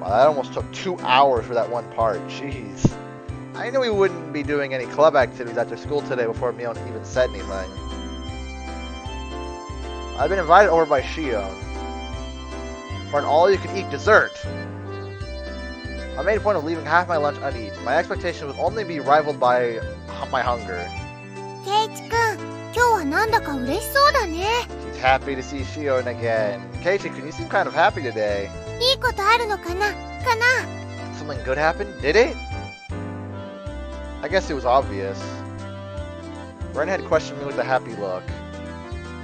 Wow, that almost took 2 hours for that one part. Jeez. I knew we wouldn't be doing any club activities after school today before Mion even said anything. I've been invited over by Shion for an all-you-can-eat dessert. I made a point of leaving half my lunch uneaten. My expectation would only be rivaled by my hunger. Keiichi-kun, 今日はなんだか嬉しそうだね。 She's happy to see Shion again. Keiichi-kun, you seem kind of happy today. いいことあるのかな Something good happened? Did it? I guess it was obvious. Ren had questioned me with a happy look.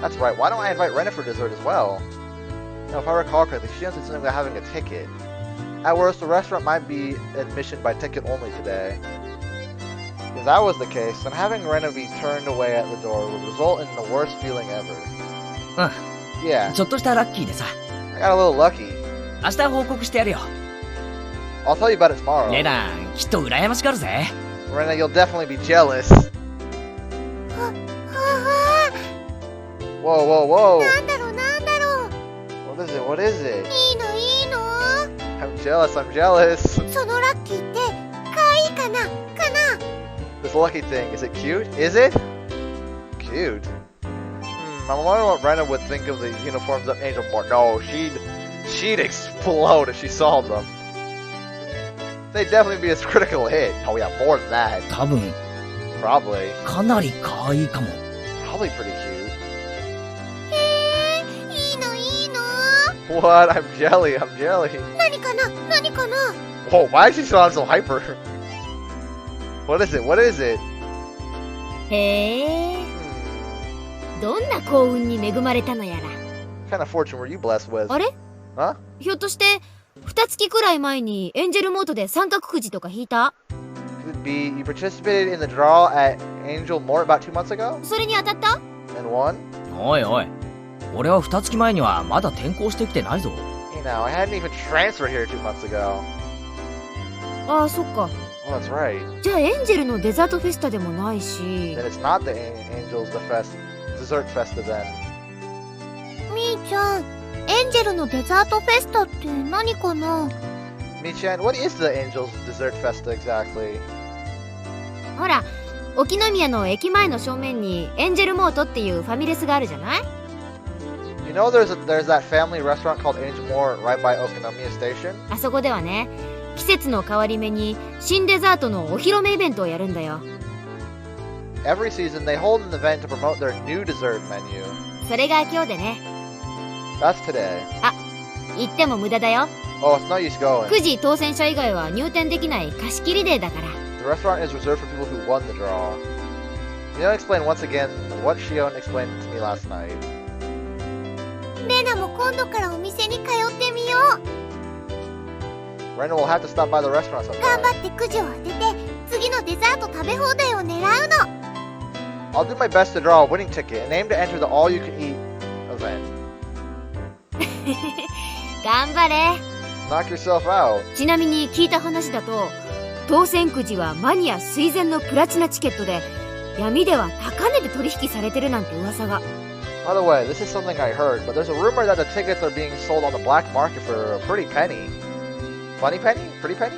That's right, why don't I invite Rena for dessert as well? Now, if I recall correctly, Shion said something about having a ticket. At worst, the restaurant might be admission by ticket only today. If that was the case, then having Rena be turned away at the door would result in the worst feeling ever. Yeah. ちょっとしたラッキーでさ。 I got a little lucky. 明日報告してやるよ。 I'll tell you about it tomorrow. レナ、きっと羨ましがるぜ。 Rena, you'll definitely be jealous. Whoa, whoa, whoa. なんだろうなんだろう What is it? What is it? いいのいいの I'm jealous, I'm jealous. そのラッキーってかわいいかな This lucky thing, is it cute? Is it? Cute? I'm wondering what Rena would think of the uniforms of Angel More. No, she'd explode if she saw them. They'd definitely be a critical hit. Oh yeah, more than that. 多分、 Probably. かなり可愛いかも。 Probably pretty cute. いいのいいの What? I'm jelly, I'm jelly. 何かな Whoa, why is she sound so hyper? What is it? What is it? へえどんな幸運に恵まれたのやら What kind of fortune were you blessed with? あれ Huh? ひょっとして2月くらい前にエンジェルモードで三角くじとか引いた Could be you participated in the draw at Angel Mort about 2 months ago? それに当たった And won? おいおい。俺は2月前にはまだ転校してきてないぞ。You know, I hadn't even transferred here 2 months ago. ああそっか Oh, that's right. じゃあエンジェルのデザートフェスタでもないし Then it's not the Angels dessert festa then. みーちゃんエンジェルのデザートフェスタって何かな Mi-chan, what is the Angels dessert festa exactly? ほら沖宮の駅前の正面にエンジェルモートっていうファミレスがあるじゃない You know there's that family restaurant called Angel Mort right by Otaku Station? あそこではね季節の変わり目に新デザートのお披露目イベントをやるんだよ Every season they hold an event to promote their new dessert menu. それが今日でね That's today. 行っても無駄だよ Oh, it's no use going. 9時当選者以外は入店できない貸し切りデーだから The restaurant is reserved for people who won the draw. Shion explained once again what Shion explained to me last night. レナも今度からお店に通ってみよう Rena will have to stop by the restaurant 頑 sometime. 張ってくじを当てて次のデザート食べ放題を狙うの I'll do my best to draw a winning ticket and aim to enter the all-you-can-eat event. 頑張れ Knock yourself out. ちなみに聞いた話だと当選くじはマニア垂涎のプラチナチケットで闇では高値で取引されてるなんて噂が By the way, this is something I heard, but there's a rumor that the tickets are being sold on the black market for a pretty penny. Funny penny? Pretty penny?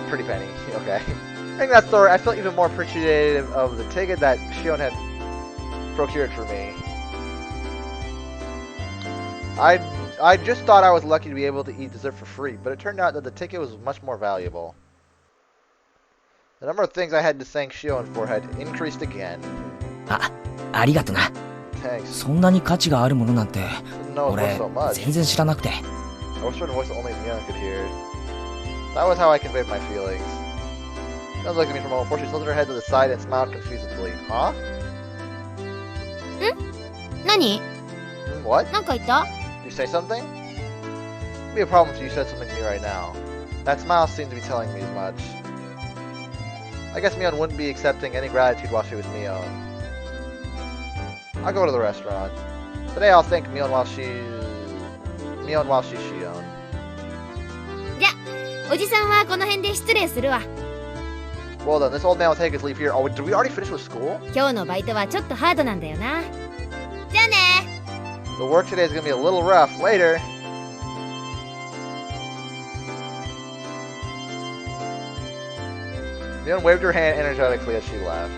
Pretty penny, okay. I think that story, I feel even more appreciative of the ticket that Shion had procured for me. I just thought I was lucky to be able to eat dessert for free, but it turned out that the ticket was much more valuable. The number of things I had to thank Shion for had increased again. ありがとな。 Thanks. そんなに価値があるものなんて、 Didn't know it 俺 was so much. 全然知らなくて。 I was trying to voice that only Mion could hear. That was how I conveyed my feelings. Mion looked at me for a moment before she tilted her head to the side and smiled confusedly. Huh? 何 What? なんか言った Did you say something? It'd be a problem if you said something to me right now. That smile seemed to be telling me as much. I guess Mion wouldn't be accepting any gratitude while she was Mion. I'll go to the restaurant. Today I'll thank Mion while she's Shion. じゃおじさんはこの辺で失礼するわ Well then, this old man will take his leave here. Oh, did we already finish with school? 今日のバイトはちょっとハードなんだよなじゃあね The work today is gonna be a little rough. Later. Mion waved her hand energetically as she left.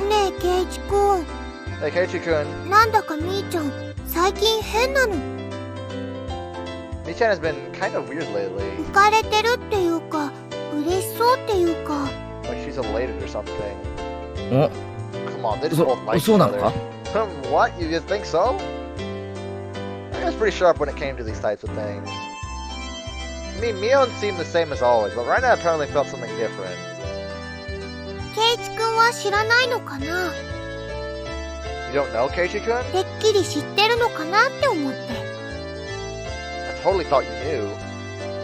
ねえケイチくん、 Hey, Keiichi-kun. なんだかみーちゃん最近変なの。 Mi-chan has been kind of weird lately. 浮かれてるっていうか嬉しそうっていうか。 Like she's elated or something. お、 Come on, they just both like each そうなの other. か？ What? You just think so? I was pretty sharp when it came to these types of things. I mean, Mion seemed the same as always, but Rena apparently felt something different. ケイチくんは知らないのかな。 You don't know, Keiichi-kun? てっきり知ってるのかなって思って。 I totally thought you knew.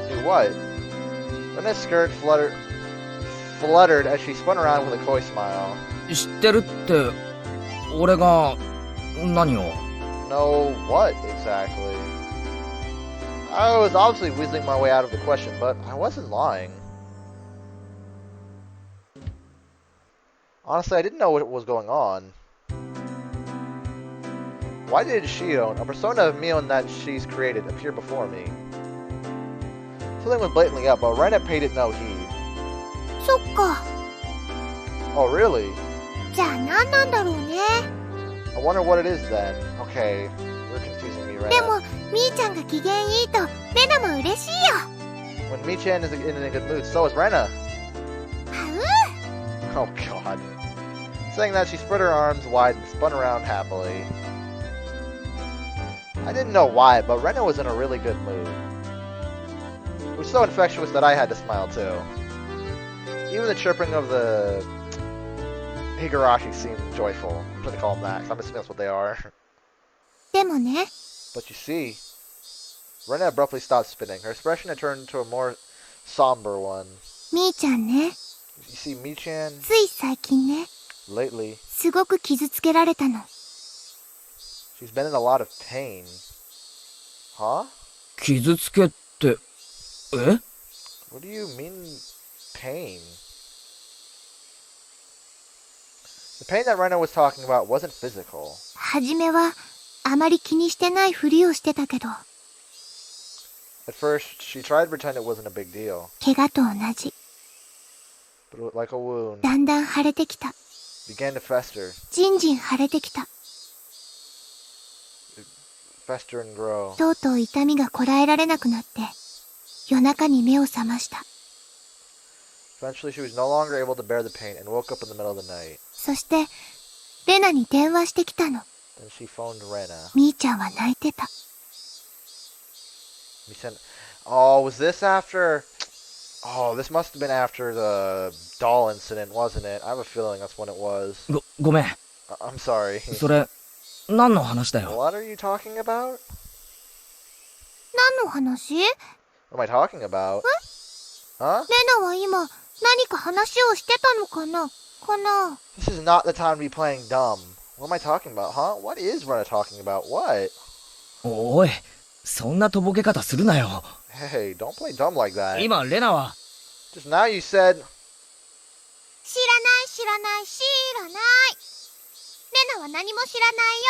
Knew what? Rena's skirt fluttered as she spun around with a coy smile. 知ってるって、俺が、何を？ No, what exactly? I was obviously whizzing my way out of the question, but I wasn't lying. Honestly, I didn't know what was going on. Why did Shion, a persona of Mion that she's created, appear before me? Something was blatantly up, but Rena paid it no heed. そっか。 Oh, really? じゃあ何なんだろうね。 I wonder what it is then. Okay, you're confusing me, でも Rena. みーちゃんが機嫌いいとレナも嬉しいよ。 When Mi-chan is in a good mood, so is Rena. あ Oh, God. Saying that, she spread her arms wide and spun around happily. I didn't know why, but Rena was in a really good mood. It was so infectious that I had to smile too. Even the chirping of the Higurashi seemed joyful. I'm gonna call them that, 'cause I'm assuming that's what they are. でもね、 But you see, Rena abruptly stopped spinning. Her expression had turned to a more somber one. みーちゃんね、 You see, Mi-chan, つい最近ね、 lately, すごく傷つけられたの。 she's been in a lot of pain. Huh? 傷つけって、え？ What do you mean, pain? The pain that Rena was talking about wasn't physical. はじめはあまり気にしてないふりをしてたけど、 At first, she tried to pretend it wasn't a big deal. 怪我と同じ。 But like a wound, だんだん腫れてきた。 began to fester, じんじん腫れてきた。 fester and grow. とうとう痛みがこらえられなくなって、夜中に目を覚ました。 Eventually, she was no longer able to bear the pain and woke up in the middle of the night. そして、レナに電話してきたの。 Then she phoned Rena. みーちゃんは泣いてた。 We sent. Oh, was this after? Oh, this must have been after the doll incident, wasn't it? I have a feeling that's when it was. ごめん。 I'm sorry. それ、何の話だよ。 What are you talking about? 何の話？レ What am I talking about? Huh? ナは今、何か話をしてたのかな？This is not the time to be playing dumb. What am I talking about, huh? What is Rena talking about? What? おい、そんなとぼけ方するなよ。 Hey, don't play dumb like that. 今、レナは、 Just now you said... 知らない。レナは何も知らないよ。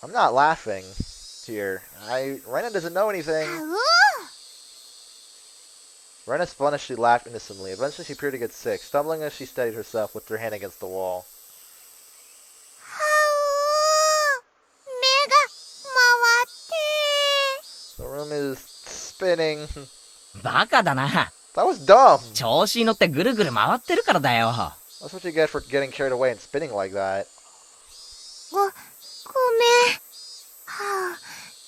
I'm not laughing here. Rena doesn't know anything. あう Rena spun as she laughed innocently. Eventually she appeared to get sick, stumbling as she steadied herself with her hand against the wall. はう目が回って。 The room is spinning. バカだな。 That was dumb. 調子に乗ってぐるぐる回ってるからだよ。 That's what you get for getting carried away and spinning like that. ごめん。はあ、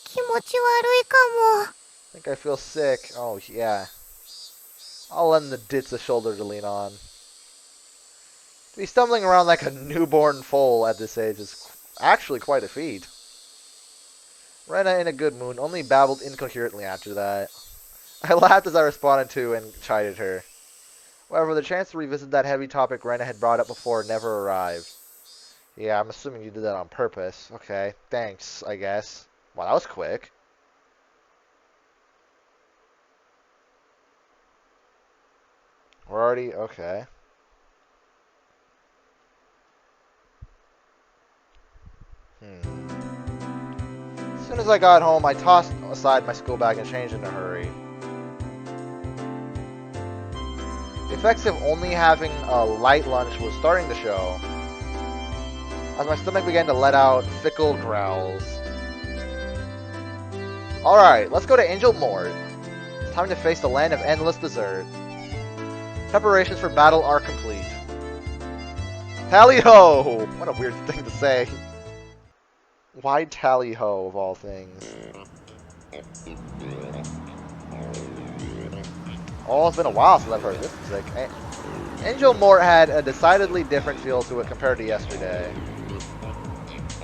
気持ち悪いかも。 I think I feel sick. Oh, yeah. I'll lend the ditz a shoulder to lean on. To be stumbling around like a newborn foal at this age is actually quite a feat. Rena, in a good mood, only babbled incoherently after that. I laughed as I responded to and chided her. However, the chance to revisit that heavy topic Rena had brought up before never arrived. Yeah, I'm assuming you did that on purpose. Okay, thanks, I guess. Wow, that was quick. We're already... okay. As soon as I got home, I tossed aside my school bag and changed in a hurry. If effects of only having a light lunch was starting to show, as my stomach began to let out fickle growls. Alright, let's go to Angel Mort. It's time to face the land of endless dessert. Preparations for battle are complete. Tally-ho! What a weird thing to say. Why tally-ho, of all things? Oh, it's been a while since I've heard this music. Angel Mort had a decidedly different feel to it compared to yesterday.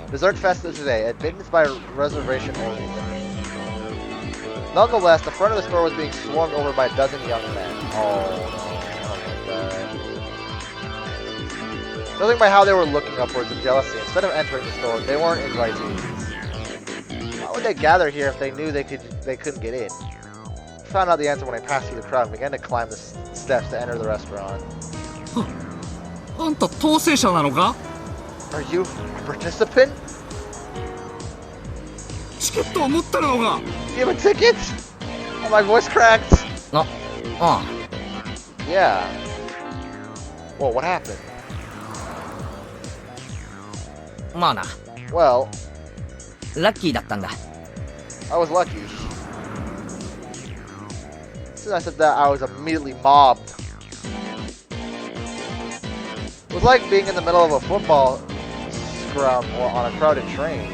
Dessert Fest is today, admittance by reservation only. Nonetheless, the front of the store was being swarmed over by a dozen young men. Oh, no. Judging by how they were looking upwards in jealousy, instead of entering the store, they weren't invitees. Why would they gather here if they knew they couldn't get in? I found out the answer when I passed through the crowd and began to climb the steps to enter the restaurant. Are you a participant? Do you have a ticket? Oh, my voice cracked. Yeah. Whoa, what happened? Well, I was lucky. As soon as I said that, I was immediately mobbed. It was like being in the middle of a football scrum or on a crowded train.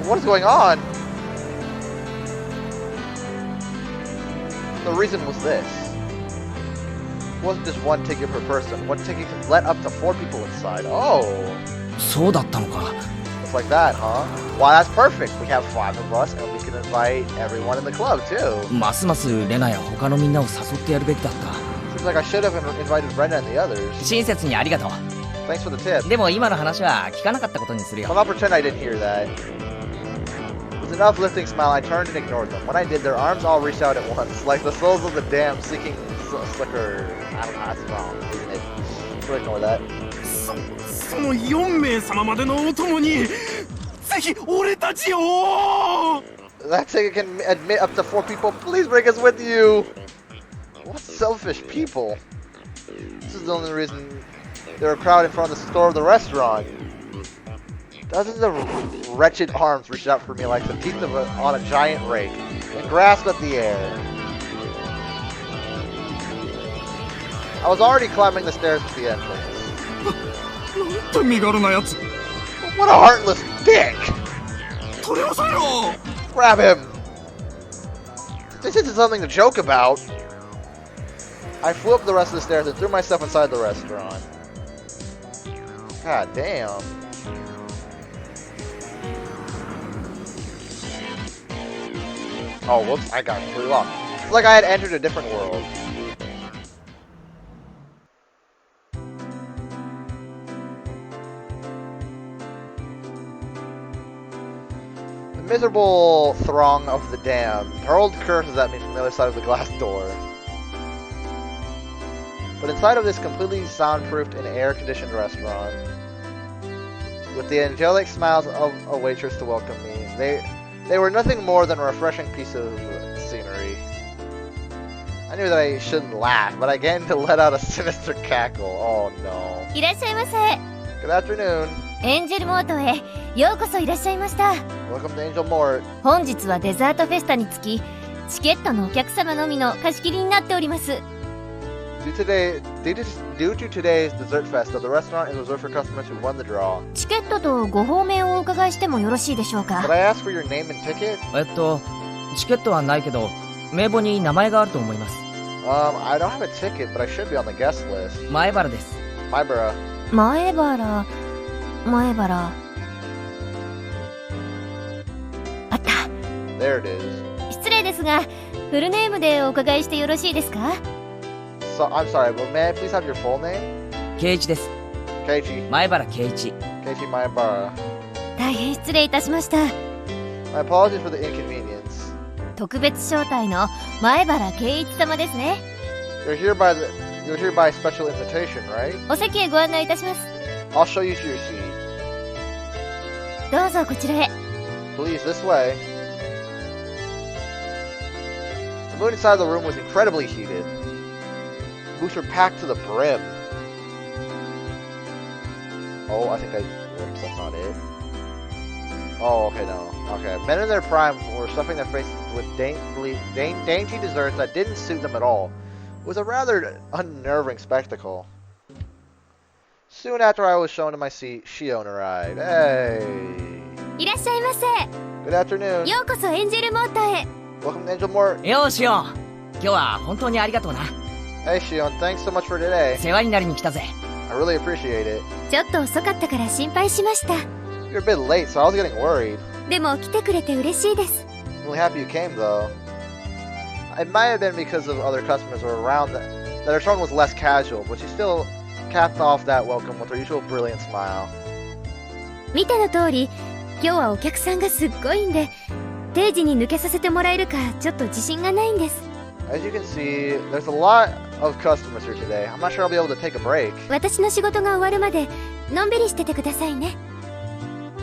What is going on? The reason was this. It wasn't just one ticket per person. One ticket can let up to 4 people inside. Oh. Just like that, huh? Why, that's perfect. We have 5 of us, and we can invite everyone in the club, too. Seems like I should have invited Brenda and the others. Thanks for the tip. I'll not pretend I didn't hear that. With an uplifting smile, I turned and ignored them. When I did, their arms all reached out at once, like the souls of the damned seeking slicker. I don't know, that's wrong, isn't it? So ignore that. That ticket can admit up to 4 people. Please bring us with you. What selfish people. This is the only reason there were crowded in front of the store of the restaurant. Dozens of wretched arms reached out for me like the teeth on a giant rake and grasped at the air. I was already climbing the stairs to the entrance. What a heartless dick! Grab him! This isn't something to joke about. I flew up the rest of the stairs and threw myself inside the restaurant. God damn. Oh, whoops, I got completely lost. It's like I had entered a different world. The miserable throng of the damned hurled curses at me from the other side of the glass door. But inside of this completely soundproofed and air-conditioned restaurant, with the angelic smiles of a waitress to welcome me, they were nothing more than a refreshing piece of scenery. I knew that I shouldn't laugh, but I began to let out a sinister cackle. Oh no. Good afternoon. Welcome to Angel Mort. Due to today's dessert fest, the restaurant is reserved for customers who won the draw. Could I ask for your name and ticket? I don't have a ticket, but I should be on the guest list. Maebara. There it is. So, I'm sorry, but may I please have your full name? Keiichi. Keiichi Maebara. My apologies for the inconvenience. You're here by special invitation, right? I'll show you to your seat. Please, this way. The mood inside the room was incredibly heated. booths are packed to the brim. Oh, I think whoops, that's not it. Oh, okay, no. Okay, men in their prime were stuffing their faces with dainty desserts that didn't suit them at all. It was a rather unnerving spectacle. Soon after I was shown to my seat, Shion arrived. Hey! いらっしゃいませ。 Good afternoon. ようこそエンジェルモーターへ。 Welcome to Angel Mort. よーしよ今日は本当にありがとうな。 Hey Shion, thanks so much for today. 世話になりに来たぜ。 I really appreciate it. ちょっと遅かったから心配しました。 You're a bit late, so I was getting worried. でも来てくれて嬉しいです。 I'm really happy you came, though. It might have been because of other customers who were around that her tone was less casual, but she still capped off that welcome with her usual brilliant smile. 見ての通り、今日はお客さんがすっごいんで、定時に抜けさせてもらえるかちょっと自信がないんです。 As you can see, there's a lot of customers here today. I'm not sure I'll be able to take a break. 私の仕事が終わるまでのんびりしててくださいね。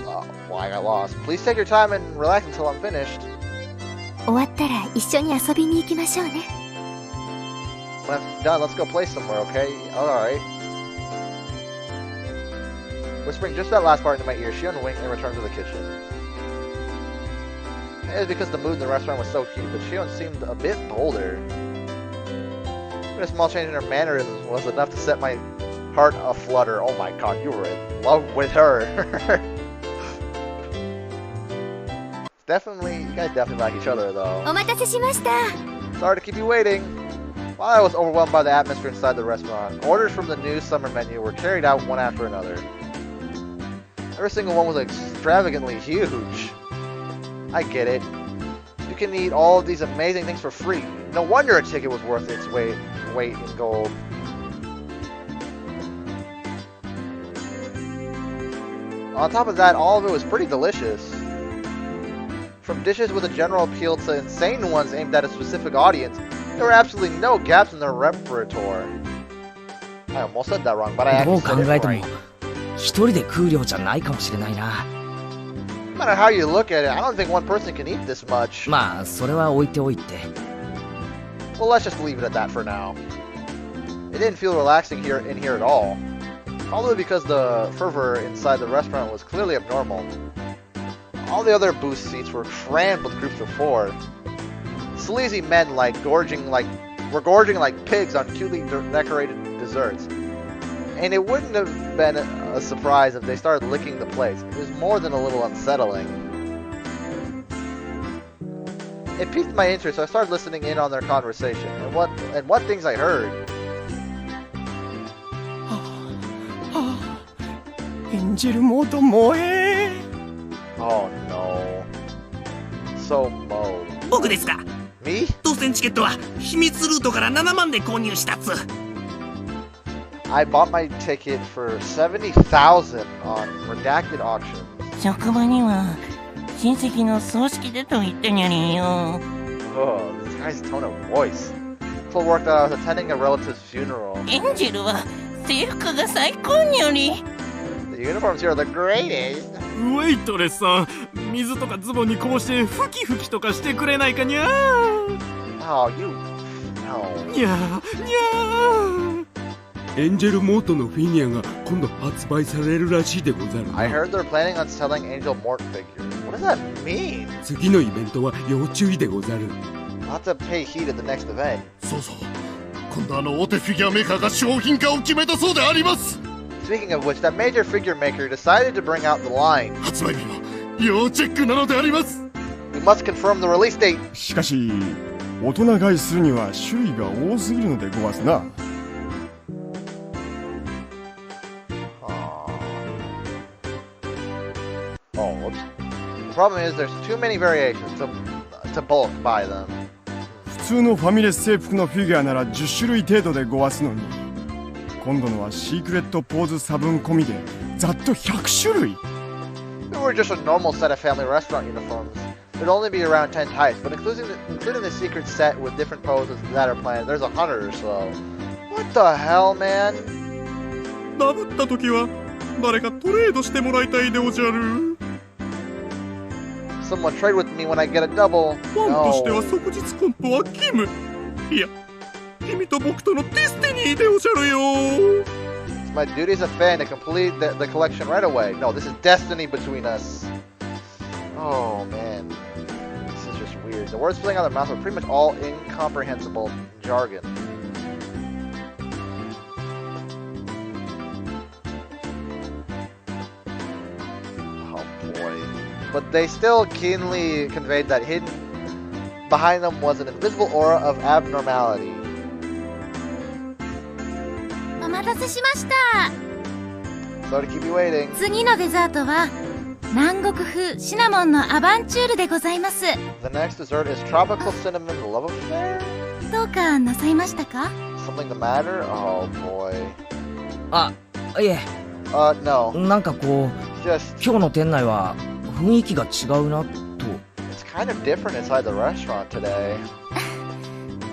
Well, I got lost. Please take your time and relax until I'm finished. 終わったら一緒に遊びに行きましょうね。 When I'm done, let's go play somewhere, okay? Alright. Whispering just that last part into my ear, Shion winked and returned to the kitchen. It was because the mood in the restaurant was so cute, but Shion seemed a bit bolder. Even a small change in her mannerisms was enough to set my heart aflutter. Oh my god, you were in love with her. You guys definitely like each other, though. お待たせしました。 Sorry to keep you waiting. While I was overwhelmed by the atmosphere inside the restaurant, orders from the new summer menu were carried out one after another. Every single one was extravagantly huge. I get it. You can eat all of these amazing things for free. No wonder a ticket was worth its weight in gold. On top of that, all of it was pretty delicious. From dishes with a general appeal to insane ones aimed at a specific audience, there were absolutely no gaps in their repertoire. I almost said that wrong, but I どう actually 考 said え it ても right. 一人で食う量じゃないかもしれないな。 No matter how you look at it, I don't think one person can eat this much. まあそれは置いておいて。 Well, let's just leave it at that for now. It didn't feel relaxing in here at all. Probably because the fervor inside the restaurant was clearly abnormal. All the other booth seats were crammed with groups of four. Sleazy men were gorging like pigs on cutely decorated desserts. And it wouldn't have been a surprise if they started licking the plates. It was more than a little unsettling. It piqued my interest, so I started listening in on their conversation and what things I heard. Angel Mort Moe. Oh no. So Mo. 僕ですか。 Me? 当選チケットは秘密ルートから7万で購入したっつ。 I bought my ticket for 70,000 on redacted auctions. 職場には親戚の葬式でと言ってにゃりよ。 Oh, this guy's tone of voice. Told work that I was attending a relative's funeral. エンジェルは制服が最高にゃり。 The uniforms here are the greatest. ウェイトレスさん、水とかズボンにこぼしてふきふきとかしてくれないかにゃー。 Oh, you... No. にゃーにゃー。エンジェルモートのフィギュアが今度発売されるらしいでござるな。 I heard they're planning on selling Angel Mort figures. What does that mean? 次のイベントは要注意でござる。 I'll have to pay heed at the next event. そうそう。今度大手フィギュアメーカーが商品化を決めたそうであります。 Speaking of which, that major figure maker decided to bring out the line. 発売日は要チェックなのであります。 We must confirm the release date. しかし大人買いするには種類が多すぎるのでごわすな。 Oh, whoops. The problem is there's too many variations to bulk buy them. 普通のファミレス制服のフィギュアなら10種類程度でごわすのに、今度のはシークレットポーズ差分込みでざっと100種類。 If it were just a normal set of family restaurant uniforms, there'd only be around 10 types, but including the secret set with different poses that are planned, there's 100 or so. What the hell, man? ダブった時は誰かトレードしてもらいたいでおじゃる。 Someone trade with me when I get a double. ファンとしては No. 即日コンプは義務。いや、君と僕とのデスティニーでおじゃるよ。 It's my duty as a fan to complete the collection right away. No, this is destiny between us. Oh man, this is just weird. The words spilling out of their mouths are pretty much all incomprehensible jargon. Oh boy. But they still keenly conveyed that hidden behind them was an invisible aura of abnormality. お待たせしました。 Sorry to keep you waiting. 次のデザートは南国風シナモンのアバンチュールでございます。 The next dessert is tropical cinnamon love affair? どうかなさいましたか？ Something the matter? Oh boy. あ、いえ、 No. なんかこう、 Just, 今日の店内は雰囲気が違うなと。 it's kind of different inside the restaurant today.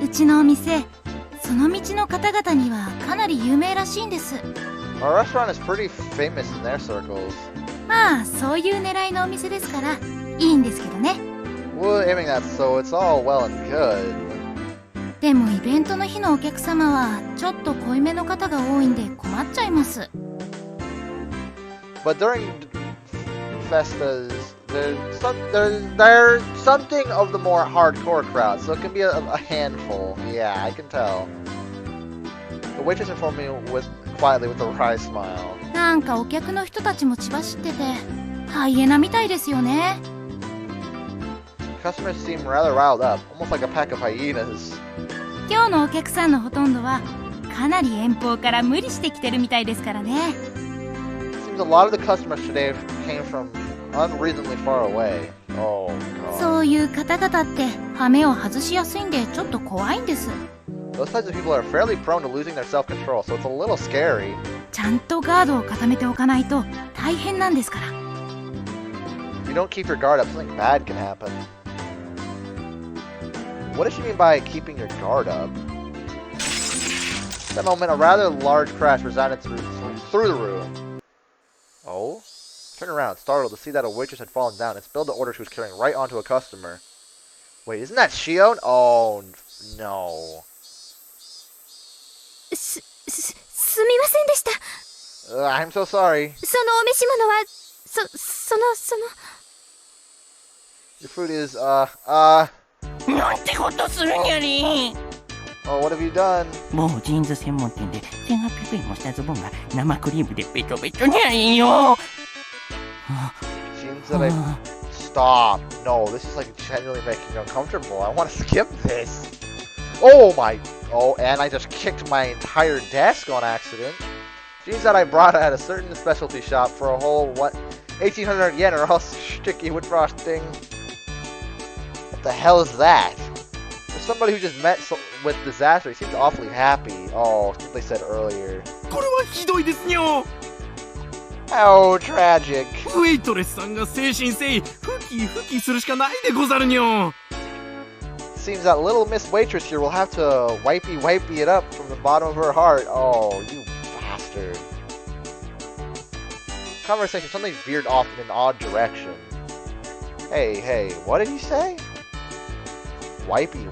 うちのお店、その道の方々にはかなり有名らしいんです。 Our restaurant is pretty famous in their circles. まあそういう狙いのお店ですからいいんですけどね。 We're aiming at, so it's all well and good. でもイベントの日のお客様はちょっと濃いめの方が多いんで困っちゃいます。 But during festas, there's something of the more hardcore crowd, so it can be a handful. Yeah, I can tell. The waitress informed me quietly with a wry smile. なんかお客の人たちも血走っててハイエナみたいですよね。 Customers seem rather riled up, almost like a pack of hyenas. 今日のお客さんのほとんどはかなり遠方から無理してきてるみたいですからね。 Seems a lot of the customers today came from unreasonably far away. Oh god. そういう方々ってハメを外しやすいんでちょっと怖いんです。 Those types of people are fairly prone to losing their self-control, so it's a little scary. ちゃんとガードを固めておかないと大変なんですから。 If you don't keep your guard up, something bad can happen. What does she mean by keeping your guard up? At that moment, a rather large crash resounded through the room. Oh? Turned around, startled to see that a waitress had fallen down and spilled the order she was carrying right onto a customer. Wait, isn't that Shion? Oh, no. すみませんでした。 I'm so sorry. そのお召し物は、Your food is, なんてことするにゃり。 oh, what have you done? もうジーンズ専門店で1800円もしたズボンが生クリームでベトベトにゃりよ。 Seems that I... Stop. No, this is like genuinely making me uncomfortable. I want to skip this. Oh my... Oh, and I just kicked my entire desk on accident. Seems that I brought it at a certain specialty shop for a whole, what, 1,800 yen or else sticky wood frosting. What the hell is that? For somebody who just met with disaster, he seems awfully happy. Oh, that's what they said earlier. これはひどいですよ。 Oh, tragic. ウェイトレスさんが精神誠意ふきするしかないでござるにょ。 Seems that little Miss Waitress here will have to wipey it up from the bottom of her heart. Oh, you bastard. Conversation suddenly veered off in an odd direction. Hey, what did he say? Wipey.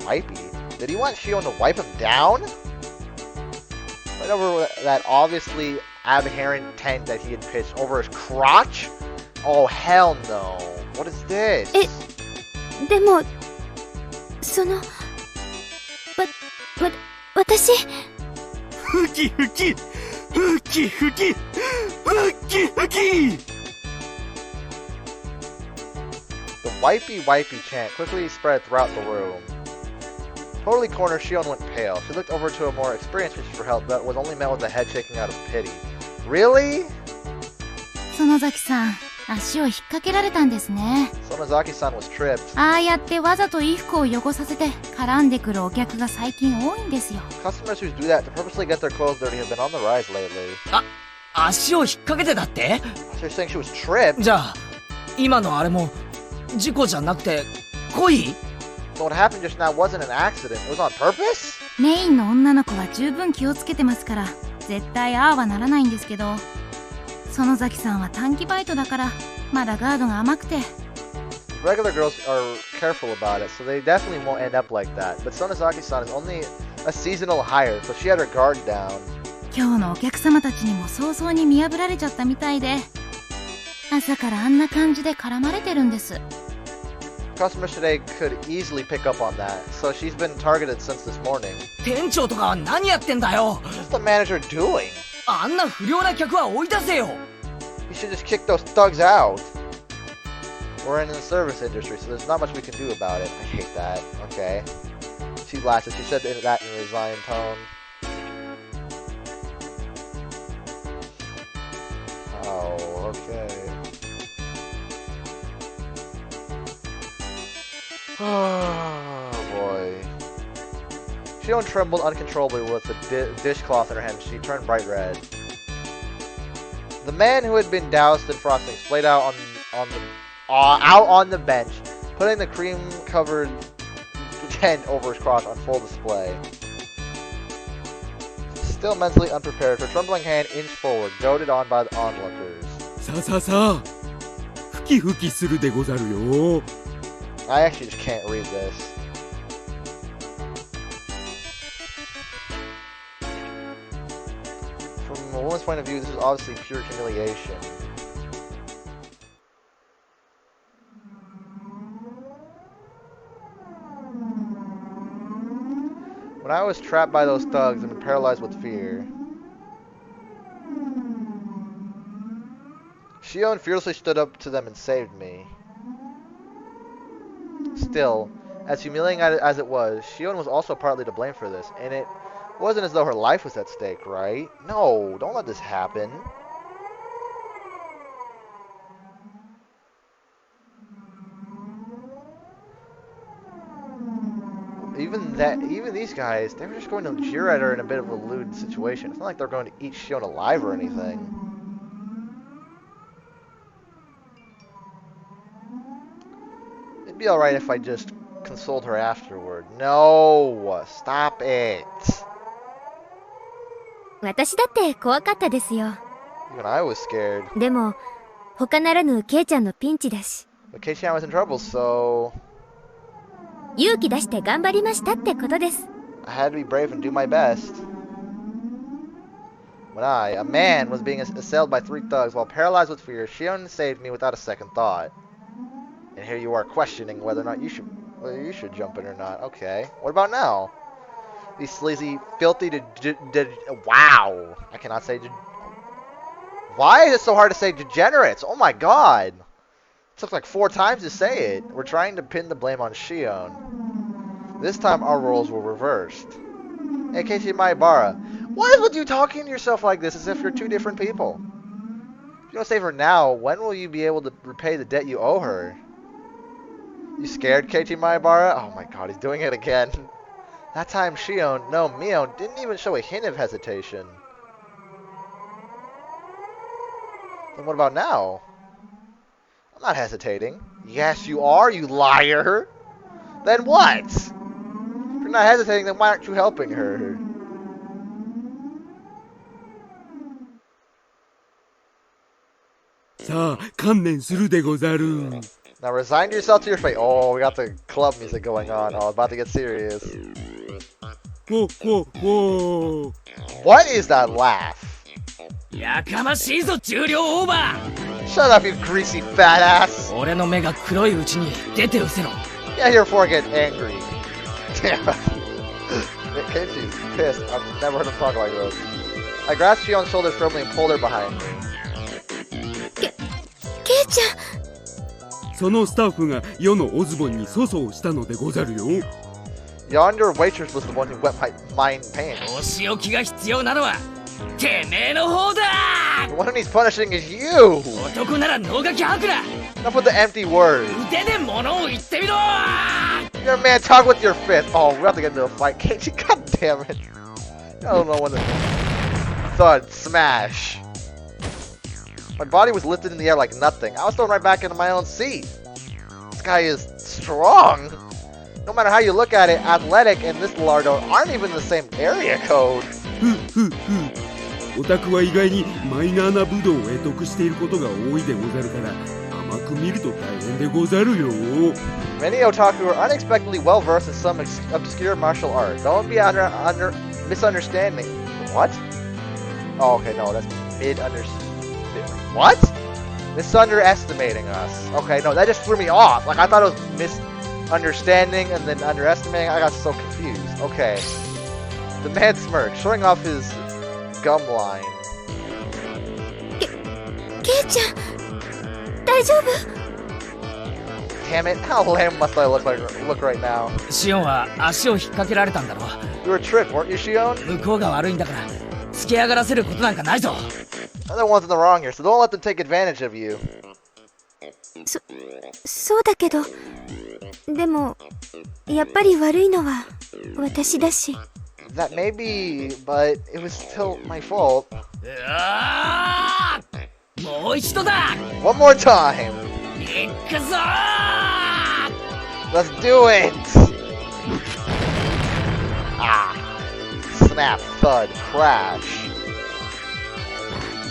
Did he want Shion to wipe him down? Right over that obviously aberrant tent that he had pitched over his crotch? Oh, hell no. What is this? でも私ふき The wipey chant quickly spread throughout the room. Totally cornered, Shion went pale. She looked over to a more experienced waitress for help, but was only met with a head shaking out of pity. Really? 園崎さん、足を引っ掛けられたんですね。 Sonozaki-san was tripped. ああやってわざと衣服を汚させて絡んでくるお客が最近多いんですよ。 Customers who do that to purposely get their clothes dirty have been on the rise lately. 足を引っ掛けてたって？ So you're saying she was tripped? じゃあ、今のあれも事故じゃなくて恋？ So what happened just now wasn't an accident. It was on purpose? メインの女の子は十分気をつけてますから絶対ああはならないんですけど、園崎さんは短期バイトだからまだガードが甘くて。 Regular girls are careful about it, so they definitely won't end up like that. But Sonozaki-san is only a seasonal hire, so she had her guard down. 今日のお客様たちにも早々に見破られちゃったみたいで、朝からあんな感じで絡まれてるんです。Customers today could easily pick up on that, so she's been targeted since this morning. 店長とかは何やってんだよ。 What's the manager doing? あんな不良な客は追い出せよ。 You should just kick those thugs out. We're in the service industry, so there's not much we can do about it. I hate that. Okay. She lasted. She said that in a resigned tone. Oh, okay. Oh boy. Shion trembled uncontrollably with the dishcloth in her hand. She turned bright red. The man who had been doused in frosting splayed out on the bench, putting the cream-covered tent over his crotch on full display. Still mentally unprepared, her trembling hand inched forward, goaded on by the onlookers. さあさあさあ、ふきふきするでござるよ。I actually just can't read this. From a woman's point of view, this is obviously pure humiliation. When I was trapped by those thugs and paralyzed with fear, Shion fearlessly stood up to them and saved me. Still, as humiliating as it was, Shion was also partly to blame for this, and it wasn't as though her life was at stake, right? No, don't let this happen. Even these guys, they were just going to jeer at her in a bit of a lewd situation. It's not like they're going to eat Shion alive or anything. It'd be alright if I just consoled her afterward. No! Stop it! 私だって怖かったですよ。 Even I was scared. でも、他ならぬケイちゃんのピンチだし。 But Keiichi was in trouble, so 勇気出して頑張りましたってことです。 I had to be brave and do my best. When a man, was being assailed by 3 thugs while paralyzed with fear, Shion saved me without a second thought. And here you are questioning whether or not you should jump in or not. Okay. What about now? These sleazy, filthy, wow! I cannot say. Why is it so hard to say degenerates? Oh my god! It took like 4 times to say it. We're trying to pin the blame on Shion. This time our roles were reversed. Hey, Keiichi Maibara, what is with you talking to yourself like this as if you're 2 different people? If you don't save her now, when will you be able to repay the debt you owe her? You scared, Keiichi Maibara? Oh my god, he's doing it again. That time Shion, no, Mio, didn't even show a hint of hesitation. Then what about now? I'm not hesitating. Yes, you are, you liar! Then what? If you're not hesitating, then why aren't you helping her? Now resign yourself to your fate. Oh, we got the club music going on. Oh, about to get serious. Whoa, whoa, whoa. What is that laugh? やかましいぞ重量オーバー Shut up, you greasy fat ass! 俺の目が黒いうちに出てうせろ Get here before I get angry. Damn it. Keiichi's pissed. I've never heard him talk like this. I grasped Shion's shoulders firmly and pulled her behind me. ケイちゃんそのスタッフが世のオズボンに粗相したのでござるよ Yonder waitress was the one who wet my pain. お仕置きが必要なのはてめえの方だ The one who needs punishing is you! 男なら能書き吐くな Enough with the empty words. 腕で物を言ってみろ You're a man, talk with your fist. Oh, we have to get into a fight. Keiichi, god damn it. I don't know when to... Thud, smash. My body was lifted in the air like nothing. I was thrown right back into my own seat. This guy is strong. No matter how you look at it, athletic and this lardo aren't even the same area code. オタクは意外にマイナーな武道を得得していることが多いでござるから甘く見ると大変でござるよ Many otaku are unexpectedly well versed in some obscure martial art. Don't be under misunderstanding. What? Oh, okay, no, that's what? Misunderestimating us. Okay, no, that just threw me off. Like, I thought it was misunderstanding and then underestimating. I got so confused. Okay. The man smirked, showing off his gum line. Kei-chan, 大丈夫? Damn it, how lame must I look right now? シオンは足を引っ掛けられたんだろ You were tricked, weren't you, Shion? 向こうが悪いんだから突き上がらせることなんかないぞ They're the ones in the wrong here, so don't let them take advantage of you. そうだけど、でもやっぱり悪いのは私だし。That may be, but it was still my fault. もう一度だ One more time! 行くぞ Let's do it! Ah! Snap, thud, crash.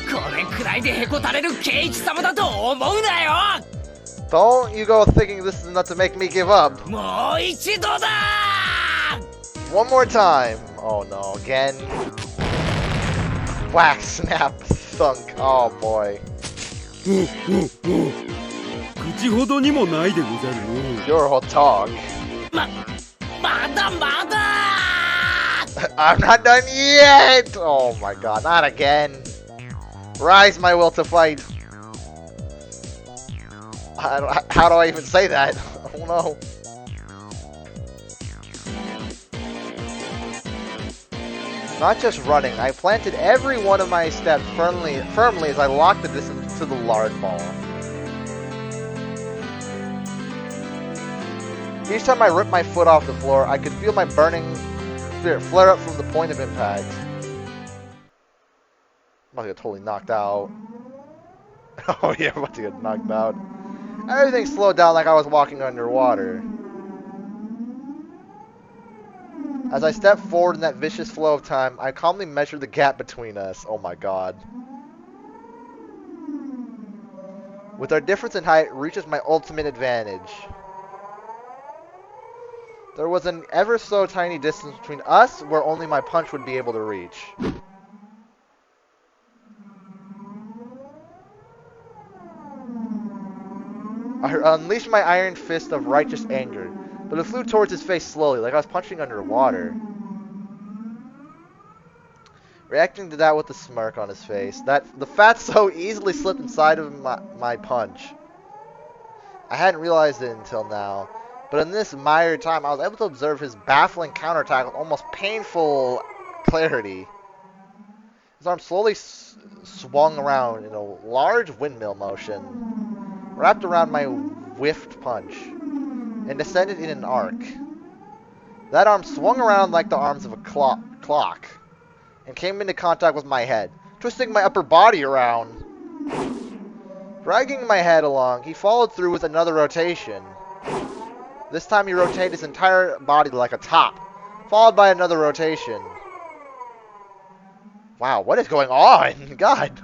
これくらいでへこたれるケイチ様だと思うなよ Don't you go thinking this is enough to make me give up. もう一度だ One more time. Oh no, again. Whack, snap, thunk. Oh boy. 口ほどにもないでござるよ You're a dog. まだまだ I'm not done yet! Oh my god, not again. Rise my will to fight. How do I even say that? Oh no. Not just running, I planted every one of my steps firmly as I locked the distance to the lard ball. Each time I ripped my foot off the floor, I could feel my burning spirit flare up from the point of impact. I'm about to get totally knocked out. Oh yeah, I'm about to get knocked out. Everything slowed down like I was walking underwater. As I stepped forward in that vicious flow of time, I calmly measured the gap between us. Oh my god. With our difference in height, reaches my ultimate advantage. There was an ever so tiny distance between us where only my punch would be able to reach. I unleashed my iron fist of righteous anger, but it flew towards his face slowly, like I was punching underwater. Reacting to that with a smirk on his face, the fat so easily slipped inside of my punch. I hadn't realized it until now, but in this mired time, I was able to observe his baffling counterattack with almost painful clarity. His arm slowly swung around in a large windmill motion, wrapped around my whiffed punch, and descended in an arc. That arm swung around like the arms of a clock, and came into contact with my head, twisting my upper body around. Dragging my head along, he followed through with another rotation. This time he rotated his entire body like a top, followed by another rotation. Wow, what is going on? God.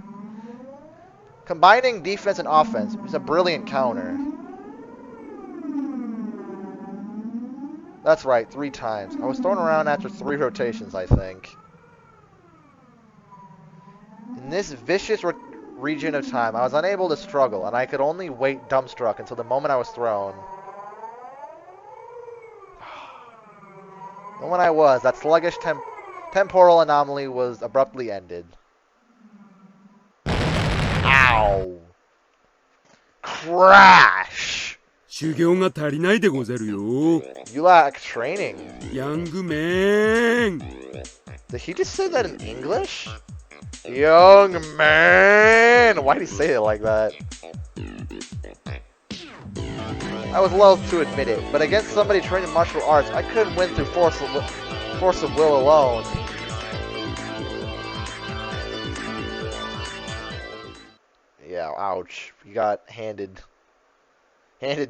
Combining defense and offense was a brilliant counter. That's right, 3 times. I was thrown around after 3 rotations, I think. In this vicious region of time, I was unable to struggle, and I could only wait dumbstruck until the moment I was thrown. The moment I was, that sluggish temporal anomaly was abruptly ended. Ow! Crash! 修行が足りないでござるよ You lack training. Young man! Did he just say that in English? Young man! Why did he say it like that? I was loath to admit it, but against somebody trained in martial arts, I couldn't win through force of will alone. Yeah, ouch. We got handed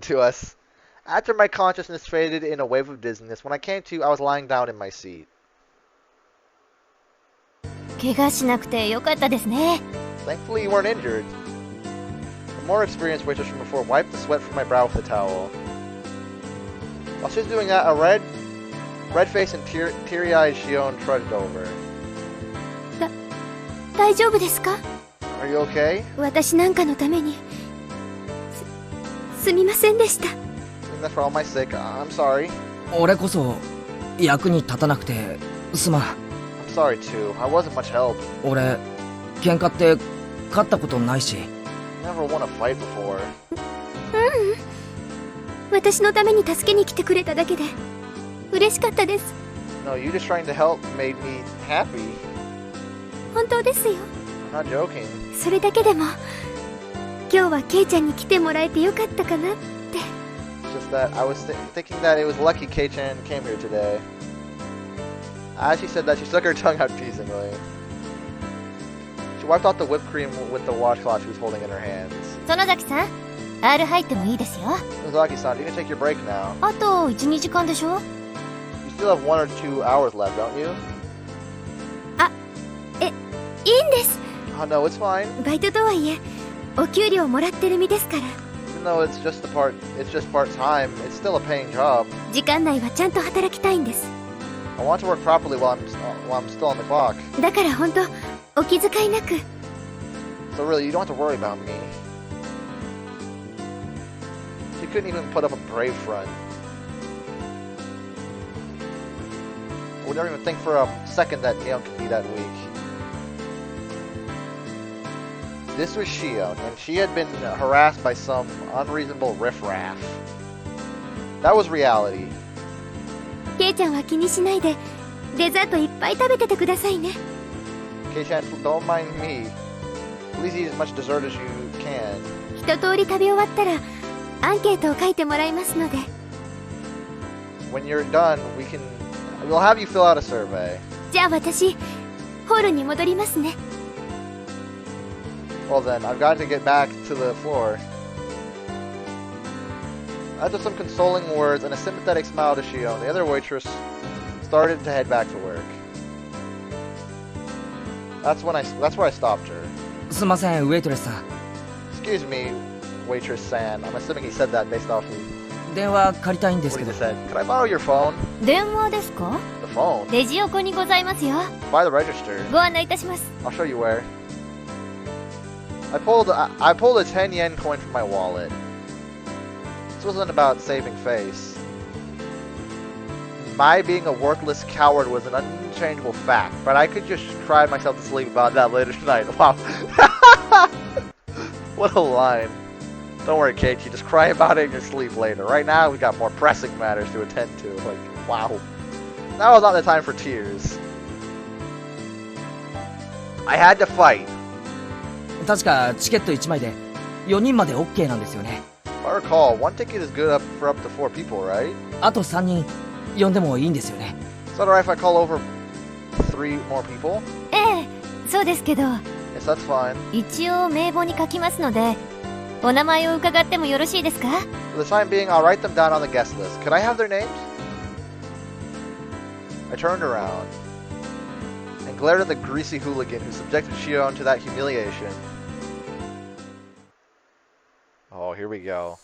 to us. After my consciousness faded in a wave of dizziness, when I came to, I was lying down in my seat. 怪我しなくてよかったですね。 Thankfully, you weren't injured. The more experienced waitress from before wiped the sweat from my brow with a towel. While she's doing that, a red-faced and teary-eyed Shion trudged over. 大丈夫ですか？ Are you okay? 私なんかのためにすみませんでした。 That's for all my sake. I'm sorry. 俺こそ役に立たなくてすまん。 I'm sorry too. I wasn't much help. 俺喧嘩って勝ったことないし。 Never won a fight before. 私のために助けに来てくれただけで嬉しかったです。 No, you just trying to help made me happy. 本当ですよ。 I'm not joking. それだけでも今日はケイちゃんに来てもらえてよかったかなって。 It's just that I was thinking that it was lucky Kei-chan came here today. As she said that, she stuck her tongue out teasingly. She wiped off the whipped cream with the washcloth she was holding in her hands. 園崎さん、R 入ってもいいですよ。 Nozaki-san, you can take your break now. あと 1,2 時間でしょ？ You still have 1 or 2 hours left, don't you? いいんです。 Oh no, it's fine. バイトとはいえお給料もらってる身ですから。 Even though it's just part-time, it's still a paying job. 時間内はちゃんと働きたいんです。 I want to work properly while I'm still on the clock. だから本当お気遣いなく。 So really, you don't have to worry about me. She couldn't even put up a brave front. I would never even think for a second that Neon could be that weak. This was Shion, and she had been harassed by some unreasonable riffraff. That was reality. ケイちゃんは気にしないでデザートいっぱい食べててくださいね。 Kei-chan, don't mind me. Please eat as much dessert as you can. 一通り食べ終わったらアンケートを書いてもらいますので。 When you're done, we'll have you fill out a survey. じゃあ私ホールに戻りますね。 Well then, I've got to get back to the floor. After some consoling words and a sympathetic smile to Shion, the other waitress started to head back to work. That's where I stopped her. すんません、ウェイトレスさん。 Excuse me, waitress San. I'm assuming he said that based off of 電話借りたいんです what け he ど。 just said. Could I borrow your phone? 電話ですか？ The phone? レジ横にございますよ。 By the register. ご案内いたします。 I'll show you where. I pulled a 10 yen coin from my wallet. This wasn't about saving face. My being a worthless coward was an unchangeable fact, but I could just cry myself to sleep about that later tonight. Wow. What a line. Don't worry, Keiichi, just cry about it in your sleep later. Right now, we got more pressing matters to attend to. Like, wow. Now is not the time for tears. I had to fight. 確かチケット1枚で4人まで OK なんですよね。 If I recall, one ticket is good for up to 4 people, right? あと3人呼んでもいいんですよね。 Is that alright if I call over 3 more people? ええ、そうですけど Yes, that's fine. 一応名簿に書きますのでお名前を伺ってもよろしいですか？ For the time being, I'll write them down on the guest list. Could I have their names? I turned around and glared at the greasy hooligan who subjected Shion to that humiliation. Oh, here we go.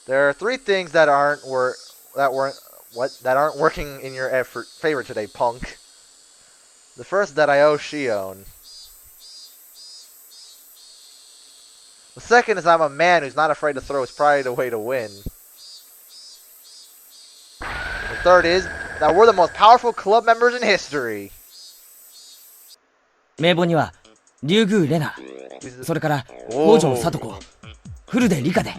There are 3 things that aren't working in your favor today, punk. The first, that I owe Shion. The second is I'm a man who's not afraid to throw his pride away to win. The third is that we're the most powerful club members in history. 名簿には竜宮レナ、それから北条聡子、古出リカで。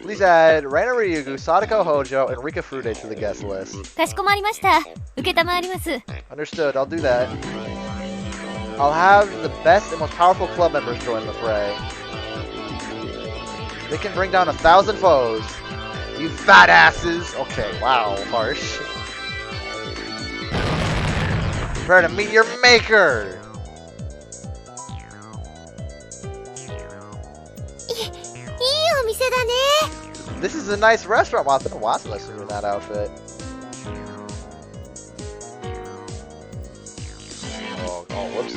Please add Reina Ryugu, Sadako Hojo, and Rika Furude to the guest list. かしこまりました。受けたまわります。 Understood, I'll do that. I'll have the best and most powerful club members join the fray. They can bring down 1,000 foes. You fat asses! Okay, wow, harsh. Prepare to meet your maker! いいお店だね。 This is a nice restaurant. Wow, it's been a while since I've seen you in that outfit. Oh, whoops.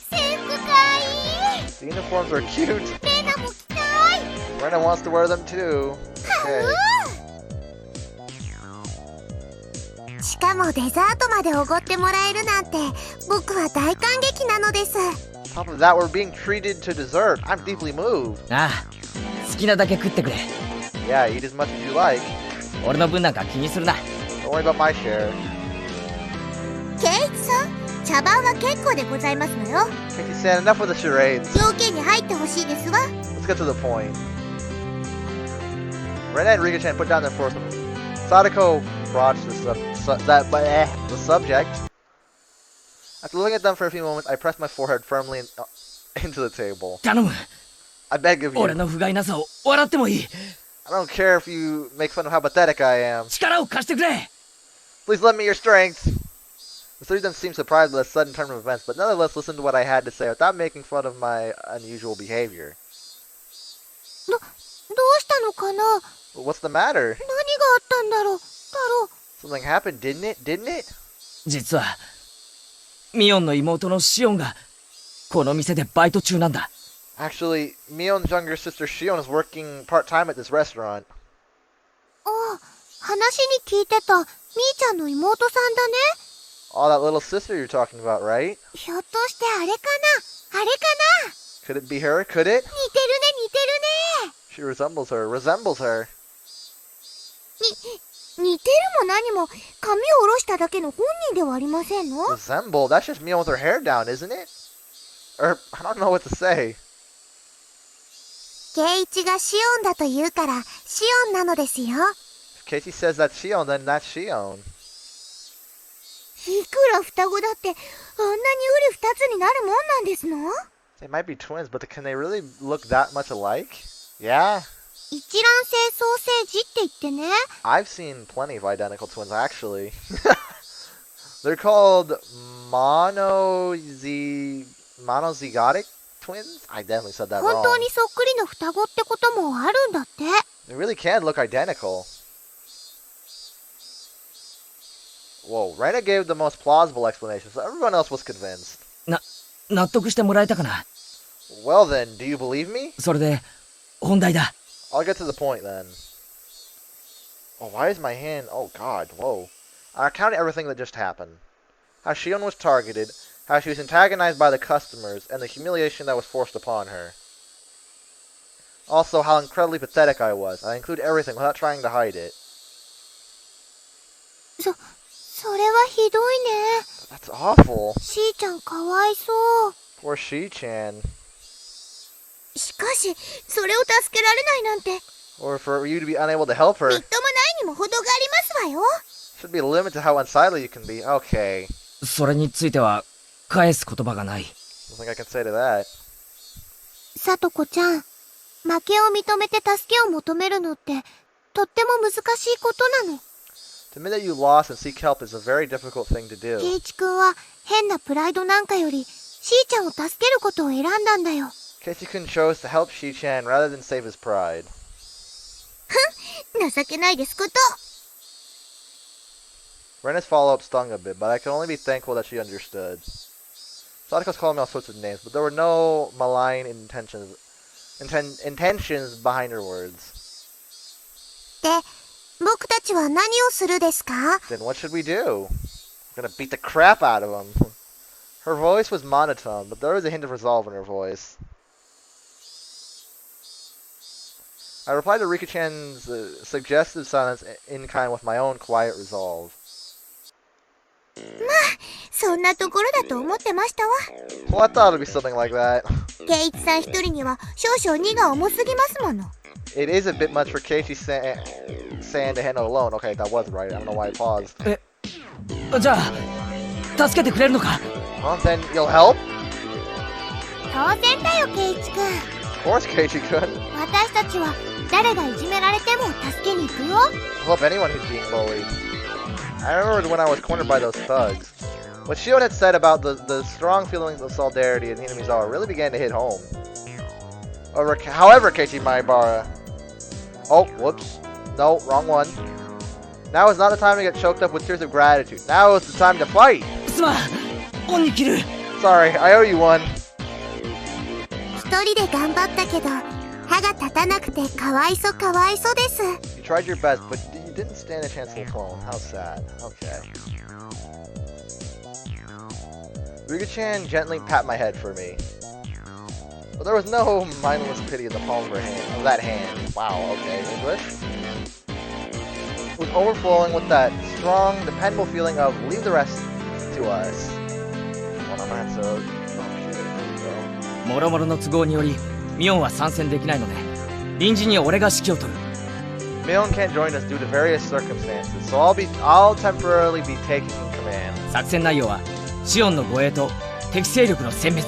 制服かいい。The uniforms are cute. レナも着たい。 Rena wants to wear them too. Okay. しかもデザートまでおごってもらえるなんて僕は大感激なのです。 On top of that, we're being treated to dessert. I'm deeply moved. ああ、好きなだけ食ってくれ。 Yeah, eat as much as you like. 俺の分なんか気にするな。 Don't worry about my share. ケイチさん、茶番は結構でございますのよ。 Keiichi-san, enough with the charades. 条件に入ってほしいですわ。 Let's get to the point. Rena and Rika-chan put down their force. Sadako broached the subject. After looking at them for a few moments, I pressed my forehead firmly into the table. 頼む。 I beg of you. 俺の不甲斐なさを笑ってもいい。 I don't care if you make fun of how pathetic I am. 力を貸してくれ。 Please lend me your strength. The three of them seemed surprised by the sudden turn of events, but nonetheless listened to what I had to say without making fun of my unusual behavior. どうしたのかな。 What's the matter? 何があったんだろう。太郎。 Something happened, didn't it? Didn't it? 実はミオンの妹のシオンがこの店でバイト中なんだ。 Actually, Mion's younger sister Shion is working part-time at this restaurant. ああ、話に聞いてたみーちゃんの妹さんだね。 Oh, that little sister you're talking about, right? ひょっとしてあれかな。あれかな。 Could it be her? Could it? 似てるね、似てるね。 She resembles her. 似てるも何も髪を下ろしただけの本人ではありませんの。 Resemble? That's just Mion with her hair down, isn't it? Or, I don't know what to say. ケイイチがシオンだと言うからシオンなのですよ。 If Keiichi says that's Shion, then that's Shion. いくら双子だってあんなにうり二つになるもんなんですの。 They might be twins, but can they really look that much alike? Yeah. 一卵性ソーセージって言ってね。 I've seen plenty of identical twins, actually. They're called monozygotic twins? I definitely said that 本 wrong. 当にそっくりの双子ってこともあるんだって。 They really can look identical. Whoa, Rena gave the most plausible explanation, so everyone else was convinced. 納得してもらえたかな。 Well then, do you believe me? それで本題だ。 I'll get to the point then. Oh, why is my hand... Oh god, whoa. I recounted everything that just happened. How Shion was targeted, how she was antagonized by the customers, and the humiliation that was forced upon her. Also, how incredibly pathetic I was. I include everything without trying to hide it. それはひどいね。 That's awful. しーちゃんかわいそう。 Poor She-chan. しかしそれを助けられないなんて。 Or for you to be unable to help み her. っともないにも程がありますわよ。 Should be a limit to how unsightly you can be. Okay. それについては返す言葉がない。 Nothing I can say to that. さとこちゃん、負けを認めて助けを求めるのってとっても難しいことなの。 To admit that you lost and seek help is a very difficult thing to ケ do. イチ君は変なプライドなんかよりしーちゃんを助けることを選んだんだよ。 Keiichi-kun chose to help She-chan rather than save his pride. 情けないですこと。 Rena's follow-up stung a bit, but I can only be thankful that she understood. Sadako's calling me all sorts of names, but there were no malign intentions behind her words. で、僕たちは何をするですか？ Then what should we do? We're gonna beat the crap out of him. Her voice was monotone, but there was a hint of resolve in her voice. I replied to Rika-chan's suggestive silence in kind with my own quiet resolve. まあ、そんなところだと思ってましたわ。 Well, I thought it'd be something like that. ケイイチさん一人には少々荷が重すぎますもの。 It is a bit much for Keiichi-san to handle alone. Okay, that was right. I don't know why I paused. じゃあ助けてくれるのか。 Well, then you'll help? 当然だよ、ケイイチ君。 Of course, Keiichi-kun. 私たちは誰がいじめられても助けに行くよ。 I'll help anyone who's being bullied. I remembered when I was cornered by those thugs. What Shion had said about the strong feelings of solidarity in Hinamizawa really began to hit home. However, Keiichi Maibara... Oh, whoops. No, wrong one. Now is not the time to get choked up with tears of gratitude. Now is the time to fight! すまん、恩に切る。 Sorry, I owe you one. 人で頑張ったけど、歯が立たなくてかわいそです。You tried your best, but you didn't stand a chance to clone. How sad. Okay. Rika-chan gently pat my head for me. But there was no mindless pity in the palm of her hand. Of that hand. Wow, okay. English? It was overflowing with that strong, dependable feeling of leave the rest to us. Well, I'm not so... Oh, もろもろの都合によりミオンは参戦できないので臨時に俺が指揮を取る。 Mion can't join us due to various circumstances, so I'll temporarily be taking command. 作戦内容はシオンの護衛と敵勢力の殲滅。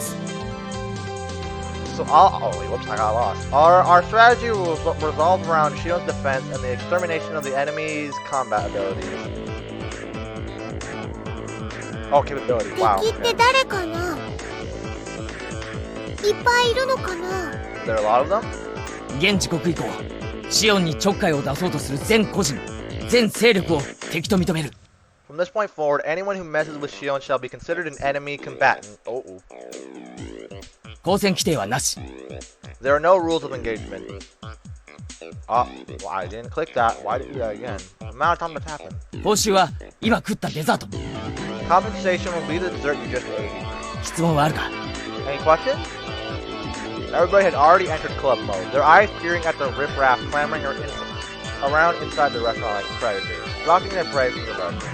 So whoops, I got lost. Our strategy will revolve around Shion's defense and the extermination of the enemy's combat abilities. Oh, capability. Wow. 敵って誰かな？いっぱいいるのかな？ Is there a lot of them? 現時刻以降シオンにちょっかいを出そうとする全個人全勢力を敵と認める。 From this point forward, anyone who messes with Shion shall be considered an enemy combatant. Oh. 交戦規定はなし。 There are no rules of engagement. Oh, well, I didn't click that. Why did you do that again? The amount of time that's happened. 報酬は今食ったデザート。 Compensation will be the dessert you just ate. 質問はあるか？ Any questions? Everybody had already entered club mode, their eyes peering at the riffraff clamoring around inside the restaurant like predators, stalking their prey from the darkness.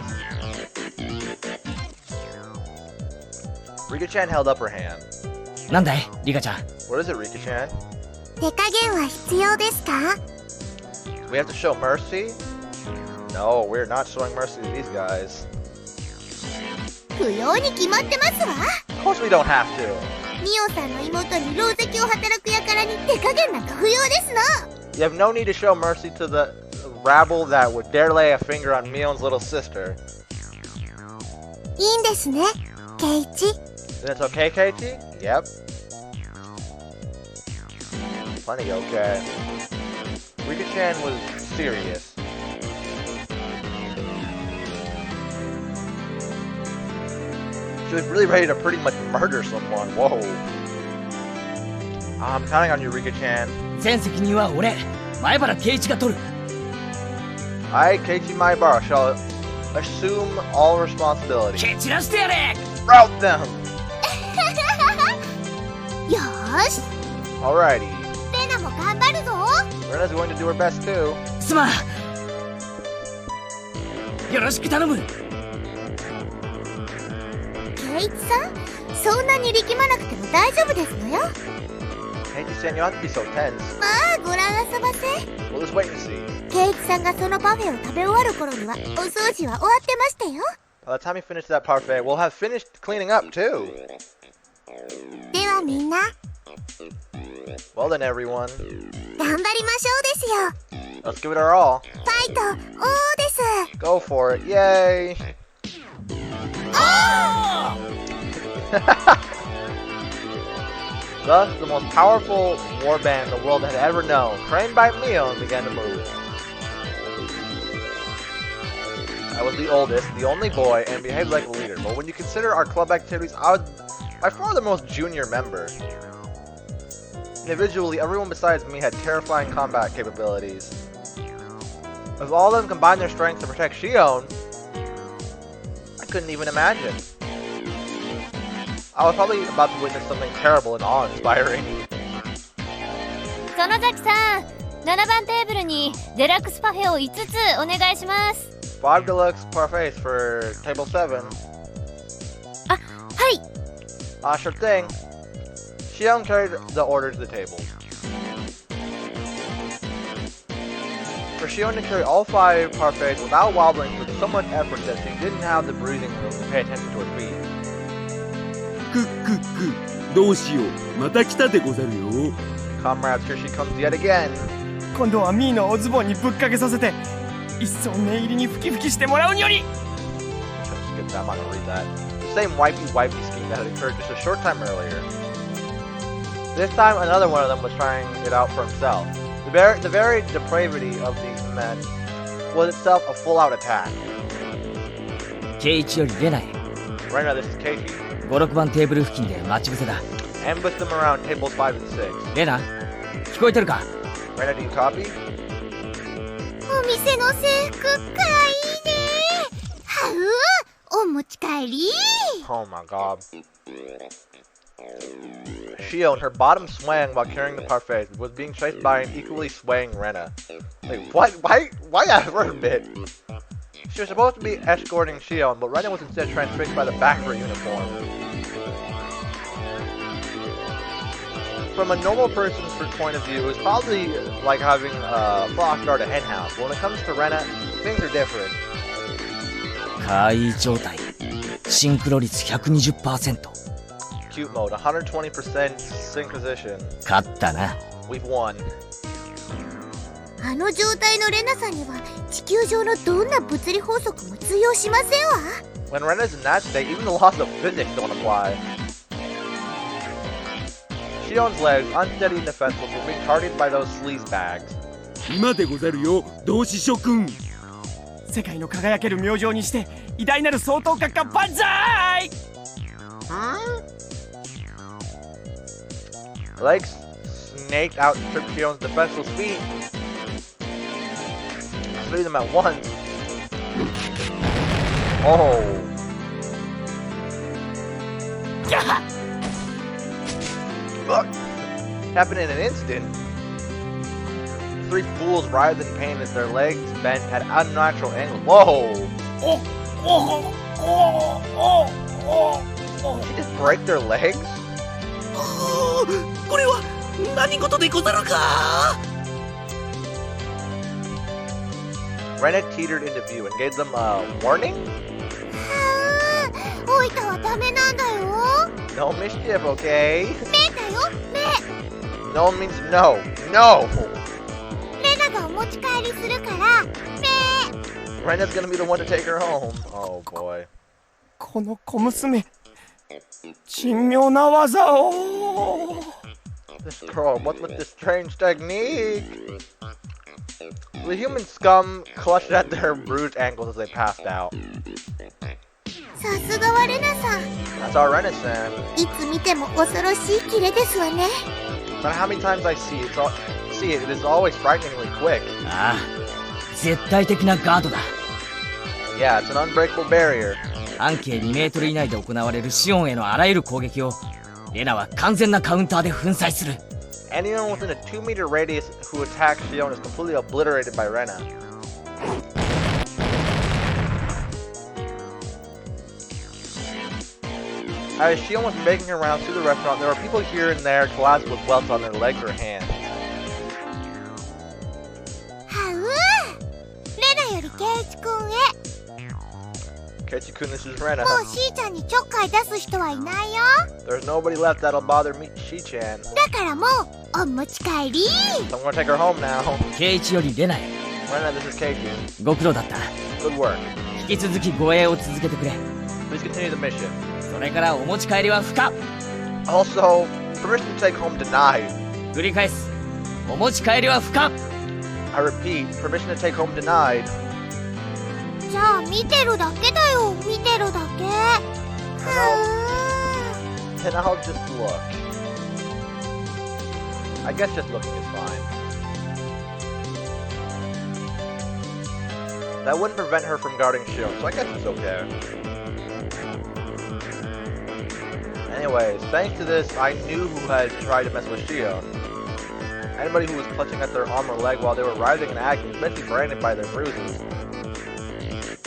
Rika-chan held up her hand. なんだい、リカちゃん。 What is it, Rika-chan? 手加減は必要ですか？ Do we have to show mercy? No, we're not showing mercy to these guys. 不要に決まってますわ。 Of course we don't have to. ミオさんの妹に狼藉を働く輩に手加減なんか不要ですの。 You have no need to show mercy to the rabble that would dare lay a finger on Mion's little sister. いいんですね、ケイチ。 Then it's okay, Keiichi? Yep. Plenty okay. Rika-chan was serious. She was really ready to pretty much murder someone. Whoa. I'm counting on you, Rika-chan. 全責任は俺、前原圭一が取る。I, Keiichi Maibara, shall assume all responsibility. 蹴散らしてやれ！ Rout them! よーし。 Alrighty. レナも頑張るぞ。 Rena's going to do her best too. すまん。よろしく頼む。ケイチさん、そんなに力まなくても大丈夫ですのよ。Keiichi-san, you don't have to be so tense. まあ、ご覧あそばせ。 We'll just wait and see. ケイチさんがそのパフェを食べ終わる頃にはお掃除は終わってましたよ。 By the time you finish that parfait, we'll have finished cleaning up too. ではみんな、 Well then, everyone. 頑張りましょうですよ。 Let's give it our all. ファイト、おーです。 Go for it. Yay! Thus, the most powerful war band the world had ever known, trained by Mion, began to move. I was the oldest, the only boy, and behaved like a leader. But when you consider our club activities, I was by far the most junior member. Individually, everyone besides me had terrifying combat capabilities. If all of them combined their strength to protect Shion, I couldn't even imagine. I was probably about to witness something terrible and awe-inspiring. 園崎さん、7番テーブルにデラックスパフェを5つお願いします。5 deluxe parfaits for table 7. あ、はい。Sure thing. Shion carried the order to the table. For Shion to carry all 5 parfaits without wobbling took so much effort that she didn't have the breathing room to pay attention to her feet. どうしよう、また来たでござるよ。 Comrades, here she comes yet again. 今度はミーのおズボンにぶっかけさせて一層念入りにふきふきしてもらうにより。 Skip that, I'm not gonna read that. The same wipey scheme that had occurred just a short time earlier. This time, another one of them was trying it out for himself. The very depravity of these men was itself a full-out attack. 圭一よりレナへ。 Right now, this is Keiichi. 5、6番テーブル付近で待ち伏せだ。ambush them around tables 5 and 6. レナ、聞こえてるか？ Rena, do you copy? お店の制服かわいいね。はう、お持ち帰り。 Oh my god. Shion, her bottom swaying while carrying the parfait, was being chased by an equally swaying Rena. Like, what? Why that hurt a bit? She was supposed to be escorting Shion, but Rena was instead transfixed by the back of her uniform. From a normal person's point of view, it was probably like having a flock guard a hen house. But when it comes to Rena, things are different. 怪異状態。シンクロ率 120%。 Cute mode, 120% synchronization. 勝ったな。 We've won. あの状態のレナさんには地球上のどんな物理法則も通用しませんわ。 When Rena's in that state, even the laws of physics don't apply. Shion's legs, unsteady and defenseless, were being targeted by those sleazebags. 今でござるよ、同志諸君。世界の輝ける明星にして偉大なる総統閣下万歳。 Legs snaked out and tripped Shion's defenseless feet. Three of them at once. Oh. Look. Happened in an instant. Three fools writhed in pain as their legs bent at unnatural angles. Whoa! Did she just break their legs? これは何事でござるか？ Rena teetered into view and gave them a warning? おいたはダメなんだよ。 No mischief, okay? 目だよ、目。 No means no. No! レナがお持ち帰りするから、目。 Rena's gonna be the one to take her home. Oh boy. この小娘、珍妙な技を。 This girl, what's with this strange technique? The human scum clutched at their bruised ankles as they passed out. さすがはレナさん。 That's our Rena-san. いつ見ても恐ろしいキレですわね。 No matter how many times I see it, it is always frighteningly quick. ああ、絶対的なガードだ。 Yeah, it's an unbreakable barrier. 半径2メートル以内で行われるシオンへのあらゆる攻撃をレナは完全なカウンターで粉砕する。 Anyone within a 2-meter radius who attacks Shion is completely obliterated by Rena. As Shion was making her rounds through the restaurant, there were people here and there collapsed with welts on their legs or hands. はう、レナよりケイチ君へ。 Keiichi-kun, this is Rena. もうしーちゃんにちょっかい出す人はいないよ。 There's nobody left that'll bother me, Shi-chan. だからもうお持ち帰り。 So I'm gonna take her home now. ケイイチよりレナへ。 Rena, this is Keiichi. ご苦労だった。 Good work. 引き続き護衛を続けてくれ。 Please continue the mission. それからお持ち帰りは不可。 Also, permission to take home denied. 繰り返す。お持ち帰りは不可。 I repeat, permission to take home denied. じゃあ見てるだけだよ、見てるだけ。は Then I'll just look. I guess just looking is fine. That wouldn't prevent her from guarding Shion, so I guess it's okay. Anyways, thanks to this, I knew who had tried to mess with Shion. Anybody who was clutching at their arm or leg while they were writhing and acting was basically branded by their bruises.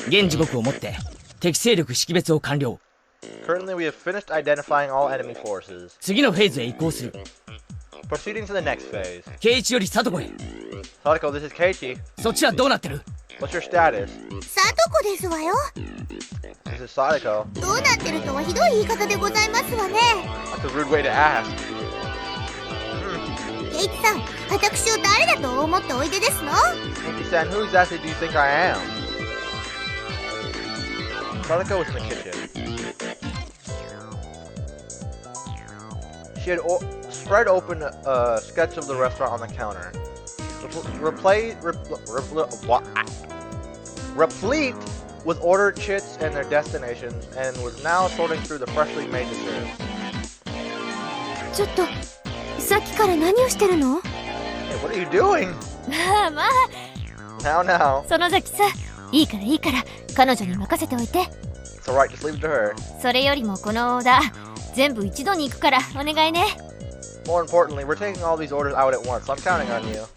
現時刻をもって敵勢力識別を完了。 Currently, we have finished identifying all enemy forces. 次のフェーズへ移行する。 Proceeding to the next phase. ケイイチよりサトコへ。 Sadako, this is Keiichi. そっちはどうなってる？ What's your status? さとこですわよ。 This is Sadako. どうなってるとはひどい言い方でございますわね。 That's a rude way to ask. ケイチさん、私を誰だと思っておいでですの？ Keiichi-san, who exactly do you think I am? Sadako was in the kitchen. She had spread open a sketch of the restaurant on the counter. Replete with ordered chits and their destinations, and was now sorting through the freshly made desserts. ちょっと、さっきから何をしてるの？ Hey, what are you doing? まあまあ。Now, now. 園崎さ、いいから、彼女に任せておいて。It's alright, just leave it to her. それよりもこのオーダー、全部一度に行くからお願いね。More importantly, we're taking all these orders out at once, so I'm counting on you.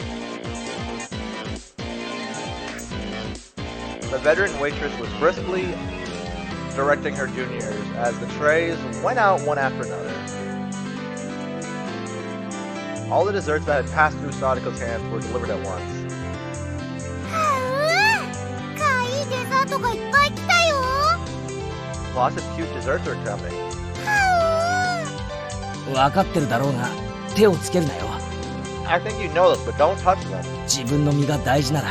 The veteran waitress was briskly directing her juniors as the trays went out one after another. All the desserts that had passed through Sadako's hands were delivered at once. かいいデザートがいっぱい来たよ。 Lots of cute desserts are coming. 分かってるだろうが、手をつけるなよ。I think you know this, but don't touch them. 自分の身が大事なら。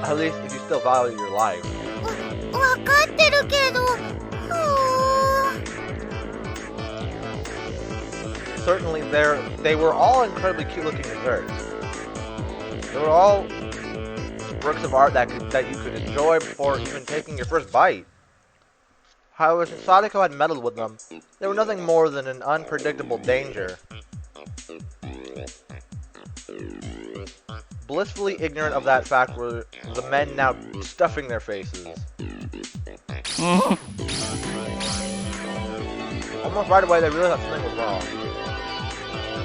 At least if you still value your life. わかってるけど。Certainly, they were all incredibly cute-looking desserts. They were all works of art that you could enjoy before even taking your first bite. However, since Sadako had meddled with them, they were nothing more than an unpredictable danger. Blissfully ignorant of that fact were the men now stuffing their faces. Almost right away, they realized something was wrong.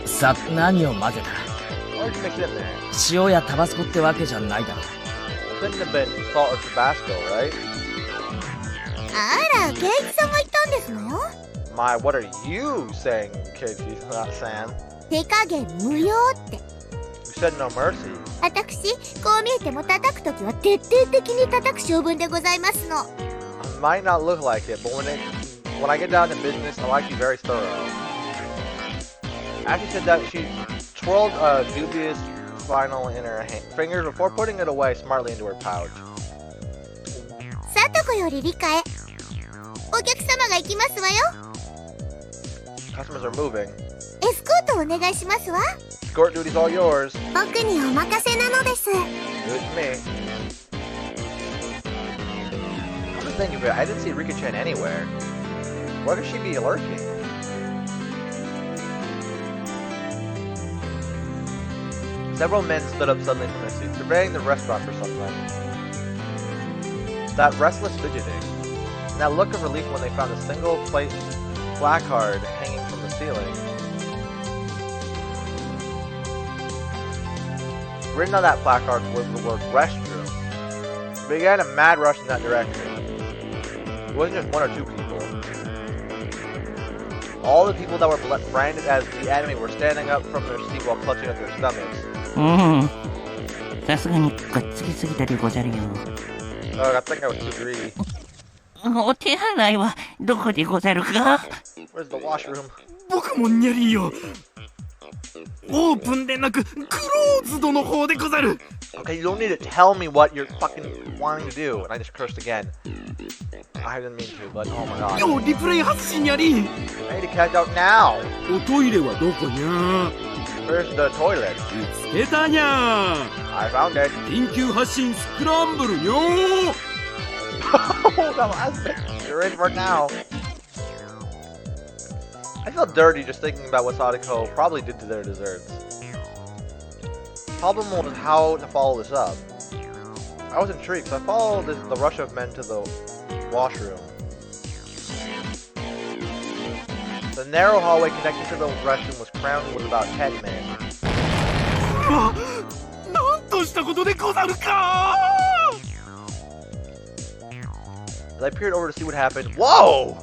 さ、何を混ぜた？ What did you mix in there? 塩やタバスコってわけじゃないだろ。 Couldn't have been salt or Tabasco, right? あら、ケイチさんが言ったんですのよ。 My, what are you saying, Keiichi, not Sam? 手加減無用って。 You said no mercy. 私、こう見えても叩くときは徹底的に叩く性分でございますの。 I might not look like it, but when I get down to business, I like to be very thorough. After she said that, she twirled a dubious final in her fingers before putting it away smartly into her pouch. さとこより理解。お客様が行きますわよ。 Customers are moving. エスコートお願いしますわ。 Escort duty's all yours. 僕にお任せなのです。 Do it to me. Come to think of it, I didn't see Rika-chan anywhere. Where could she be lurking? Several men stood up suddenly from their seats, surveying the restaurant for some time. That restless fidgeting, and that look of relief when they found a single plate placard hanging from the ceiling. Written on that placard was the word restroom. They began a mad rush in that direction. It wasn't just one or two people. All the people that were branded as the enemy were standing up from their seat while clutching at their stomachs. さすがにくっつきすぎたでござるよ。Oh, I think I was too greedy. お手洗いはどこでござるか？ Where's the washroom? 僕もにゃりよ。オープンでなくクローズドの方でござる。 Okay, you don't need to tell me what you're fucking wanting to do. And I just cursed again. I didn't mean to, but oh my god. ようリプレイ発信やり。 I need to catch out now. おトイレはどこにゃ？ Where's the toilet? 見つけたにゃ。 I found it. 緊急発進スクランブルにょ。 Oh, the last bit. You're in for it now. I feel dirty just thinking about what Sadako probably did to their desserts. Problem was how to follow this up. I was intrigued, so I followed the rush of men to the washroom. The narrow hallway connecting to the restroom was crammed with about 10 men. なんとしたことでござるか。 As I peered over to see what happened, whoa!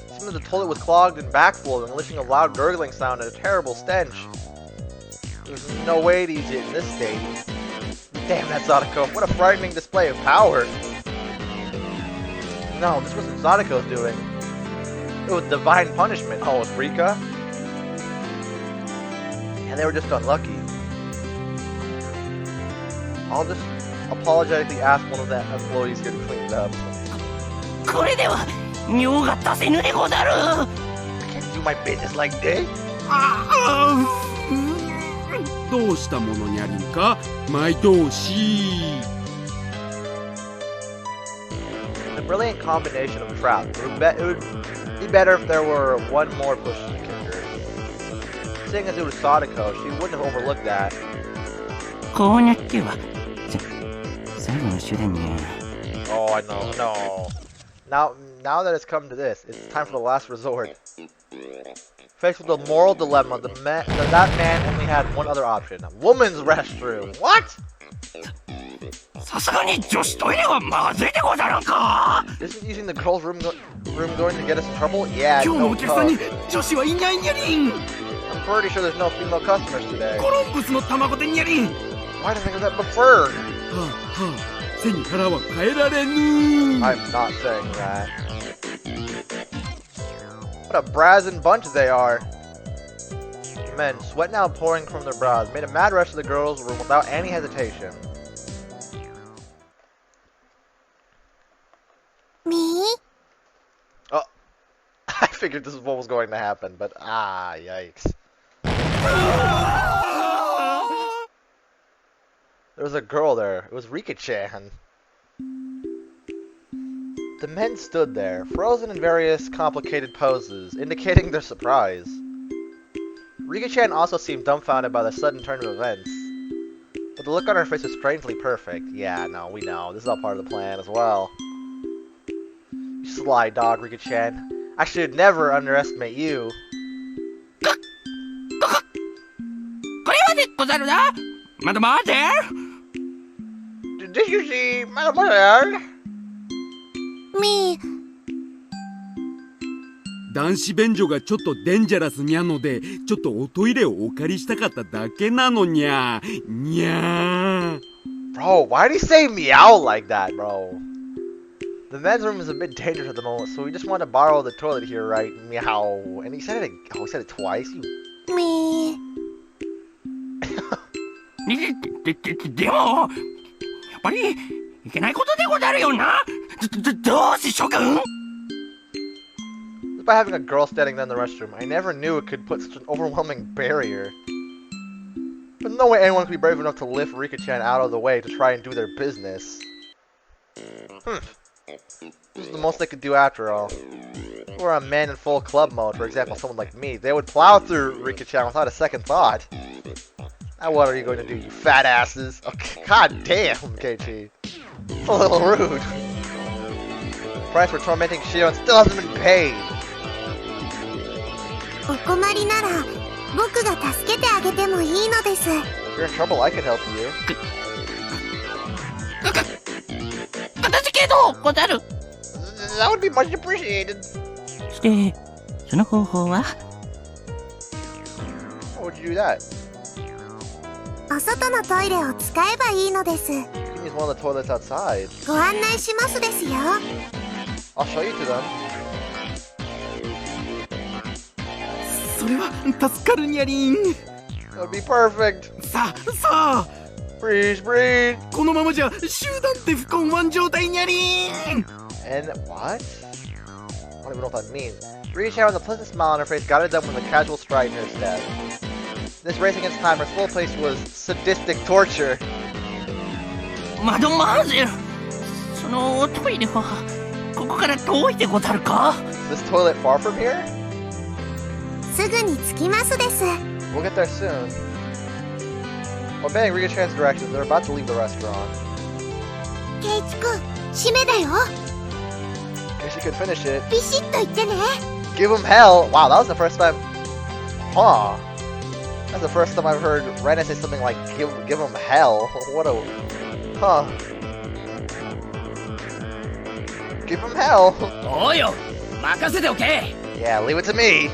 It seemed that the toilet was clogged and backflowing, unleashing a loud gurgling sound and a terrible stench. There's no way to use it in this state. Damn, that's Sadako. What a frightening display of power. No, this wasn't Sadako's doing. It was divine punishment. Oh, it was Rika? And they were just unlucky. I'll just apologetically ask one of the employees here to clean it up. これでは尿が出せぬでござる。 I can't do my business like this. どうしたものにゃりんか？毎同士。 The brilliant combination of traps. It would be better if there were one more push in the kicker. seeing as it was Sadako, she wouldn't have overlooked that. こうなっては最後の手段に Oh, I know. No. Now that it's come to this, it's time for the last resort. Faced with the moral dilemma, that man only had one other option: a woman's restroom. What? さすがに女子トイレはまずいでござらんか。 Isn't using the girls' room going to get us in trouble? Yeah. 今日の No お客さんに coke. 女子はいないにゃりん。 I'm pretty sure there's no female customers today. コロンブスの卵でにゃりん。 Why did I think of that before? はあはあ背に腹は変えられぬ I'm not saying that. What a brazen bunch they are. Men, sweat now pouring from their brows, made a mad rush to the girls' room without any hesitation. Me? Oh, I figured this is what was going to happen, but yikes. There was a girl there. It was Rika-chan. The men stood there, frozen in various complicated poses, indicating their surprise. Rika-chan also seemed dumbfounded by the sudden turn of events. But the look on her face was strangely perfect. Yeah, no, we know. This is all part of the plan as well. You sly dog, Rika-chan. I should never underestimate you. これはでござるな。まだ待て。 Did you see Mademoiselle? Me? 男子便所がちょっとデンジャラスにゃのでちょっとおトイレをお借りしたかっただけなのにゃにゃ Bro, why did he say meow like that, bro? The men's room is a bit dangerous at the moment, so we just want to borrow the toilet here, right? Meow. And he said it twice. Me? でもやっぱりいけないことでござるよな。どうし諸君。 Just by having a girl standing there in the restroom, I never knew it could put such an overwhelming barrier. There's no way anyone could be brave enough to lift Rika-chan out of the way to try and do their business. This is the most they could do after all. If we were a man in full club mode, for example, someone like me, they would plow through Rika-chan without a second thought. Now what are you going to do, you fat asses? Okay, god damn, Keiichi. It's a little rude. The price for tormenting Shion still hasn't been paid. お困りなら僕が助けてあげてもいいのです。 If you're in trouble, I can help you. 片付けどござる。 That would be much appreciated. してその方法は How would you do that? お外のトイレを使えばいいのです。 You can use one of the toilets outside. ご案内しますですよ。 I'll show you to them. それは助かるにゃりん。 That would be perfect. さあ Breeze, breeze. このままじゃ集団って不根腕状態にゃりん。 And what? I don't even know what that means. Rika-chan with a pleasant smile on her face guided them with a casual stride in her step. This race against time, her slow pace was sadistic torture. マドマーゼル、そのトイレはここから遠いでござるか。 Is this toilet far from here? すぐに着きますです。 We'll get there soon. Obeying Rika-chan's directions, they're about to leave the restaurant. ケイチ君、締めだよ。 Guess you could finish it. ビシッと言ってね。 Give him hell! Wow, that was the first time. Huh. That's the first time I've heard Rena say something like give him hell. What a... Huh. Give him hell. おうよ、任せておけ。 Yeah, leave it to me.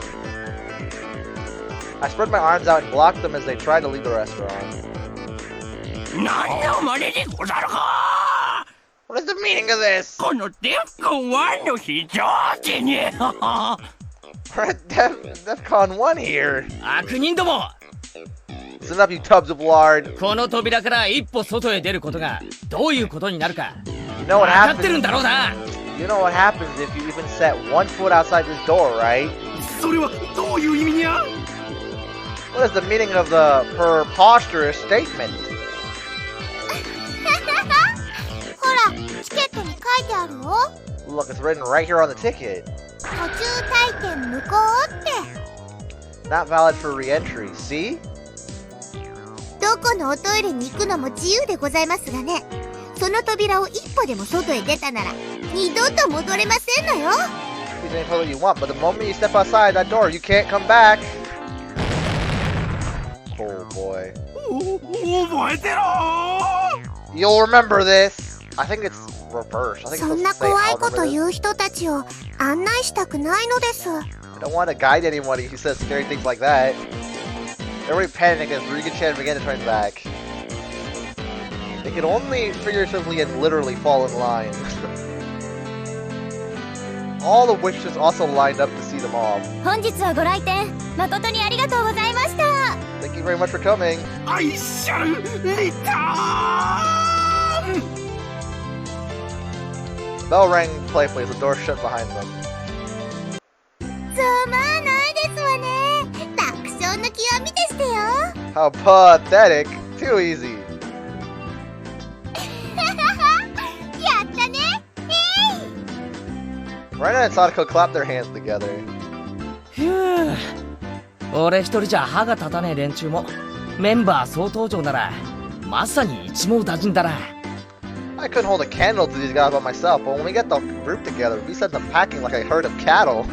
I spread my arms out and blocked them as they tried to leave the restaurant. 何の真似でござるか。 What is the meaning of this? このデフコン1の非常時に。 We're at DEFCON 1 here. 悪人ども。 Listen up, you tubs of lard. この扉から一歩外へ出ることがどういうことになるか You know what 分かってるん happens? だろうな。 You know what happens if you even set one foot outside this door, right? それはどういう意味にゃ。 What is the meaning of the preposterous statement? ほら、チケットに書いてあるよ。 Look, it's written right here on the ticket. 途中退店無効って。Not valid for re-entry. See? どこのおトイレに行くのも自由でございますがね。その扉を一歩でも外へ出たなら二度と戻れませんのよ。Use any toilet you want, but the moment you step outside that door, you can't come back. Oh boy. 覚えてろー You'll remember this. I think it's reversed. I think そ it's んな supposed to say 怖い I'll こと remember 言 this. う人たちを案内したくないのです。 I don't want to guide anybody who says scary things like that. Everybody panicked as Rika-chan began to turn back. They could only figuratively and literally fall in line. All the witches also lined up to see them off. 本日はご来店誠にありがとうございました。 Thank you very much for coming. 愛しゃるリターン Bell rang playfully as the door shut behind them. ざまあないですわね。爆笑の極みでしたよ。 How pathetic. Too easy. やったね。Rena and Sadako clapped their hands together. ふぅ俺一人じゃ歯が立たねえ連中もメンバー総登場ならまさに一網打尽だな。 I couldn't hold a candle to these guys by myself, but when we get the group together, we send them packing like a herd of cattle.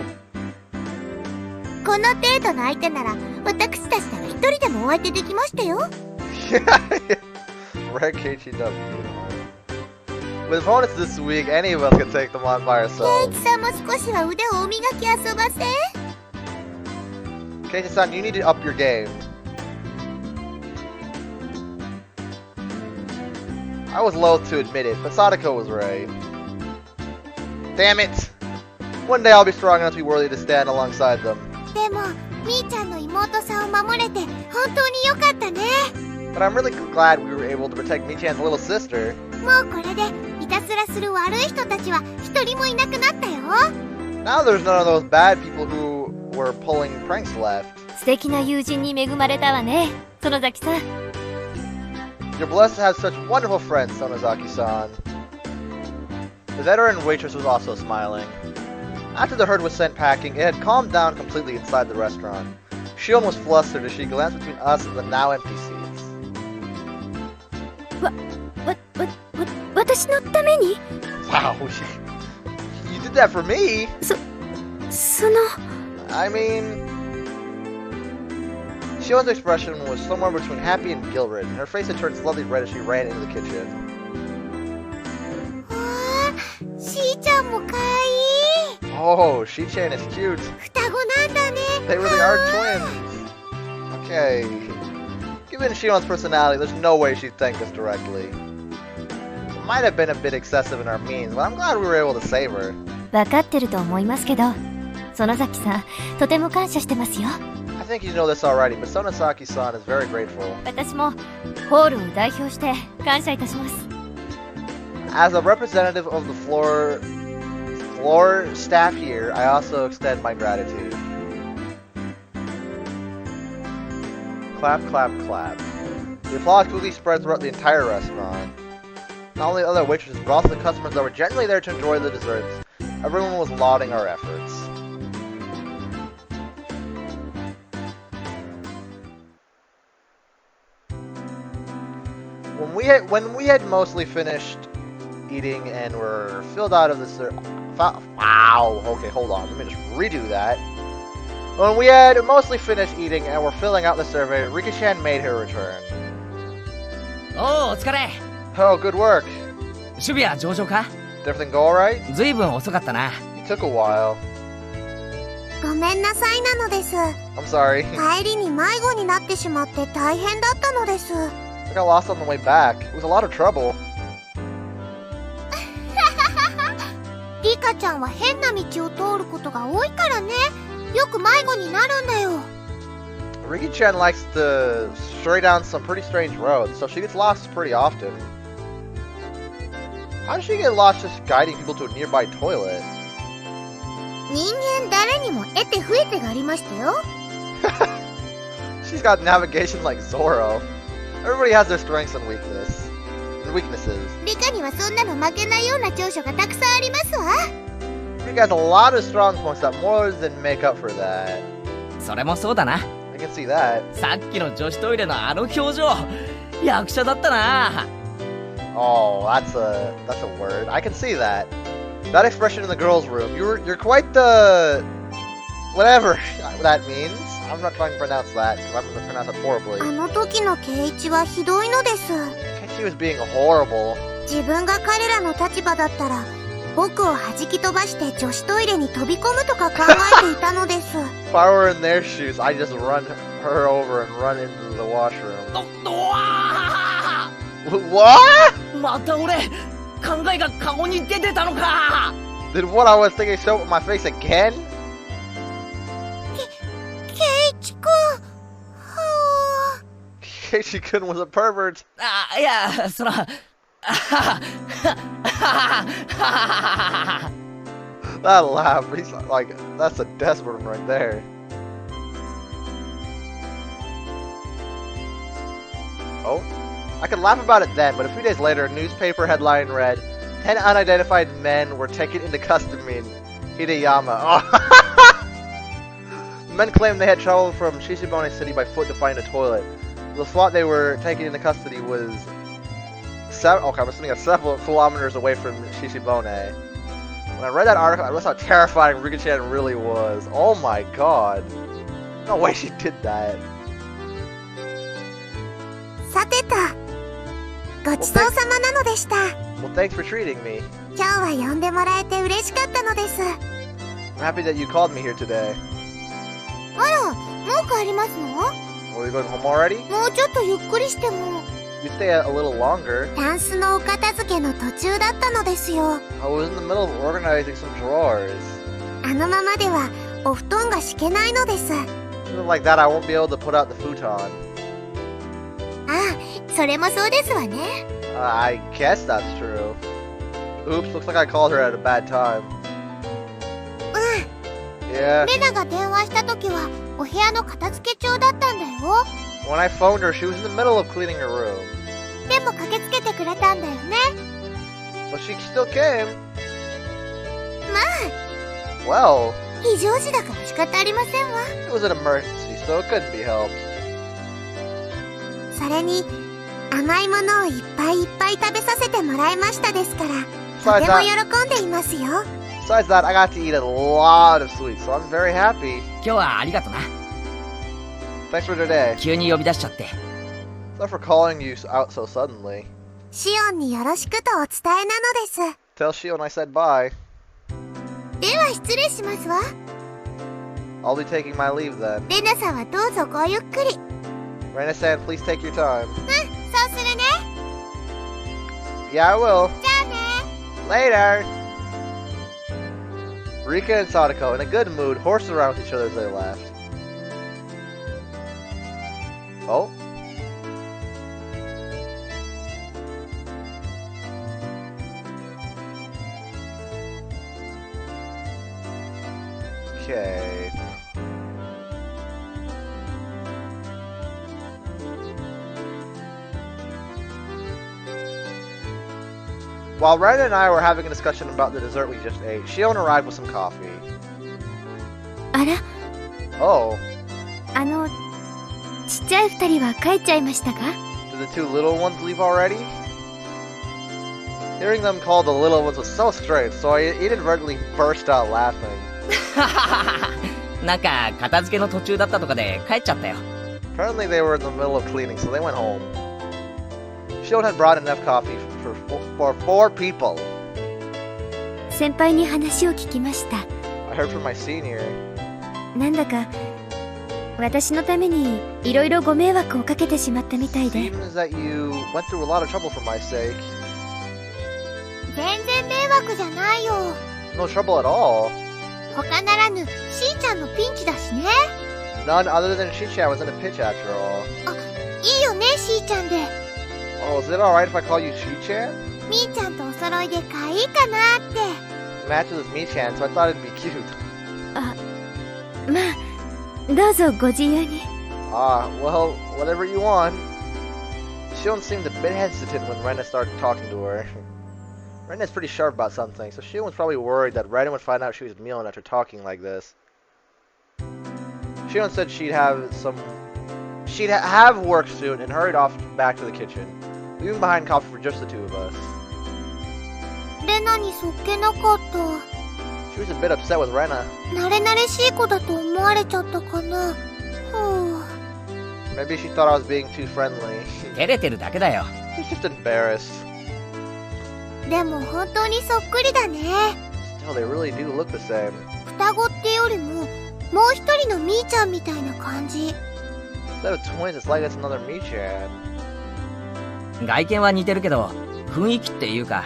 この程度の相手なら私たちなら一人でもお相手できましたよ。 Red Keiichi W. With opponents this week, any of us can take them on by ケイ ourselves. チさんも少しは腕をお磨き遊ばせ。 Keiichi-san, you need to up your game. I was loath to admit it, but Sadako was right. Damn it! One day I'll be strong enough to be worthy to stand alongside them. でもみーちゃんの妹さんを守れて本当によかったね。 But I'm really glad we were able to protect Mi-chan's little sister. もうこれでいたずらする悪い人たちは一人もいなくなったよ。 Now there's none of those bad people who were pulling pranks left. 素敵な友人に恵まれたわね、園崎さん。 You're blessed to have such wonderful friends, Sonozaki-san. The veteran waitress was also smiling. After the herd was sent packing, it had calmed down completely inside the restaurant. Shion was flustered as she glanced between us and the now empty seats. 私のために Wow, you did that for me? その I mean... Shion's expression was somewhere between happy and guilt-ridden. Her face had turned slightly red as she ran into the kitchen. わあ、しーちゃんもかわいい。 Oh, Shi-chan is cute. 双子なんだね。 They really are twins. Okay. Given Shion's personality, there's no way she'd thank us directly. It might have been a bit excessive in our means, but I'm glad we were able to save her. 分かってると思いますけど、園崎さんとても感謝してますよ。 I think you know this already, but Sonozaki-san is very grateful. 私もホールを代表して感謝いたします。 As a representative of the floor staff here, I also extend my gratitude. Clap, clap, clap. The applause quickly spread throughout the entire restaurant. Not only the other waitresses, but also the customers that were generally there to enjoy the desserts. Everyone was lauding our efforts. When we had mostly finished eating and were filled out of the wow, okay, hold on, let me just redo that. When we had mostly finished eating and were filling out the survey, Rika-chan made her return. お疲れ。 Oh, good work. 守備は上々か？ Did everything go alright? ずいぶん遅かったな。 It took a while. ごめんなさいなのです。 I'm sorry. 帰りに迷子になってしまって大変だったのです。 I got lost on the way back. It was a lot of trouble. リカちゃんは変な道を通ることが多いからね。よく迷子になるんだよ。 Rika-chan likes to stray down some pretty strange roads, so she gets lost pretty often. How does she get lost just guiding people to a nearby toilet? 人間誰にも得て増えてがありましたよ。She's got navigation like Zoro. Everybody has their strengths and weaknesses. リカにはそんなの負けないような長所がたくさんありますわ。 Rika has a lot of strong points that more than make up for that. それもそうだな。 I can see that. さっきの女子トイレのあの表情、役者だったな。 Oh, that's a word. I can see that. That expression in the girls' room. You're quite the whatever that means. I'm not trying to pronounce that because I'm going to pronounce it horribly. あの時の圭一はひどいのです。 She was being horrible. 自分が彼らの立場だったら、僕を弾き飛ばして女子トイレに飛び込むとか考えていたのです。 If I were in their shoes, I'd just run her over and run into the washroom. What? また俺、考えが顔に出てたのか。 Did what I was thinking show up in my face again? 圭一くん。Keiichi-kun was a pervert. あ、いや、そら。That laugh, he's like, that's a desperate one right there. Oh, I could laugh about it then, but a few days later, a newspaper headline read, 10 unidentified men were taken into custody in Hideyama. Oh. Men claimed they had traveled from Shishibone City by foot to find a toilet. The spot they were taken into custody was I'm assuming several kilometers away from Shishibone. When I read that article, I realized how terrifying Rika-chan really was. Oh my god. No way she did that. さてと、ごちそうさまなのでした。 Well, thanks for treating me. 今日は呼んでもらえて嬉しかったのです。 I'm happy that you called me here today. あら、もう帰りますの？ Are we going home already? もうちょっとゆっくりしても。 You stay a little longer. タンスのお片付けの途中だったのですよ。 I was in the middle of organizing some drawers. あのままではお布団が敷けないのです。 Something like that, I won't be able to put out the futon. ああ、それもそうですわね。I guess that's true. Oops, looks like I called her at a bad time. うん。 Yeah. レナが電話した時はお部屋の片付け中だったんだよ。 When I phoned her, she was in the middle of cleaning her room. でも駆けつけてくれたんだよね。 But she still came. まあ。 Well. 非常時だから仕方ありませんわ。 It was an emergency, so it couldn't be helped. それに甘いものをいっぱいいっぱい食べさせてもらいましたですから、とても喜んでいますよ。 Besides that, I got to eat a lot of sweets, so I'm very happy. 今日はありがとな。 Thanks for today. 急に呼び出しちゃって。 Sorry for calling you out so suddenly. シオンによろしくとお伝えなのです。 Tell Shion I said bye. では失礼しますわ。 I'll be taking my leave then. レナさんはどうぞごゆっくり。 Reina-san, please take your time. うん、そうするね。 Yeah, I will. じゃあね。 Later. Rika and Sadako, in a good mood, horsed around with each other as they left. Oh. Okay. While Ren and I were having a discussion about the dessert we just ate, Shion arrived with some coffee. あら、 Oh. ちっちゃい二人は帰っちゃいましたか？ Did the two little ones leave already? Hearing them called the little ones was so strange, so I inadvertently burst out laughing. なんか片付けの途中だったとかで帰っちゃったよ。 Apparently they were in the middle of cleaning, so they went home. Shion had brought enough coffee for 4 people. 先輩に話を聞きました。 I heard from my senior. なんだか私のためにいろいろご迷惑をかけてしまったみたいで。 Seems that you went through a lot of trouble for my sake. 全然迷惑じゃないよ。 No trouble at all. 他ならぬしーちゃんのピンチだしね。 None other than Shi-chan was in a pitch after all. あ、いいよねしーちゃんで。 Oh, is it alright if I call you Shi-chan? みーちゃんとお揃いで可愛いかなって。 Matches with Mi-chan, so I thought it'd be cute. あ、まあどうぞご自由に。 Well, whatever you want. Shion seemed a bit hesitant when Rena started talking to her. Rena's pretty sharp about something, so Shion was probably worried that Rena would find out she was Mion after talking like this. Shion said she'd have work soon and hurried off back to the kitchen, leaving behind coffee for just the two of us. レナにそっけなかった。 She was a bit upset with Rena. 慣れ慣れしい子だと思われちゃったかな。Maybe she thought I was being too friendly. 照れてるだけだよ。 She's just embarrassed. でも本当にそっくりだね。 Still, they really do look the same. 双子ってよりも、もう一人のみーちゃんみたいな感じ。 Instead of twins, it's like it's another Mii-chan. 外見は似てるけど、雰囲気っていうか、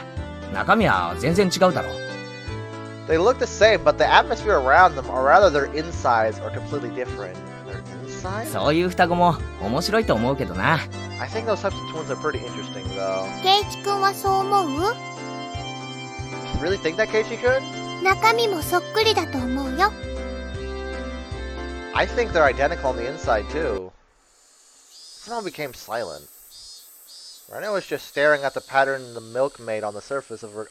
中身は全然違うだろ。 They look the same, but the atmosphere around them, or rather their insides, are completely different. Their insides? そういう双子も面白いと思うけどな。I think those types of twins are pretty interesting, though. ケイチくんはそう思う？ You really think that Keiichi could? 中身もそっくりだと思うよ。 I think they're identical on the inside, too. Somehow became silent. Rena was just staring at the pattern in the milkmaid on the surface of her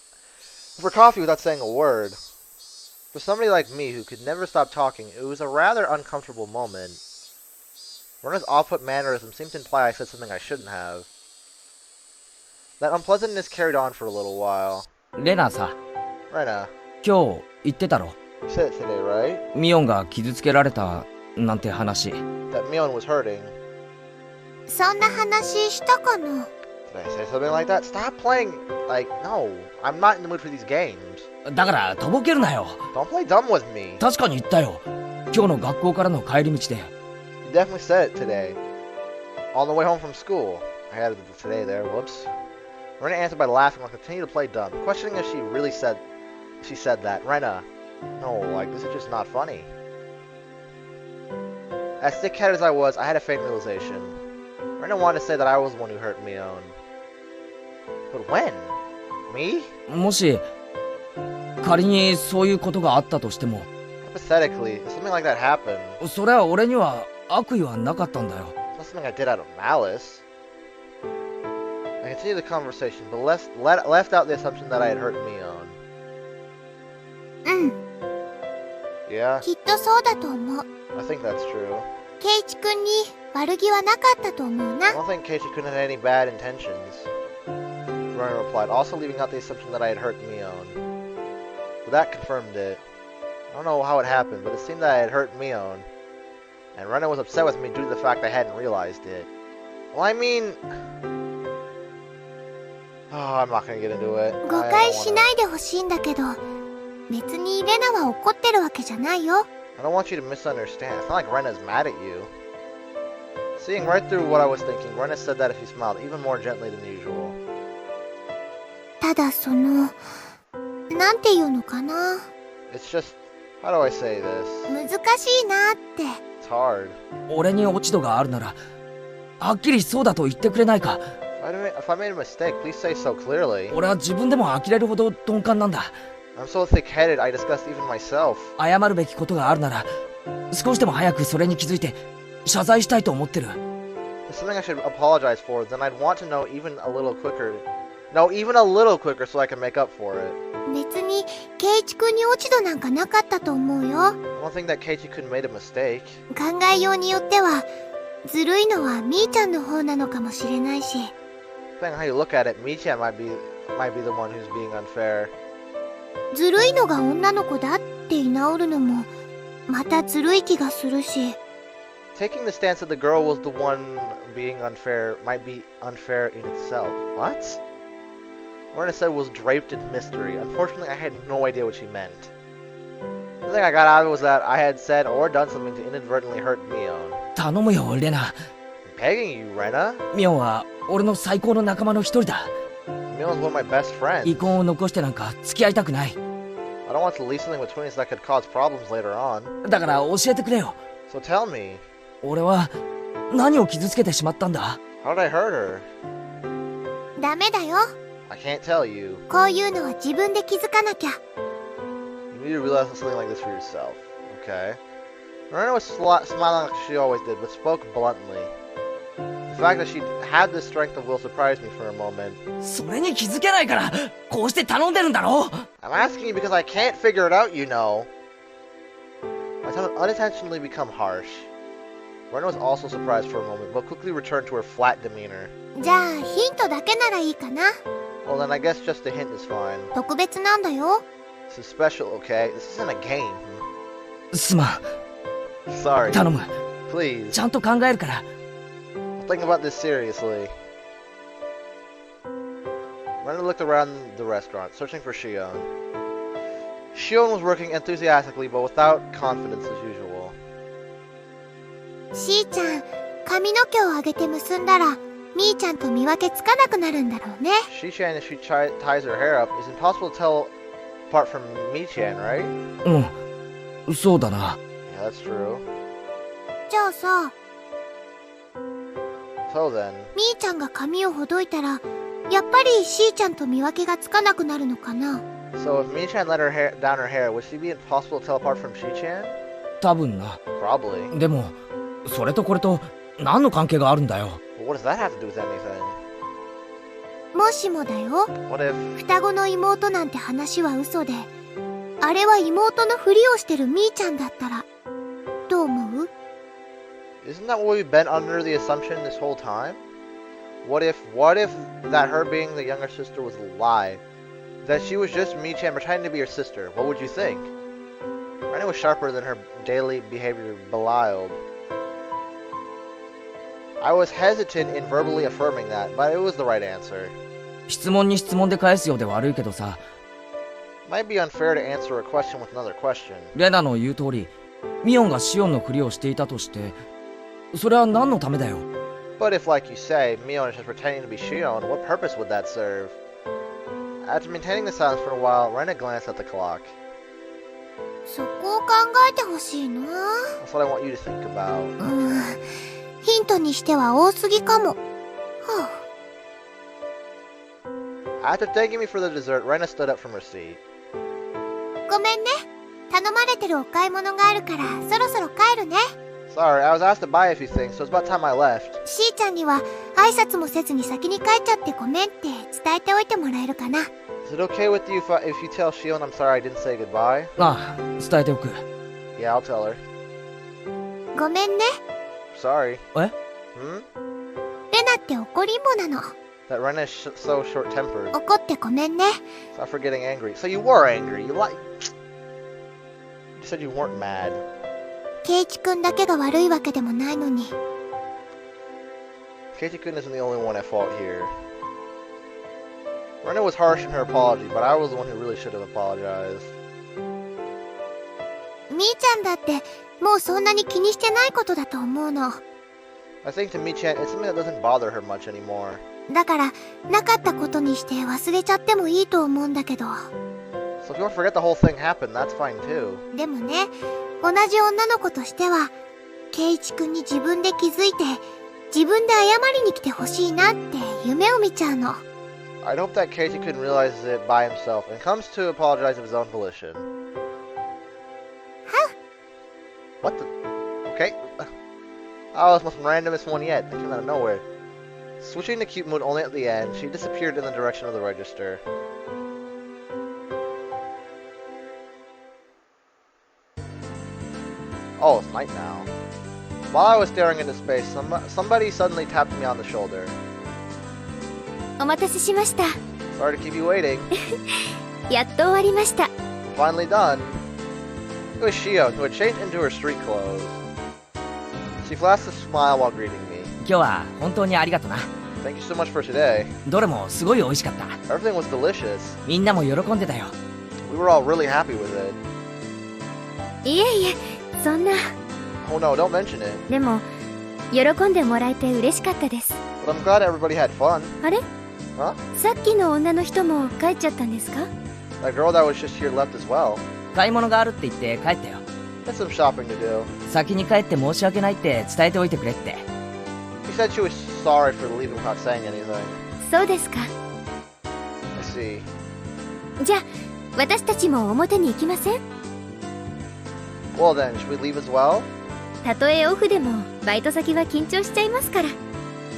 coffee without saying a word. For somebody like me who could never stop talking, it was a rather uncomfortable moment. Rena's off-put mannerism seemed to imply I said something I shouldn't have. That unpleasantness carried on for a little while. レナさ、 Rena, 今日言ってたろ。 you said it today, right? ミオンが傷つけられたなんて話。 That Mion was hurting. そんな話したかな？ Did I say something like that? Stop playing, like, no. I'm not in the mood for these games. だからとぼけるなよ。 Don't play dumb with me. 確かに言ったよ。今日の学校からの帰り道で。 You definitely said it today. On the way home from school. I added the today there, whoops. Rena answered by laughing while continuing to play dumb, questioning if she said that. Rena, no, like, this is just not funny. As thick-headed as I was, I had a faint realization. Rena wanted to say that I was the one who hurt Mion. But when? Me? もし仮にそういうことがあったとしても、 Hypothetically, if something like that happened, それは俺には悪意はなかったんだよ。 it's not something I did out of malice. I continued the conversation, but left out the assumption that I had hurt Mion. うん。 Yeah, きっとそうだと思う。 I think that's true. ケイチくんに悪気はなかったと思うな。 I don't think Keiichi couldn't have had any bad intentions. Rena replied, also leaving out the assumption that I had hurt Mion. But that confirmed it. I don't know how it happened, but it seemed that I had hurt Mion. And Rena was upset with me due to the fact I hadn't realized it. Well, I mean... Oh, I'm not gonna get into it. 誤解しないでほしいんだけど、別にレナは怒ってるわけじゃないよ。 I don't want you to misunderstand. It's not like Rena's mad at you. Seeing right through what I was thinking, Rena said that if he smiled even more gently than usual. ただなんていうのかな。 It's just... How do I say this? 難しいなって。 It's hard. 俺に落ち度があるなら、はっきりそうだと言ってくれないか。 If I made a mistake, please say so clearly. 俺は自分でも呆れるほど鈍感なんだ。 I'm so thick-headed, I disgust even myself. 謝るべきことがあるなら、少しでも早くそれに気づいて謝罪したいと思ってる。 If something I should apologize for, then I'd want to know even a little quicker. No, even a little quicker so I can make up for it. 別にケイチくんに落ち度なんかなかったと思うよ。 I don't think that Keiichi could have made a mistake. 考えようによっては、ずるいのはみーちゃんの方なのかもしれないし。 Depending on how you look at it, Mii-chan might be the one who's being unfair. ずるいのが女の子だって居直るのも、またずるい気がするし。 Taking the stance that the girl was the one being unfair might be unfair in itself. What? What I said was draped in mystery. Unfortunately, I had no idea what she meant. The thing I got out of it was that I had said or done something to inadvertently hurt Mion. 頼むよ、レナ。 I'm begging you, Rena. ミオンは俺の最高の仲間の一人だ。 Mion's one of my best friends. 遺恨を残してなんか付き合いたくない。 I don't want to leave something with twins that could cause problems later on. だから教えてくれよ。 So tell me, 俺は何を傷つけてしまったんだ？ how did I hurt her? ダメだよ。 I can't tell you. こういうのは自分で気づかなきゃ。 You need to realize something like this for yourself, okay? Rena was smiling like she always did, but spoke bluntly. The fact that she had this strength of will surprised me for a moment. それに気づけないからこうして頼んでるんだろ。 I'm asking you because I can't figure it out, you know. My unintentionally become harsh. Ren was also surprised for a moment, but quickly returned to her flat demeanor. じゃあヒントだけならいいかな。 Well, then I guess just a hint is fine. 特別なんだよ。 This is special, okay? This isn't a game. すまん。 Sorry. 頼む。 Please. ちゃんと考えるから。 I'll think about this seriously. Ren looked around the restaurant, searching for Shion. Shion was working enthusiastically, but without confidence as usual. しーちゃん、髪の毛を上げて結んだら、みーちゃんと見分けつかなくなるんだろうね。Shi-chan, if she ties her hair up, it's impossible to tell apart from Mi-chan, right? うん、そうだな。Yeah, that's true. じゃあさ、 So then, みーちゃんが髪をほどいたら、やっぱりしーちゃんと見分けがつかなくなるのかな。 so if Mi-chan let down her hair, would she be impossible to tell apart from Shi-chan? 多分な。 Probably. でも、それとこれと何の関係があるんだよ。But what does that have to do with anything? もしもだよ。 What if... 双子の妹なんて話は嘘で、あれは妹のふりをしてるみーちゃんだったら、どう思う？ Isn't that what we've been under the assumption this whole time? What if that her being the younger sister was a lie? That she was just Mi-chan pretending to be her sister? What would you think? Rena was sharper than her daily behavior belied. I was hesitant in verbally affirming that, but it was the right answer. 質問に質問で返すようで悪いけどさ。It might be unfair to answer a question with another question. レナの言う通り、ミオンがシオンのふりをしていたとして、それは何のためだよ。But if, like you say, Mion is just pretending to be Shion, what purpose would that serve? After maintaining the silence for a while, Rena glanced at the clock. そこを考えてほしいな。 That's what I want you to think about. ヒントにしては多すぎかも。はあ、After thanking me for the dessert, Rena stood up from her seat. ごめんね。頼まれてるお買い物があるから、そろそろ帰るね。Sorry, I was asked to buy a few things, so it's about time I left. しーちゃんには挨拶もせずに先に帰っちゃってごめんって伝えておいてもらえるかな。Is it okay with you if you tell Shion I'm sorry I didn't say goodbye? ああ、伝えておく。Yeah, I'll tell her. ごめんね。Sorry. え？ Hmm? レナって怒りんぼなの。That Rena is so short-tempered. 怒ってごめんね。 Stop for getting angry. So you were angry. You said you weren't mad. ケイチくんだけが悪いわけでもないのに。Keiichi-kun isn't the only one at fault here. Rena was harsh in her apology, but I was the one who really should have apologized. みーちゃんだってもうそんなに気にしてないことだと思うの。 I think to Mi-chan, it's something that doesn't bother her much anymore. だからなかったことにして忘れちゃってもいいと思うんだけど。 So if you want to forget the whole thing happened, that's fine too. でもね、同じ女の子としてはケイチくんに自分で気づいて自分で謝りに来てほしいなって夢を見ちゃうの。 I'd hope that Keiichi-kun realizes it by himself and comes to apologize of his own volition. Huh? What the? Okay. Oh, it's the most randomest one yet. It came out of nowhere. Switching to cute mood only at the end, she disappeared in the direction of the register. Oh, it's night now. While I was staring into space, somebody suddenly tapped me on the shoulder. お待たせしました。 Sorry to keep you waiting. やっと終わりました。 Finally done. It was Shion, who had changed into her street clothes. She flashed a smile while greeting me. 今日は本当にありがとな。 Thank you so much for today. どれもすごい美味しかった。 Everything was delicious. みんなも喜んでたよ。 We were all really happy with it. いえいえ、そんな。 Oh no, don't mention it. でも、喜んでもらえて嬉しかったです。 But I'm glad everybody had fun. あれ？ Huh? さっきの女の人も帰っちゃったんですか？ That girl that was just here left as well. 買い物があるって言って帰ったよ。 Had some shopping to do. 先に帰って申し訳ないって伝えておいてくれって。 She said she was sorry for leaving without saying anything. そうですか。I see. じゃあ、私たちも表に行きません？ Well then, should we leave as well? たとえオフでも、バイト先は緊張しちゃいますから。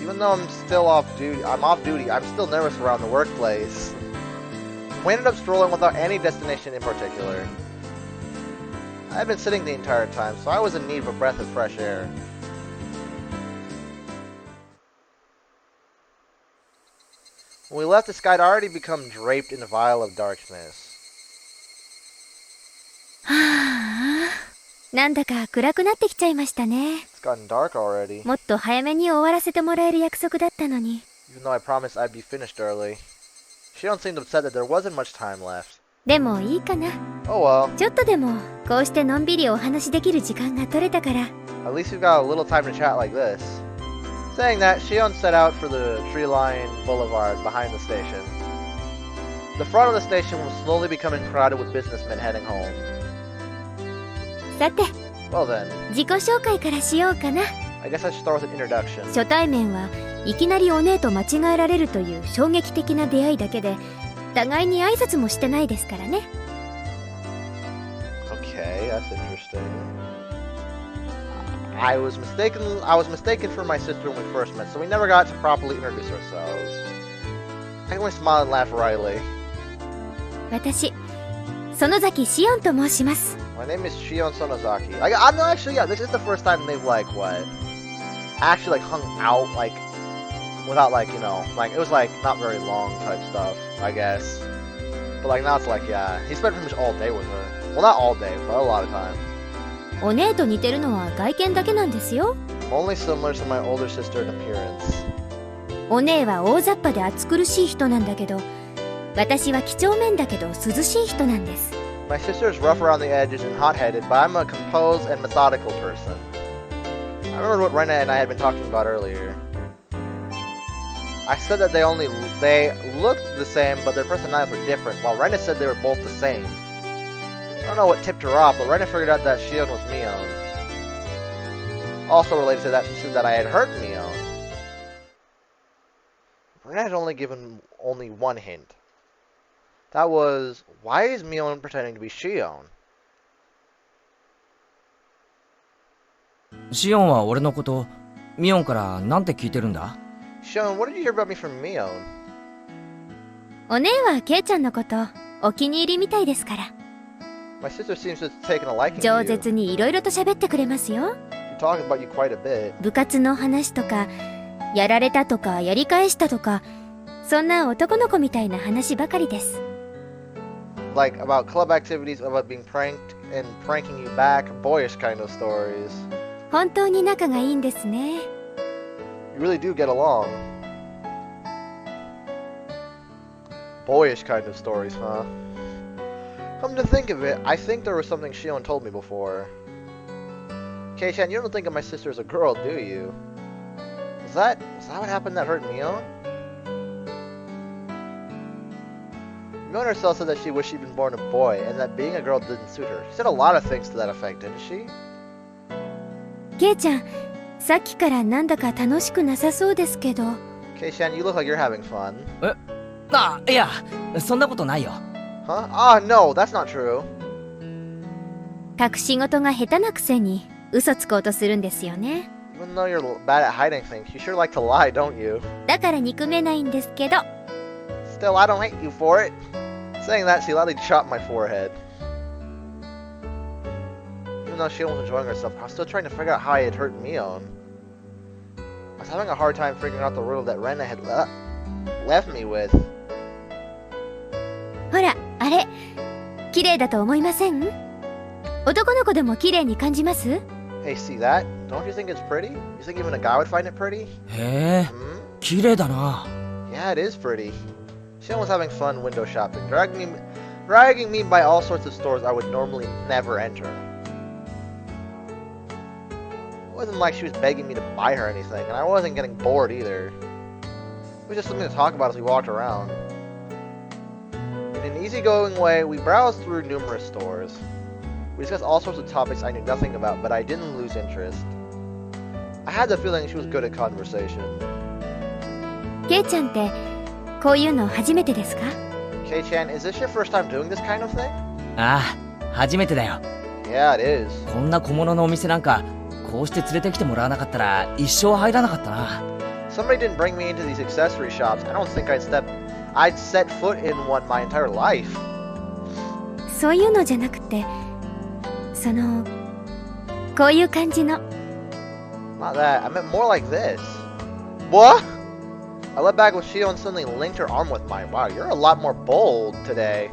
Even though I'm off duty, I'm still nervous around the workplace. We ended up strolling without any destination in particular. I'd been sitting the entire time, so I was in need of a breath of fresh air. When we left, the sky had already become draped in a vial of darkness. はあ、なんだか暗くなってきちゃいましたね。 It's gotten dark already. もっと早めに終わらせてもらえる約束だったのに。 Even though I promised I'd be finished early. Shion seemed upset that there wasn't much time left. でもいいかな。 Oh well. ちょっとでもこうしてのんびりお話できる時間が取れたから。 At least we've got a little time to chat like this. Saying that, Shion set out for the tree-lined boulevard behind the station. The front of the station was slowly becoming crowded with businessmen heading home. さて、 Well then, 自己紹介からしようかな。 I guess I should start with an introduction. 初対面はいきなりお姉と間違えられるという衝撃的な出会いだけで、互いに挨拶もしてないですからね。 Okay, that's interesting. I was mistaken for my sister when we first met, so we never got to properly introduce ourselves. I can only smile and laugh wryly. 私、園崎しおんと申します。 My name is Shion Sonozaki. I'm not actually, yeah, this is the first time they've, like, what? Actually, like, hung out, like, without, like, you know, like, it was, like, not very long type stuff, I guess. But, like, now it's like, yeah, he spent pretty much all day with her. Well, not all day, but a lot of time. お姉と似てるのは外見だけなんですよ。 Only similar to my older sister in appearance. お姉は大雑把で暑苦しい人なんだけど、私は几帳面だけど涼しい人なんです。 My sister is rough around the edges and hot-headed, but I'm a composed and methodical person. I remember what Rena and I had been talking about earlier. I said that they looked the same, but their personalities were different, while Rena said they were both the same. I don't know what tipped her off, but Rena figured out that Shion was Mion. Also related to that, she said that I had hurt Mion. Rena had only given one hint. That was, why is Mion pretending to be Shion? シオンは俺のことミオンからなんて聞いてるんだ？ Shion, what did you hear about me from Mion? お姉はケイちゃんのことお気に入りみたいですから。 My sister seems to have taken a liking 饒 to you. 舌にいろいろと喋ってくれますよ。 She talked about you quite a bit. 部活の話とか、やられたとかやり返したとか、そんな男の子みたいな話ばかりです。 Like about club activities, about being pranked and pranking you back, boyish kind of stories. 本当に仲がいいんですね。 You really do get along. Boyish kind of stories, huh? Come to think of it, I think there was something Shion told me before. Kei-chan, you don't think of my sister as a girl, do you? Was that what happened that hurt Mion? Mion herself said that she wished she'd been born a boy, and that being a girl didn't suit her. She said a lot of things to that effect, didn't she? ケイちゃん、さっきからなんだか楽しくなさそうですけど。 Kei-chan, you look like you're having fun. あ、いや、そんなことないよ。Huh? Ah, no, that's not true. 隠し事が下手なくせに嘘つこうとするんですよね。 Even though you're bad at hiding things, you sure like to lie, don't you? だから憎めないんですけど。 Still, I don't hate you for it. Saying that, she lightly chopped my forehead. Even though she was enjoying herself, I was still trying to figure out how I had hurt Mion. I was having a hard time figuring out the riddle that Rena had left me with. ほら、あれ、綺麗だと思いません？男の子でも綺麗に感じます？ Hey, see that? Don't you think it's pretty? You think even a guy would find it pretty? へえ、綺麗だな。 Yeah, it is pretty. Shion was having fun window shopping, dragging me by all sorts of stores I would normally never enter. It wasn't like she was begging me to buy her anything, and I wasn't getting bored either. It was just something to talk about as we walked around. In an easygoing way, we browsed through numerous stores. We discussed all sorts of topics I knew nothing about, but I didn't lose interest. I had the feeling she was good at conversation. ケイちゃんってこういうの初めてですか？ Kei-chan, is this your first time doing this kind of thing? ああ、初めてだよ。Yeah, it is. こんな小物のお店なんかこうして連れてきてもらわなかったら一生入らなかったな。 Somebody didn't bring me into these accessory shops. I don't think I'd set foot in one my entire life. そういうのじゃなくて、こういう感じの。 Not that. I meant more like this. What? I leapt back with Shion and suddenly linked her arm with mine. Wow, you're a lot more bold today.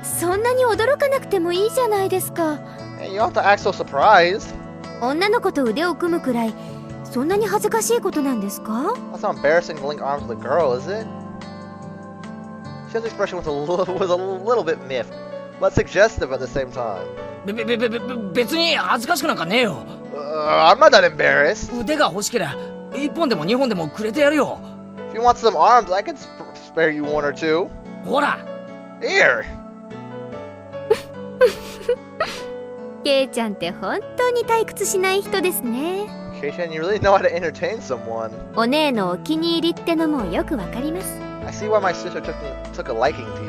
そんなに驚かなくてもいいじゃないですか。 Hey, you don't have to act so surprised. 女の子と腕を組むくらいそんなに恥ずかしいことなんですか？ That's not embarrassing to link arms with a girl, is it? Shion's expression was a little bit miffed, but suggestive at the same time. 別に恥ずかしくなんかねえよ。I'm not that embarrassed. 腕が欲しけりゃ1本でも2本でもくれてやるよ。 If you want some arms, I can spare you one or two. ほら。 Here. ケイちゃんって本当に退屈しない人ですね。Keishan, you really know how to entertain someone. お姉のお気に入りってのもよくわかります。 I see why my sister took a liking to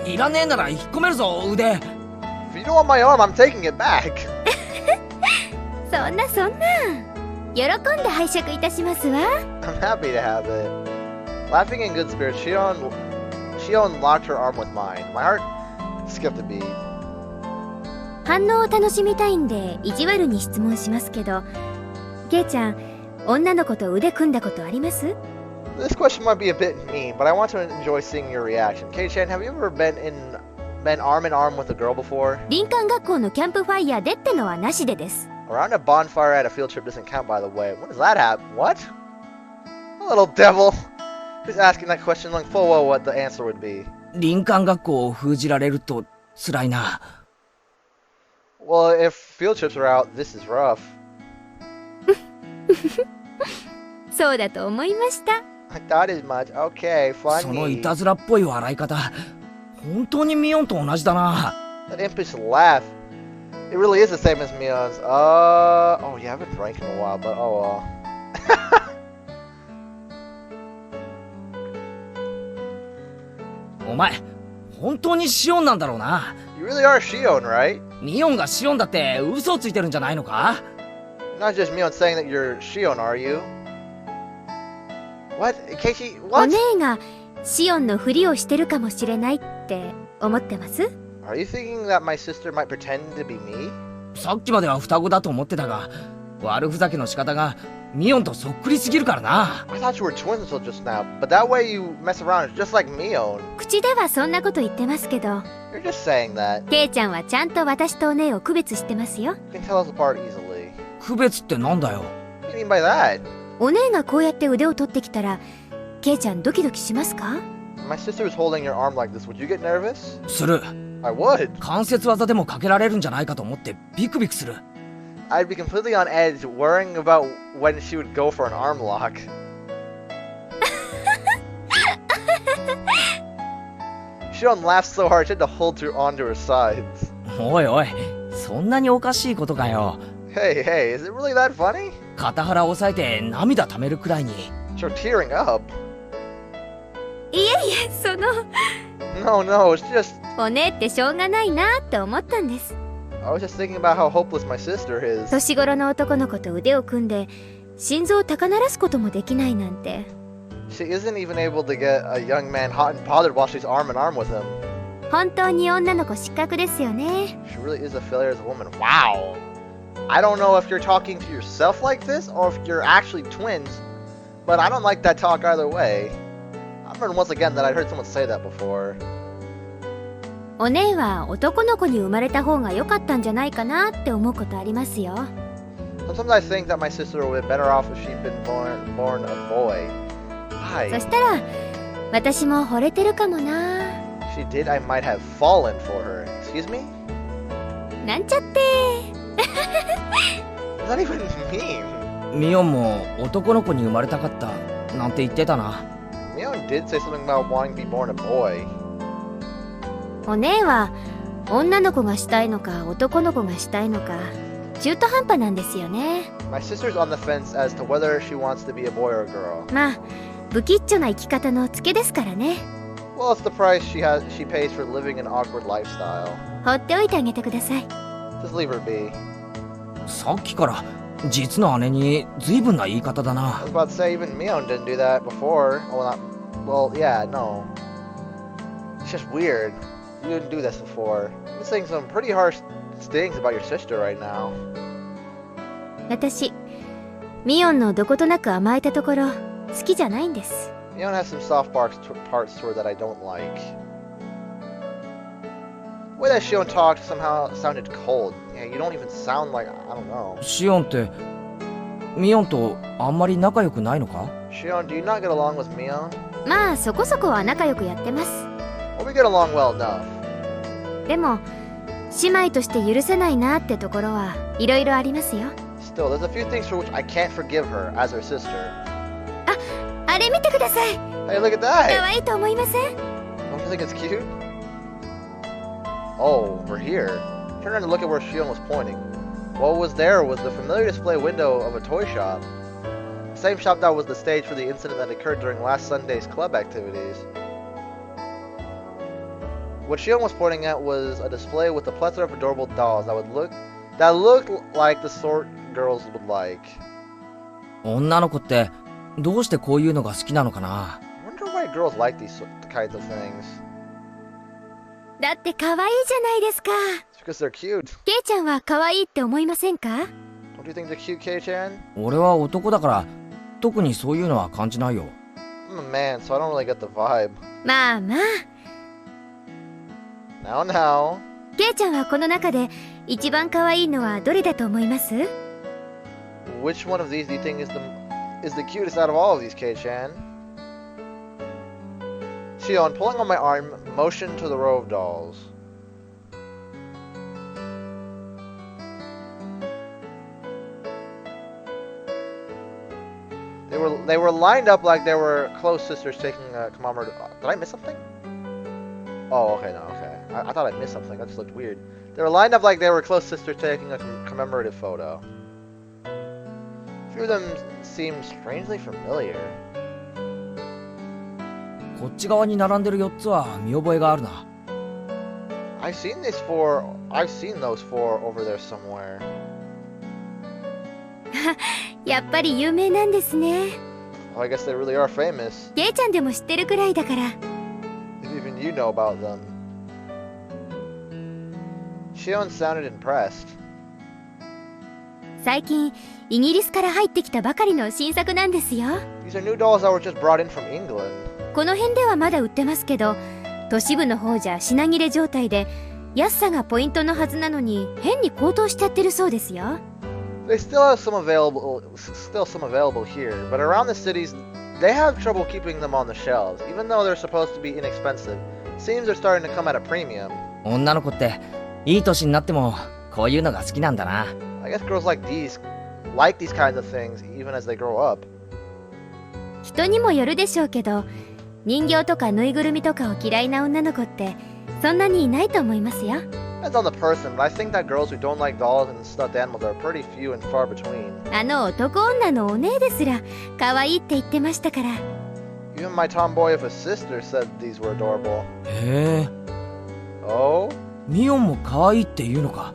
you. いらねえなら引っ込めるぞ腕。 If you don't want my arm, I'm taking it back. そんな喜んで拝借いたしますわ。 I'm happy to have it. Laughing in good spirits, Shion locked her arm with mine. My heart skipped a beat. 反応を楽しみたいんで意地悪に質問しますけど、ケイちゃん、女の子と腕組んだことあります？ This question might be a bit mean, but I want to enjoy seeing your reaction. Kei-chan, have you ever been arm in arm with a girl before? 林間学校のキャンプファイヤーでってのはなしでです。 Around a bonfire at a field trip doesn't count, by the way. When does that happen? What? A little devil. Who's asking that question knowing full well what the answer would be? 林間学校を封じられると辛いな。Well, if field trips are out, this is rough. そうだと思いました。 I thought as much. Okay, その funny. いたずらっぽい笑い方、本当にミオンと同じだな。 That impish laugh. It really is the same as Mion's. Oh yeah, I've been drinking a while, but oh well. お前、本当にシオンなんだろうな。 You really are Shion, right? ミオンがシオンだって嘘をついてるんじゃないのか？ Not just Mion saying that you're Shion, are you? What? Keiichi, お what? 姉がシオンのふりをしてるかもしれないって思ってます？ Are you thinking that my sister might pretend to be me? さっきまでは双子だと思ってたが、悪ふざけの仕方がミオンとそっくりすぎるからな。 I thought you were twins until just now, but that way you mess around is just like Mion. 口ではそんなこと言ってますけど、 You're just saying that. ケイちゃんはちゃんと私とお姉を区別してますよ。 You can tell us apart easily. 区別ってなんだよ。 What do you mean by that? お姉がこうやって腕を取ってきたら、ケイちゃんドキドキしますか？ If my sister was holding your arm like this, would you get nervous? する。 I would. 関節技でもかけられるんじゃないかと思ってビクビクする。 I'd be completely on edge, worrying about when she would go for an arm lock. Shion laughed so hard she had to hold her onto her sides. おいおい、そんなにおかしいことかよ。 Hey, hey, is it really that funny? 肩腹を押さえて涙溜めるくらいに。 You're tearing up. いえいえ、No, no, it's just... お姉ってしょうがないなって思ったんです。 I was just thinking about how hopeless my sister is. 年頃の男の子と腕を組んで心臓を高鳴らすこともできないなんて。 She isn't even able to get a young man hot and bothered while she's arm in arm with him. 本当に女の子失格ですよね。 She really is a failure as a woman. Wow. I don't know if you're talking to yourself like this or if you're actually twins, but I don't like that talk either way. I learned once again that I'd heard someone say that before. お姉は男の子に生まれた方が良かったんじゃないかなって思うことありますよ。 Sometimes I think that my sister would have been better off if she'd been born a boy. Why? そしたら私も惚れてるかもな。 If she did, I might have fallen for her. Excuse me? なんちゃって。What does that even mean? ミオンも男の子に生まれたかったなんて言ってたな。 Mion did say something about wanting to be born a boy. お姉は女の子がしたいのか男の子がしたいのか中途半端なんですよね。 My sister's on the fence as to whether she wants to be a boy or a girl. まあ不吉祥な生き方のツケですからね。 Well, it's the price she pays for living an awkward lifestyle. 放っておいてあげてください。 Just leave her be. さっきから実の姉に随分な言い方だな。 I was about to say even Mion didn't do that before. Well, yeah, no. It's just weird. You didn't do this before. You're saying some pretty harsh things about your sister right now. 私、ミオンのどことなく甘えたところ、好きじゃないんです。Mion has some soft parts toward that I don't like. The way that Shion talked somehow sounded cold. Yeah, you don't even sound like, I don't know. シオンってミオンとあんまり仲良くないのか？ Shion, do you not get along with Mion? まあそこそこは仲良くやってます。Well, we get along well enough. でも姉妹として許せないなってところはいろいろありますよ。Still, there's a few things for which I can't forgive her as her sister. あれ見てください。 Hey, look at that! 可愛いと思いません？ Don't you think it's cute? Oh, we're here. Turn around to look at where Shion was pointing. What was there was the familiar display window of a toy shop. The same shop that was the stage for the incident that occurred during last Sunday's club activities. What Shion was pointing at was a display with a plethora of adorable dolls that looked like the sort girls would like. 女の子ってどうしてこういうのが好きなのかな？ I wonder why girls like these kinds of things. だって可愛いじゃないですか。 It's because they're cute. ケイちゃんは可愛いって思いませんか？ Don't you think they're cute, Kei-chan? 俺は男だから特にそういうのは感じないよ。 I'm a man, so I don't really get the vibe. まあまあ。Now, now. ケイちゃんはこの中で一番可愛いのはどれだと思います？ Which one of these do you think is the cutest out of all of these, Kei-chan? Shion, pulling on my arm, motioned to the row of dolls. They were lined up like they were close sisters taking a commemorative. Did I miss something? Oh, okay, no, okay. I thought I missed something. That just looked weird. They were lined up like they were close sisters taking a commemorative photo. A few of them seemed strangely familiar. こっち側に並んでる4つは見覚えがあるな。I've seen those four over there somewhere. やっぱり有名なんですね。Well, I guess they really are famous. ケイちゃんでも知ってるくらいだから。Even you know about them. Shion sounded impressed. 最近イギリスから入ってきたばかりの新作なんですよ。 These are new dolls that were just brought in from England. この辺ではまだ売ってますけど、都市部の方じゃ品切れ状態で安さがポイントのはずなのに変に高騰しちゃってるそうですよ。They still have some available here, but around the cities, they have trouble keeping them on the shelves, even though they're supposed to be inexpensive. Seems they're starting to come at a premium. 女の子っていい年になってもこういうのが好きなんだな。I guess girls like these kinds of things even as they grow up. 人にもよるでしょうけど、人形とかぬいぐるみとかを嫌いな女の子ってそんなにいないと思いますよ。Depends on the person, but I think that girls who don't like dolls and stuffed animals are pretty few and far between. あの男女のお姉ですら可愛いって言ってましたから。Even my tomboy of a sister said these were adorable. へえ。Oh? ミオンも可愛いって言うのか。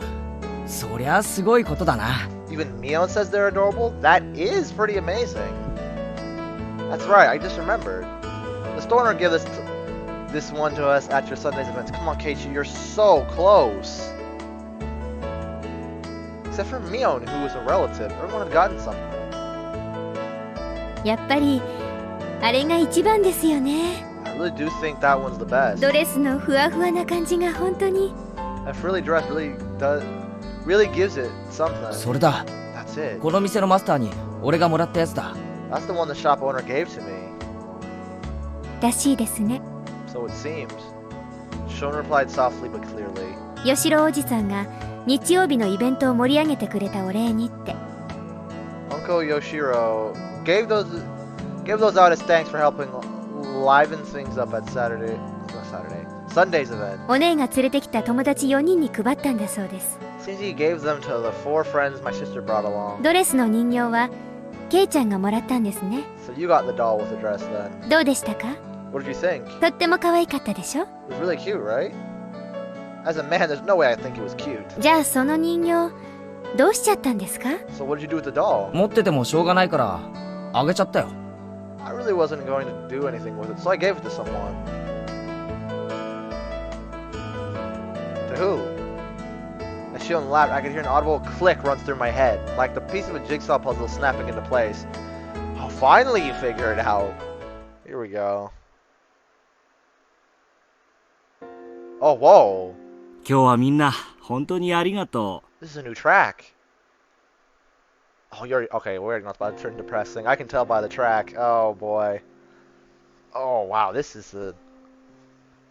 そりゃすごいことだな。Even Mion says they're adorable? That is pretty amazing. That's right, I just remembered. The store owner gave this one to us at your Sunday's events. Come on, Keiichi, you're so close. Except for Mion, who was a relative. Everyone had gotten something. やっぱりあれが一番ですよね。I really do think that one's the best. ドレスのふわふわな感じが本当に。That frilly dress really gives it something. それだ。That's it. この店のマスターに俺がもらったやつだ。That's the one the shop owner gave to me. らしいですね。So it seems. Shon replied softly but clearly. 吉郎おじさんが日曜日のイベントを盛り上げてくれたお礼にって。Uncle Yoshiro gave those out as thanks for helping liven things up at Sunday's event. お姉が連れてきた友達4人に配ったんだそうです。Seems he gave them to the 4 friends my sister brought along. ドレスの人形はケイちゃんがもらったんですね。So you got the doll with the dress then. どうでしたか？ What did you think? とっても可愛かったでしょ？ It was really cute, right? As a man, there's no way I think it was cute. じゃあその人形どうしちゃったんですか？ So what did you do with the doll? 持っててもしょうがないからあげちゃったよ。I really wasn't going to do anything with it, so I gave it to someone. And who? As Shion laughed, I could hear an audible click run through my head, like the piece of a jigsaw puzzle snapping into place. Oh, finally you figure it out. Here we go. Oh, whoa. 今日はみんな本当にありがとう。 This is a new track. Oh, you're okay. We're not about to turn depressing. I can tell by the track. Oh boy. Oh wow, this is a.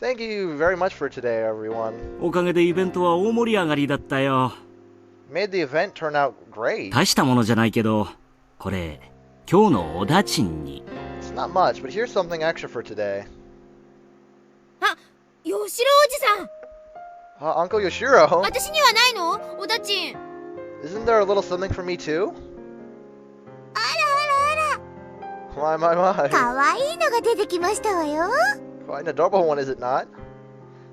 Thank you very much for today, everyone. おかげでイベントは大盛り上がりだったよ。 Made the event turn out great. 大したものじゃないけど、これ今日のおだちんに。 It's not much, but here's something extra for today. あ、吉郎おじさん。 Uncle Yoshiro. 私にはないの？おだちん。 Isn't there a little something for me too? あらあらあら。 My, my, my. かわいいのが出てきましたわよ。 Quite an adorable one, is it not?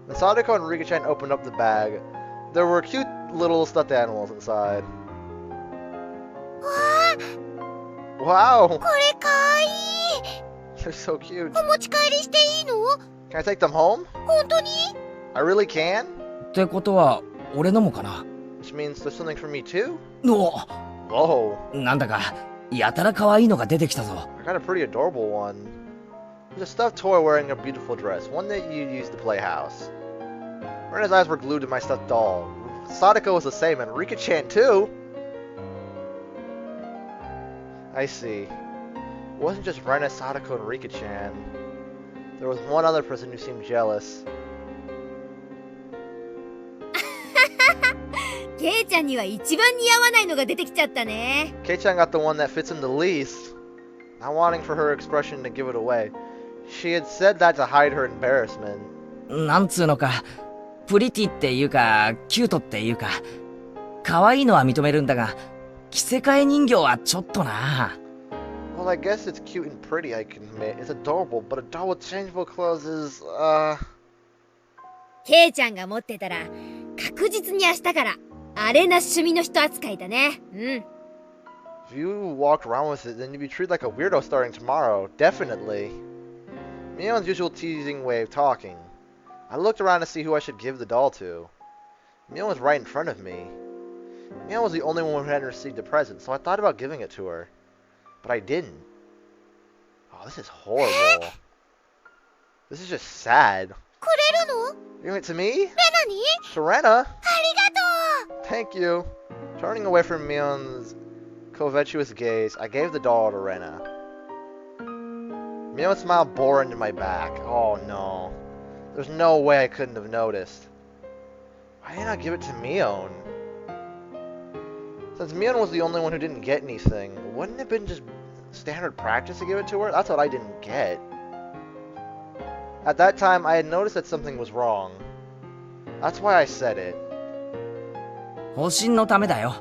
When Sadako and Rika-chan opened up the bag, there were cute little stuffed animals inside. わあ、 Wow! これかわいい。 They're so cute. お持ち帰りしていいの？ Can I take them home? 本当に？ I really can? ってことは俺のもかな。 Which means there's something for me too? お Whoa. なんだかやたら可愛いのが出てきたぞ。 I got a pretty adorable one. There's a stuffed toy wearing a beautiful dress, one that you use to play house. Rena's eyes were glued to my stuffed doll. Sadako was the same, and Rika-chan too? I see. It wasn't just Rena, Sadako, and Rika-chan. There was one other person who seemed jealous. ケイちゃんには一番似合わないのが出てきちゃったね。 Kei-chan got the one that fits him the least. Not wanting for her expression to give it away. She had said that to hide her embarrassment. なんつうのか、プリティっていうか、キュートっていうか、可愛いのは認めるんだが、着せ替え人形はちょっとな。Well, I guess it's cute and pretty, I can admit. It's adorable, but a doll with changeable clothes is, ケイちゃんが持ってたら、確実に明日から、あれな趣味の人扱いだね。うん。If you walked around with it, then you'd be treated like a weirdo starting tomorrow. Definitely. Mion's usual teasing way of talking. I looked around to see who I should give the doll to. Mion was right in front of me. Mion was the only one who hadn't received a present, so I thought about giving it to her. But I didn't. Oh, this is horrible. This is just sad. くれるの？ Giving it to me? レナに？ To Rena? ありがとう。 Thank you. Turning away from Mion's covetous gaze, I gave the doll to Rena. Mion smiled bore into my back. Oh no. There's no way I couldn't have noticed. Why didn't I give it to Mion? Since Mion was the only one who didn't get anything, wouldn't it have been just standard practice to give it to her? That's what I didn't get. At that time, I had noticed that something was wrong. That's why I said it. 保身のためだよ。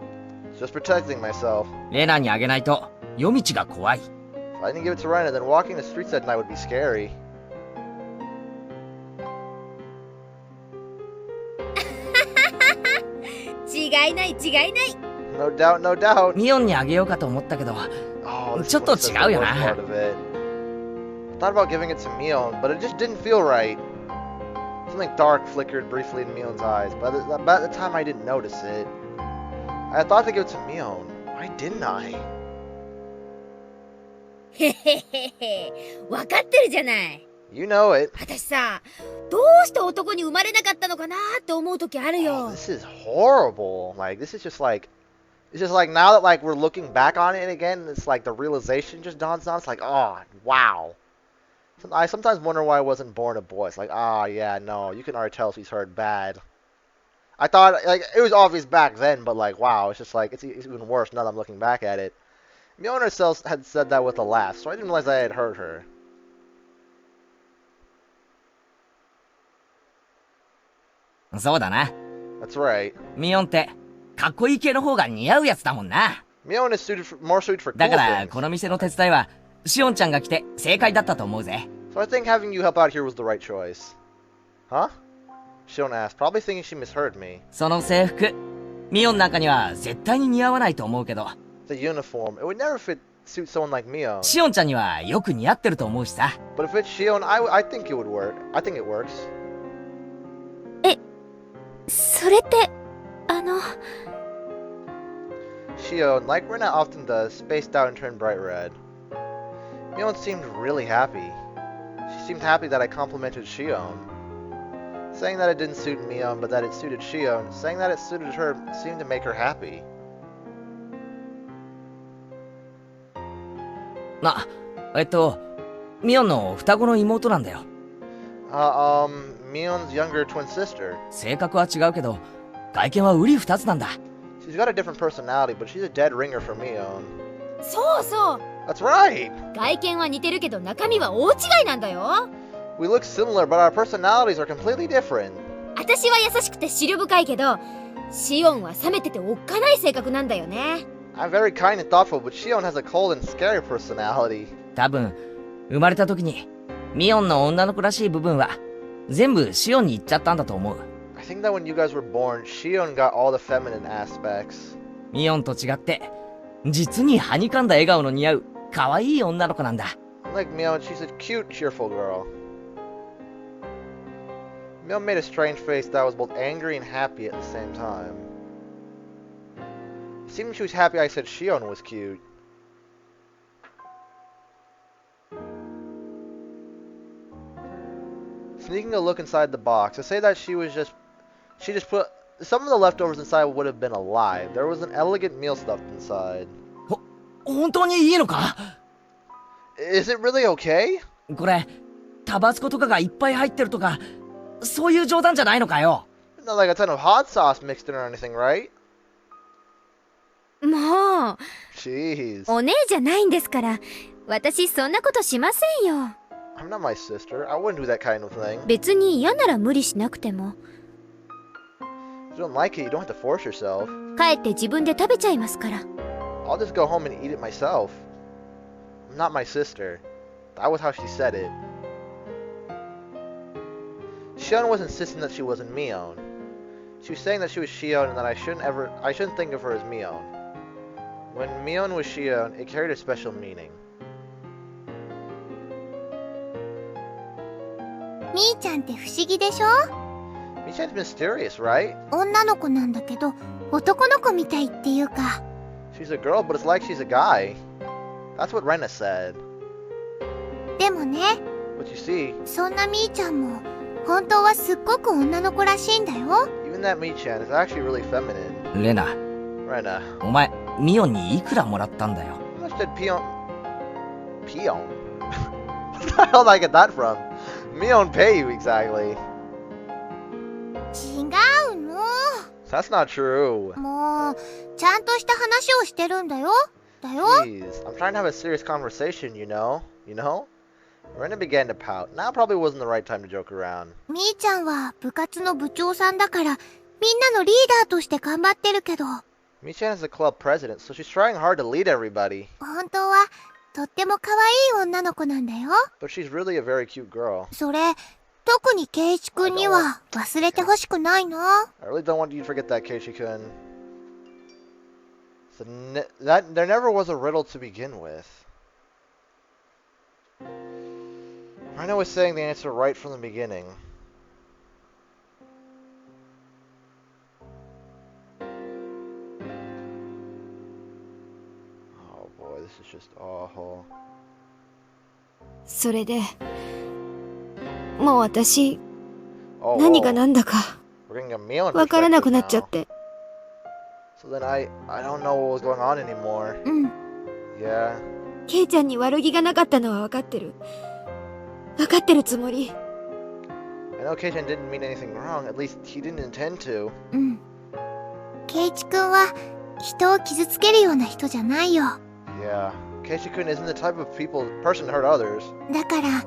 Just protecting myself. レナにあげないと夜道が怖い。 If I didn't give it to Rena, then walking the streets at night would be scary. 違いない違いない。 No doubt, no doubt. ミオンにあげようかと思ったけど、 Oh, this is ちょっと when it says 違う the よ worst な。 part of it. I thought about giving it to Mion, but it just didn't feel right. Something dark flickered briefly in Mion's eyes, but at the time I didn't notice it. I thought to give it to Mion. Why didn't I? へへへへ。わかってるじゃない。 You know it. 私さ、どうして男に生まれなかったのかなって思う時ある Oh, よ。 this is horrible. Like, this is just like... It's just like, now that like we're looking back on it again, it's like the realization just dawns on. It's like, oh, wow. I sometimes wonder why I wasn't born a boy. It's like, ah, yeah, no, you can already tell she's heard bad. I thought, like, it was obvious back then, but like, wow, it's just like, it's even worse now that I'm looking back at it. Mion herself had said that with a laugh, so I didn't realize I had heard her. そうだな。 That's right. ミオンってかっこいい系の方が似合うやつだもんな。 Mion is more suited for だ cool から things. この店の手伝いはシオンちゃんが来て正解だったと思うぜ。 So I think having you help out here was the right choice. Huh? Shion asked, probably thinking she misheard me. その制服、ミオンなんかには絶対に似合わないと思うけど、 The uniform. It would never suit someone like Mion. シオンちゃんにはよく似合ってると思うしさ。 But if it's Shion, I think it would work. I think it works. それって、Shion, like Rena often does, spaced out and turned bright red. Mion seemed really happy. She seemed happy that I complimented Shion. Saying that it didn't suit Mion, but that it suited Shion, saying that it suited her seemed to make her happy. ミオンの双子の妹なんだよ。Mion's younger twin sister. 性格は違うけど、外見は瓜二つなんだ。She's got a different personality, but she's a dead ringer for Mion. そうそう。 That's right! 外見は似てるけど中身は大違いなんだよ。We look similar, but our personalities are completely different. 私は優しくて思慮深いけど、シオンは冷めてておっかない性格なんだよね。I'm very kind and thoughtful, but Shion has a cold and scary personality. 多分、生まれた時に、ミオンの女の子らしい部分は、全部シオンに行っちゃったんだと思う。I think that when you guys were born, Shion got all the feminine aspects. ミオンと違って、実にはにかんだ笑顔の似合う、可愛い女の子なんだ。Like Mion, she's a cute, cheerful girl. Mion made a strange face that was both angry and happy at the same time. It seemed she was happy I said Shion was cute. Sneaking a look inside the box, to say that she just put some of the leftovers inside would have been a lie. There was an elegant meal stuffed inside. 本当にいいのか？ Is it really okay? これ、タバスコとかがいっぱい入ってるとか、そういう冗談じゃないのかよ。Not like a ton of hot sauce mixed in or anything, right? もう、 Jeez. お姉じゃないんですから、私そんなことしませんよ。I'm not my sister. I wouldn't do that kind of thing. 別に嫌なら無理しなくても。If you don't like it, you don't have to force yourself. 帰って自分で食べちゃいますから。I'll just go home and eat it myself. I'm not my sister. That was how she said it. Shion was insisting that she wasn't Mion. She was saying that she was Shion and that I shouldn't think of her as Mion. When Mion was Shion, it carried a special meaning. みーちゃんって不思議でしょ？ Mi-chan's mysterious, right? 女の子なんだけど、男の子みたいっていうか。She's a girl, but it's like she's a guy. That's what Rena said. でもね、 But you see, そんなみーちゃんも、本当はすっごく女の子らしいんだよ。even that Mi-chan is actually really feminine. レナ、 Rena, お前、ミオンにいくらもらったんだよ。 how much did Pion... Pion? Where the hell did I get that from? Mion pay you exactly. 違うの。 That's not true. もう、ちゃんとした話をしてるんだよ。だよ。 Jeez, I'm trying to have a serious conversation, you know? You know? Rena began to pout. Now probably wasn't the right time to joke around. みーちゃんは部活の部長さんだから、みんなのリーダーとして頑張ってるけど、 Mi-chan is the club president, so she's trying hard to lead everybody. 本当はとっても可愛い女の子なんだよ。 But she's really a very cute girl. それ、特にケイイチくんには忘れてほしくないな。 I really don't want you to forget that, Keiichi-kun. That there never was a riddle to begin with. Rena was saying the answer right from the beginning. Oh boy, this is just awful. それで、もう私、 Oh, 何が何だか we're getting a Mion わからなく perspective なっちゃ now. って。 So then I don't know what was going on anymore. うん。 Yeah. ケイちゃんに悪気がなかったのは分かってる。分かってるつもり。 I know Kei-chan didn't mean anything wrong. At least he didn't intend to. うん。ケイチくんは人を傷つけるような人じゃないよ。 Yeah. Keiichi-kun isn't the type of person to hurt others. だから、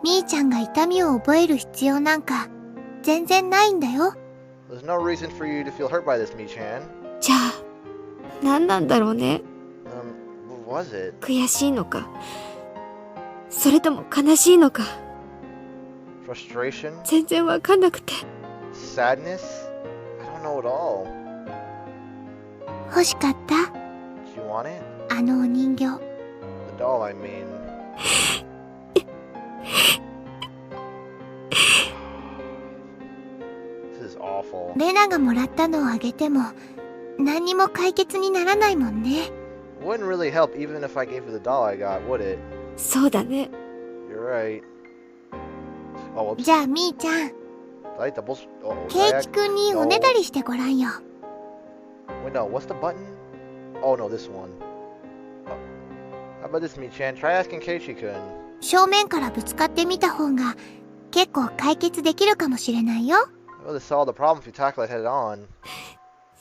みーちゃんが痛みを覚える必要なんか全然ないんだよ。 There's no reason for you to feel hurt by this, Mi-chan. じゃあ、何なんだろうね。What was it? 悔しいのか、それとも悲しいのか、 Frustration? 全然わかんなくて。 Sadness? I don't know at all. 欲しかった？ Do you want it? あのお人形。 The doll, I mean. This is awful. awful. レナがもらったのをあげても何にも解決にならないもんね。 Wouldn't really help even if I gave you the doll I got, would it? そうだね。 You're right. Oh, whoops. じゃあみーちゃん、 Did I double... Oh, ケイチくんにおねだりしてごらんよ。 Wait, no. What's the button? Oh, no, this one. Oh. How about this, Mi-chan? Try asking Keiichi-kun. 正面からぶつかってみた方が結構解決できるかもしれないよ。 Well, this solve the problem if you tackle it head on.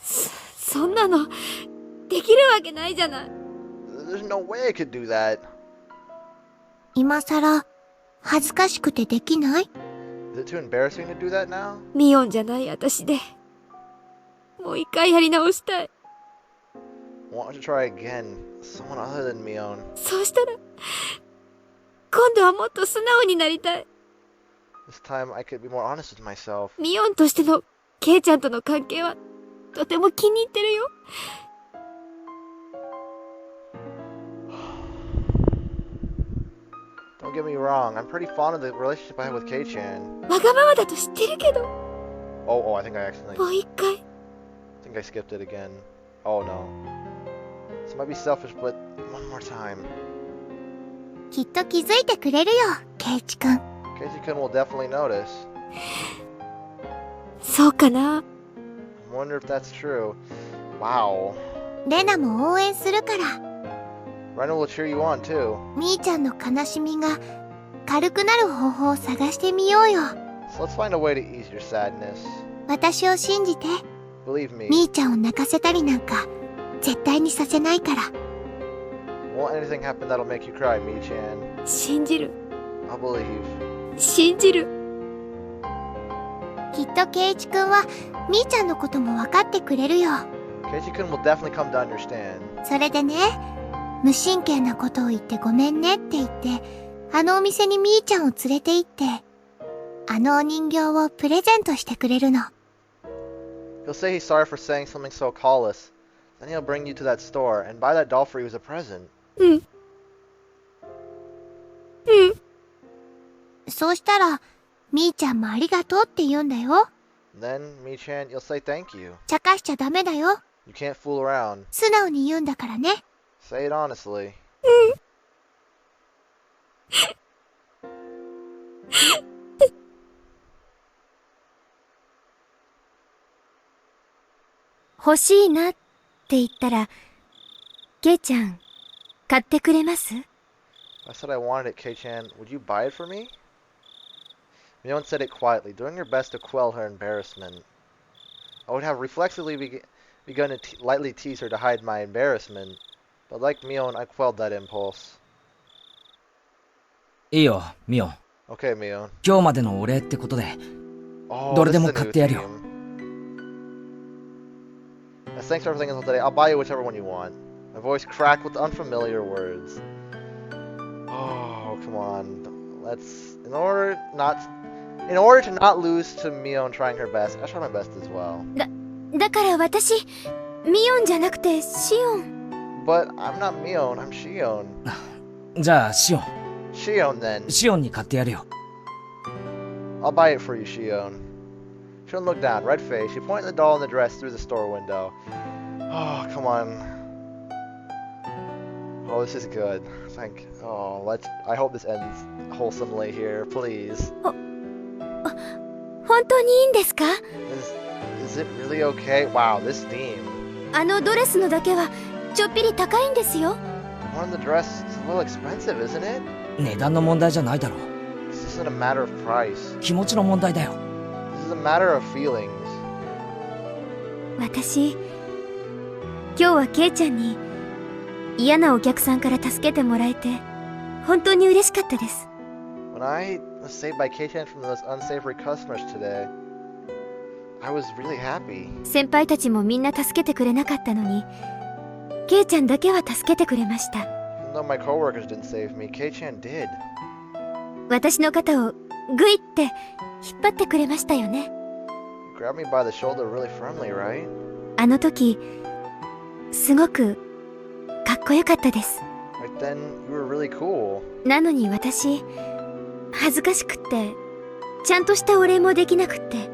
そんなのできるわけないじゃない。 There's no way I could do that. 今さら恥ずかしくてできない？ Is it too embarrassing to do that now? ミオンじゃない私でもう一回やり直したい。 Why don't you try again? Someone other than Mion. そうしたら今度はもっと素直になりたい。 This time I could be more honest with myself. ミオンとしてのケイちゃんとの関係はとても気に入ってるよ。 Don't get me wrong, I'm pretty fond of the relationship I have with Kei-chan. わがままだと知ってるけど。 Oh, I think I accidentally... もう一回。 I think I skipped it again. Oh no. This might be selfish, but one more time. きっと気づいてくれるよ、ケイチくん。 Keiichi-kun will definitely notice. そうかな。 I wonder if that's true. Wow. レナも応援するから。 Rena will cheer you on too. みーちゃんの悲しみが軽くなる方法を探してみようよ。 So let's find a way to ease your sadness. 私を信じて。 Believe me. みーちゃんを泣かせたりなんか絶対にさせないから。 Won't anything happen that'll make you cry, Mi-chan? 信じる。 I'll believe. 信じる。きっとケイチくんはみーちゃんのことも分かってくれるよ。 Keiichi-kun will definitely come to understand. それでね、無神経なことを言ってごめんねって言って、あのお店にみーちゃんを連れて行って、あのお人形をプレゼントしてくれるの。 He'll say he's sorry for saying something so callous. Then he'll bring you to that store and buy that doll for you as a present. うん。うん。そうしたら、みーちゃんもありがとうって言うんだよ。 Then, Mi-chan, you'll say thank you. 茶化しちゃダメだよ。 You can't fool around. 素直に言うんだからね。 Say it honestly. 欲しいなって言ったら、ケイちゃん、買ってくれます？ If I said I wanted it, Kei-chan, would you buy it for me? Mion said it quietly, doing her best to quell her embarrassment. I would have reflexively begun to lightly tease her to hide my embarrassment, but like Mion, I quelled that impulse. いいよ、ミオン。 Okay, Mion. 今日までのお礼ってことで、 Oh, どれ this で is も a 買 new ってやるよ。 theme. As thanks for everything until today, I'll buy you whichever one you want. My voice cracked with unfamiliar words. Oh, come on. Let's... In order to not lose to Mion trying her best, I try my best as well. だから私、ミオンじゃなくてシオン。 But I'm not Mion, I'm Shion. じゃあ、シオン。 Shion then. シオンに買ってやるよ。 I'll buy it for you, Shion. Shion looked down, red faced. She pointed the doll in the dress through the store window. Oh, come on. Oh, this is good. I hope this ends wholesomely here, please. 本当にいいんですか？ Is it really okay? Wow, this theme. あのドレスのだけはちょっぴり高いんですよ。 One in the dress is a little expensive, isn't it? 値段の問題じゃないだろう。 This isn't a matter of price. 気持ちの問題だよ。 This is a matter of feelings. 私、今日はケイちゃんに嫌なお客さんから助けてもらえて本当に嬉しかったです。 When I was saved by Kei-chan from those unsavory customers today, I was really happy. 先輩たちもみんな助けてくれなかったのに、ケイちゃんだけは助けてくれました。 Even though my coworkers didn't save me, Kei-chan did. 私の肩をグイって引っ張ってくれましたよね。 You grabbed me by the shoulder really firmly, right? あの時、すごくかっこよかったです。 Right then, you were really cool. なのに私、恥ずかしくって、ちゃんとしたお礼もできなくって。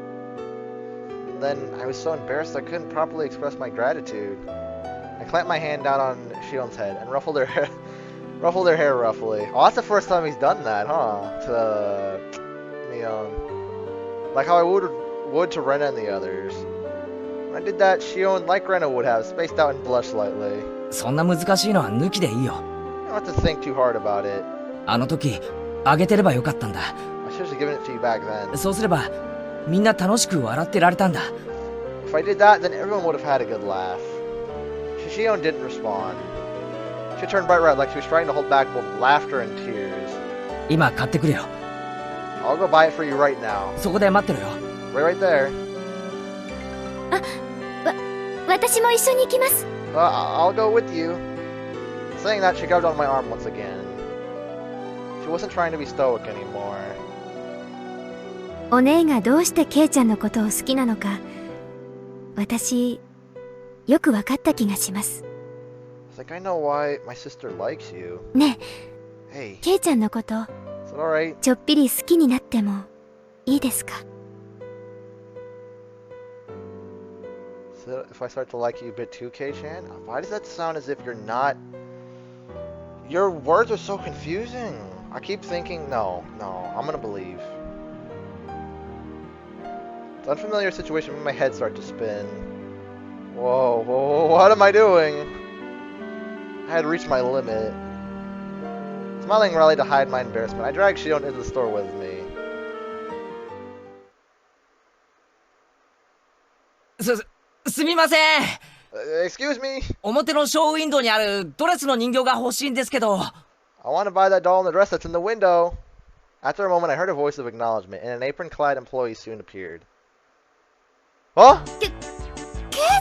and then I was so embarrassed I couldn't properly express my gratitude. I clamped my hand down on Shion's head and ruffled her hair roughly. Oh, that's the first time he's done that, huh? To Neon. Like how I would to Rena and the others. When I did that, Shion, like Rena would have, spaced out and blushed slightly. そんな難しいのは抜きでいいよ。 You don't have to think too hard about it. あの時あげてればよかったんだ。 I should have given it to you back then. そうすればみんな楽しく笑ってられたんだ。 If I did that, then everyone would have had a good laugh. Shion didn't respond. She turned bright red like she was trying to hold back both laughter and tears. 今買ってくれよ。 I'll go buy it for you right now. そこで待ってろよ。 Right there. 私も一緒に行きます。I'll go with you. Saying that, she grabbed on my arm once again. She wasn't trying to be stoic anymore. お姉がどうしてケイちゃんのことを好きなのか、私、よく分かった気がします。It's like I know why my sister likes you. ねえ、 Hey, ケイちゃんのこと、 is it alright? ちょっぴり好きになってもいいですか？ So if I start to like you a bit too, Kei-chan? Why does that sound as if you're not... Your words are so confusing. I keep thinking, no, I'm gonna believe. It's an unfamiliar situation when my head starts to spin. Whoa, what am I doing? I had reached my limit. Smiling rallied to hide my embarrassment. I dragged Shion into the store with me. すみません。 Excuse me? 表のショーウィンドウにあるドレスの人形が欲しいんですけど。 I want to buy that doll in the dress that's in the window. After a moment, I heard a voice of acknowledgement, and an apron-clad employee soon appeared. Huh? ケイ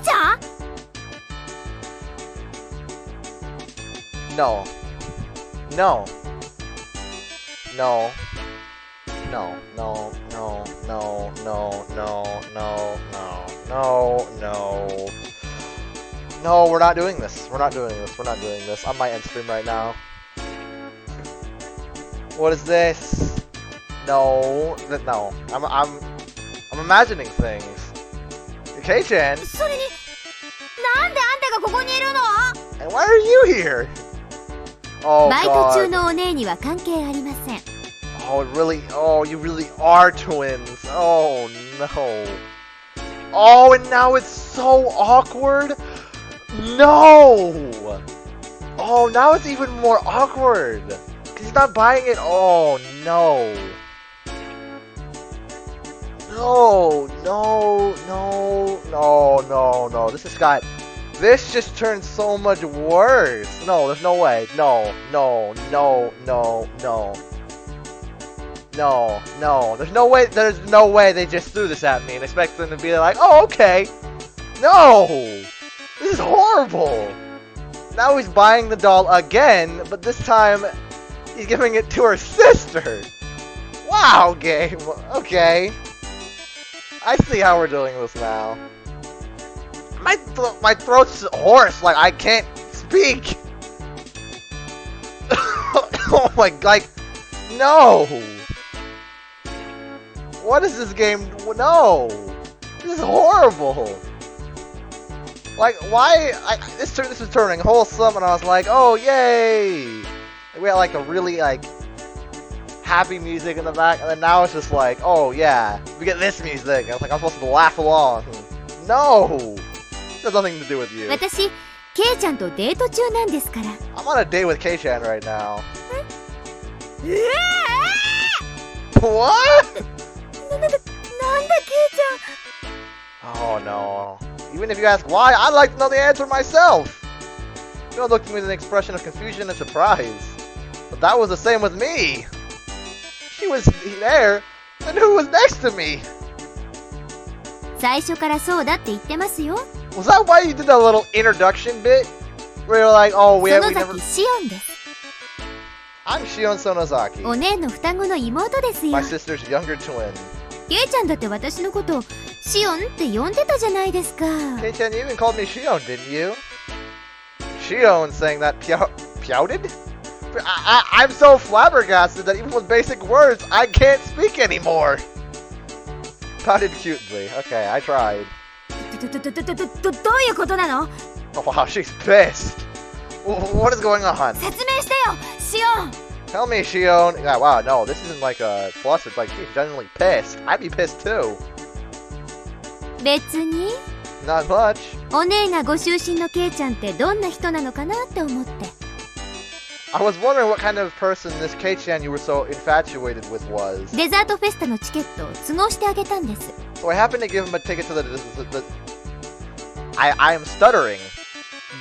ちゃん？ No. No. No. No. No. No. No. No. No. No. No. No. No, we're not doing this. We're not doing this. We're not doing this. I might end stream right now. What is this? No. No. I'm imagining things. Kei-chan. それに、なんであんたがここにいるの？ And why are you here? Oh バイト God. 中のお姉には関係ありません。 Oh, it really. Oh, you really are twins. Oh no. Oh, and now it's so awkward. No. Oh, now it's even more awkward. Cause he's not buying it. Oh no. No, no, no, no, no, no. This has got. This just turned so much worse. No, there's no way. No, no, no, no, no. No, no. There's no way. There's no way they just threw this at me and expect them to be like, oh, okay. No. This is horrible. Now he's buying the doll again, but this time he's giving it to her sister. Wow, game. Okay. I see how we're doing this now. My throat's hoarse, like I can't speak. Oh my, like, no. What is this game? No. This is horrible. Like, why? This is turning wholesome, and I was like, oh, yay. We had like a really like happy music in the back, and then now it's just like, oh yeah, we get this music. And I was like, I'm supposed to laugh along. No. It has nothing to do with you. 私、ケイちゃんとデート中なんですから。 I'm on a date with Kei-chan right now. What? なんだケイちゃん。 Oh no. Even if you ask why, I'd like to know the answer myself. You don't look at me with an expression of confusion and surprise. But that was the same with me. She was there, and who was next to me? 最初からそうだって言ってますよ。 Was that why you did that little introduction bit? Where you're like, oh, we never... 園崎シオンです。 I'm Shion Sonozaki. お姉の双子の妹ですよ。 My sister's younger twin. ケイちゃんだって私のことをシオンって呼んでたじゃないですか。 Kei-chan, you even called me Shion, didn't you? Shion saying that pouted? I'm so flabbergasted that even with basic words, I can't speak anymore. responded cutely. Okay, I tried. どういうことなの？ Oh wow, she's pissed. What is going on? 説明してよ、シオン。 Tell me, Shion. Yeah, wow, no, this isn't like a flustered. Like she's genuinely pissed. I'd be pissed too. 別に。 Not much. お姉がご就寝のケイちゃんってどんな人なのかなって思って。 I was wondering what kind of person this Kei-chan you were so infatuated with was. デザートフェスタのチケットを都合してあげたんです。 So I happened to give him a ticket to the I am stuttering.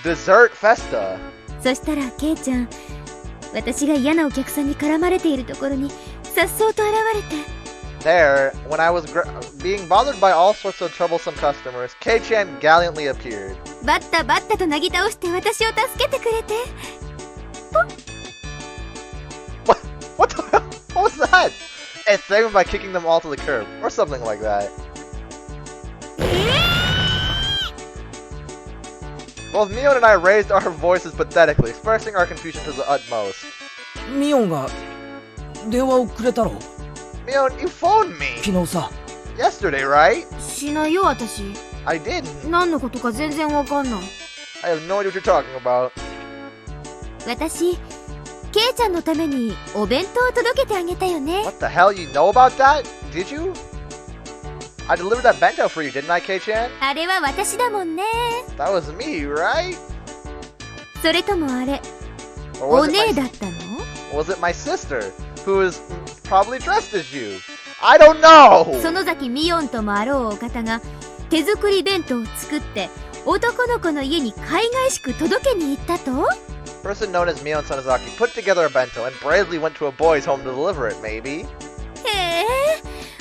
Dessert Festa. そしたらケイちゃん、私が嫌なお客さんに絡まれているところにさっそうと現れて。 There, when I was being bothered by all sorts of troublesome customers, Kei-chan gallantly appeared. バッタバッタとなぎ倒して私を助けてくれて。 What the hell? What was that? It saved him by kicking them all to the curb, or something like that. Both Mion and I raised our voices pathetically, expressing our confusion to the utmost. ミオンが電話をくれたろ。 Mion, you phoned me! 昨日さ。 Yesterday, right? しないよ、私。I didn't. 何のことか全然わかんない。 I have no idea what you're talking about. 私、ケイちゃんのためにお弁当を届けてあげたよね。 What the hell? You know about that? Did you? I delivered that bento for you, didn't I, Kei-chan? あれは私だもんね。 That was me, right? それともあれ、 Or お was it 姉 my, だったの？ was it my sister, who is probably dressed as you? I don't know! 園崎ミヨンともあろうお方が手作り弁当を作って男の子の家に海外しく届けに行ったと？ Person known as Mion Sonozaki put together a bento and bravely went to a boy's home to deliver it, maybe? へえ、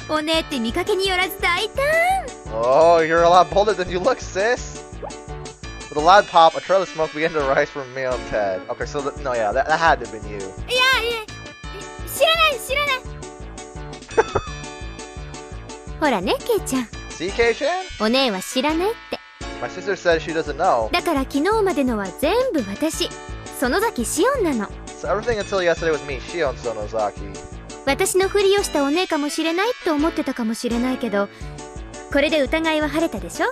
お姉って見かけによらず大胆。 Oh, you're a lot bolder than you look, sis. With a loud pop, a trail of smoke began to rise from Mion's head. Okay, so no, yeah, that had to have been you. いやいや、知らない。ほらね、ケイちゃん。 See, Kei-chan? お姉は知らないって。 My sister says she doesn't know. だから昨日までのは全部私、園崎シオンなの。 So everything until yesterday was me, Shion Sonozaki. 私のふりをしたお姉かもしれないって思ってたかもしれないけど、これで疑いは晴れたでしょ？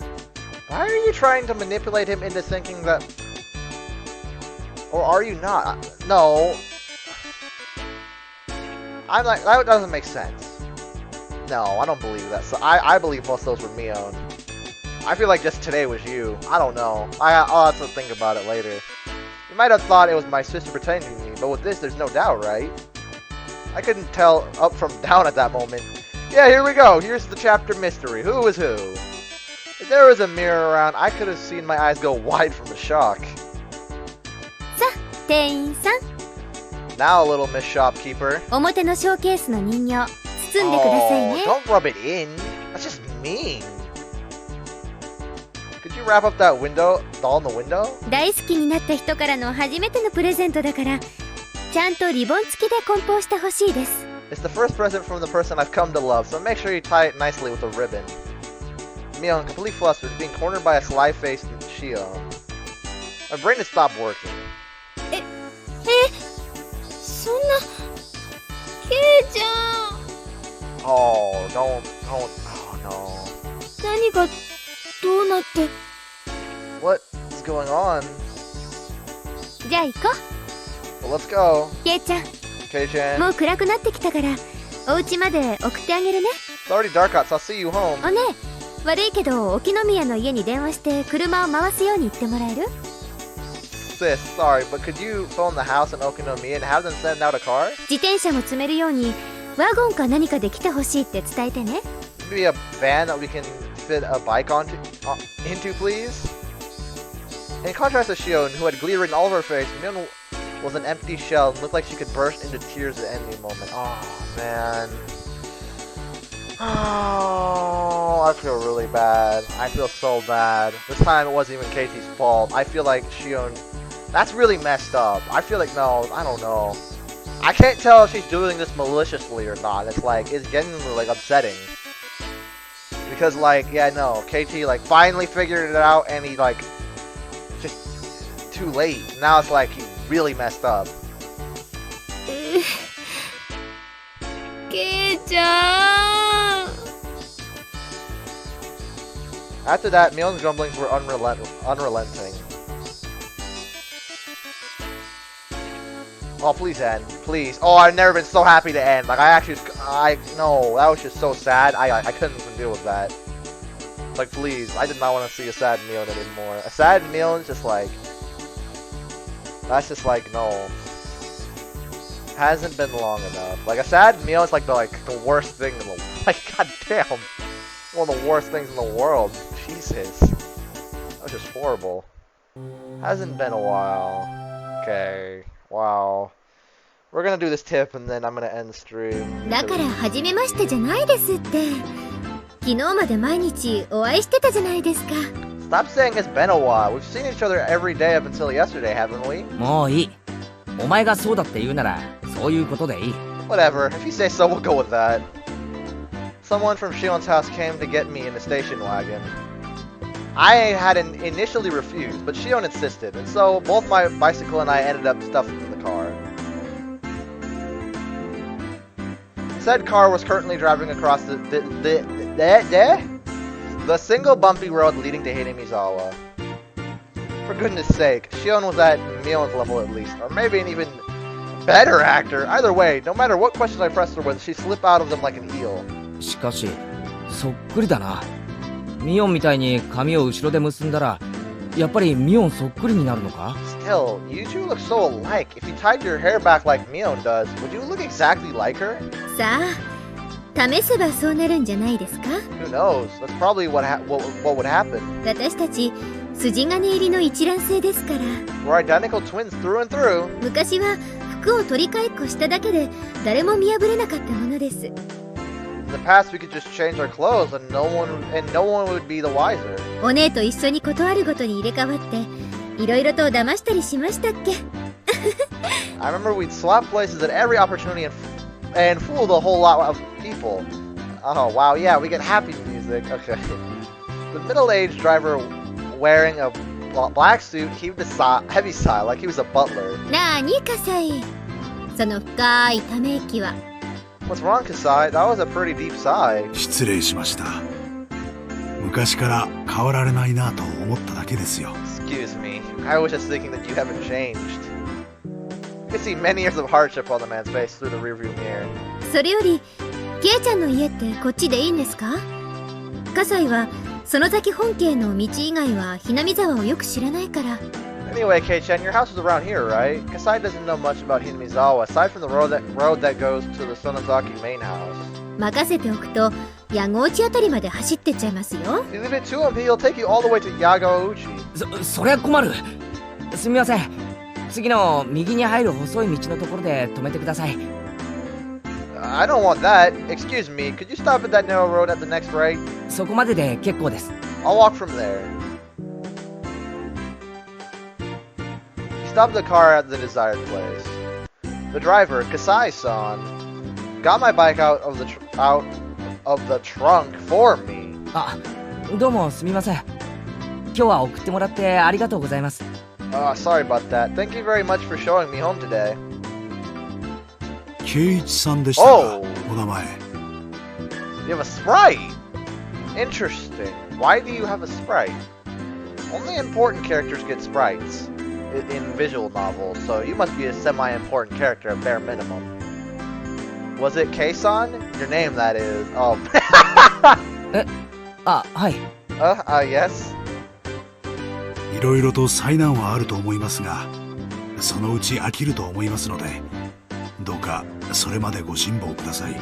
Why are you trying to manipulate him into thinking that... Or are you not? No. I'm like, that doesn't make sense. No, I don't believe that. So I believe most of those were Mion. I feel like just today was you. I don't know. I'll have to think about it later. You might have thought it was my sister pretending to me, but with this, there's no doubt, right? I couldn't tell up from down at that moment. Yeah, here we go. Here's the chapter mystery. Who is who? If there was a mirror around, I could have seen my eyes go wide from the shock. さあ、店員さん。 Now, little Miss Shopkeeper. 表のショーケースの人形、包んでくださいね。 Don't rub it in. That's just mean. Could you wrap up that window, doll in the window? 大好きになった人からの初めてのプレゼントだから、ちゃんとリボン付きで梱包してほしいです。 It's the first present from the person I've come to love, so make sure you tie it nicely with a ribbon. Mion, completely flustered, being cornered by a sly-faced Shion. My brain had stopped working. そんな、ケイちゃん。 Oh, don't, oh no. 何がどうなって。 What is going on? じゃあ行こう。 Well, let's go. ケイちゃん。 Kei-chan. もう暗くなってきたから、お家まで送ってあげるね。 It's already dark out, so I'll see you home. おね、悪いけど沖宮の家に電話して車を回すように言ってもらえる？ Sis, sorry, but could you phone the house in Okinomiya and have them send out a car? 自転車も積めるようにワゴンか何かで来てほしいって伝えてね。 Maybe a van that we can fit a bike into, please? In contrast to Shion, who had glee written all over her face, Mion was an empty shell and looked like she could burst into tears at any moment. Oh, man. Oh, I feel really bad. I feel so bad. This time it wasn't even Keiichi's fault. I feel like Shion... That's really messed up. I feel like, no, I don't know. I can't tell if she's doing this maliciously or not. It's like, it's genuinely, like, upsetting. Because, like, yeah, no, Keiichi, like, finally figured it out and he, like, just too late. Now it's like, he really messed up. ケイちゃん。After that, Mion's grumblings were unrelenting. Oh, please end. Please. Oh, I've never been so happy to end. Like, no, that was just so sad. I couldn't even deal with that. Like, please. I did not want to see a sad Mion anymore. A sad Mion is just like... That's just like, no. Hasn't been long enough. Like, a sad Mion is like the worst thing in the... Like, goddamn. One of the worst things in the world. Jesus. That was just horrible. Hasn't been a while. Okay. Wow. We're gonna do this tip and then I'm gonna end the stream. だから初めましてじゃないですって。昨日まで毎日お会いしてたじゃないですか。Stop saying it's been a while. We've seen each other every day up until yesterday, haven't we? もういい。お前がそうだって言うなら、そういうことでいい。Whatever. If you say so, we'll go with that. Someone from Shion's house came to get me in the station wagon. I had initially refused, but Shion insisted, and so both my bicycle and I ended up stuffed in the car. Said car was currently driving across the single bumpy road leading to Hidemizawa. For goodness sake, Shion was at Mion's level at least, or maybe an even better actor. Either way, no matter what questions I pressed her with, she'd slip out of them like an eel. しかし、そっくりだな。ミオンみたいに髪を後ろで結んだら、やっぱりミオンそっくりになるのか？ Still, you two look so alike. If you tied your hair back like Mion does, would you look exactly like her? さあ、試せばそうなるんじゃないですか？ Who knows? That's probably what would happen. 私たち筋金入りの一卵性ですから。We're identical twins through and through. 昔は服を取り替えっこしただけで誰も見破れなかったものです。In the past, we could just change our clothes, and no one would be the wiser. お姉と一緒に断るごとに入れ替わって、いろいろと騙したりしましたっけ？ I remember we'd swap places at every opportunity and fool the whole lot of people. Oh wow, yeah, we get happy music. Okay. The middle-aged driver wearing a black suit heaved a heavy sigh like he was a butler. なあにかさい。その深いため息は。What's wrong, Kasai? That was a pretty deep sigh. 失礼しました。昔から変わられないなと思っただけですよ。Excuse me. I was just thinking that you haven't changed. You can see many years of hardship on the man's face through the rearview mirror. それより、ケイちゃんの家ってこっちでいいんですか？葛西は園崎本家の道以外はひなみ沢をよく知らないから。Anyway, Kei-chan, your house is around here, right? Kasai doesn't know much about Hinamizawa, aside from the road that goes to the Sonozaki main house. 任せておくと、矢後内あたりまで走ってっちゃいますよ。You leave it to him, he'll take you all the way to Yagouchi. そりゃ困る。すみません。次の右に入る細い道のところで止めてください。I don't want that. Excuse me, could you stop at that narrow road at the next right? そこまでで結構です。I'll walk from there. Stopped the car at the desired place. The driver, Kasai-san, got my bike out of the trunk for me. あ、どうもすみません。今日は送ってもらってありがとうございます。Sorry about that. Thank you very much for showing me home today. 圭一さんでしたか、お名前。You have a sprite? Interesting. Why do you have a sprite? Only important characters get sprites in visual novels, so you must be a semi-important character at bare minimum. Was it Kei-san? Your name, that is. Oh. はい。Yes. いろいろと災難はあると思いますが、そのうち飽きると思いますので、どうかそれまでご辛抱ください。You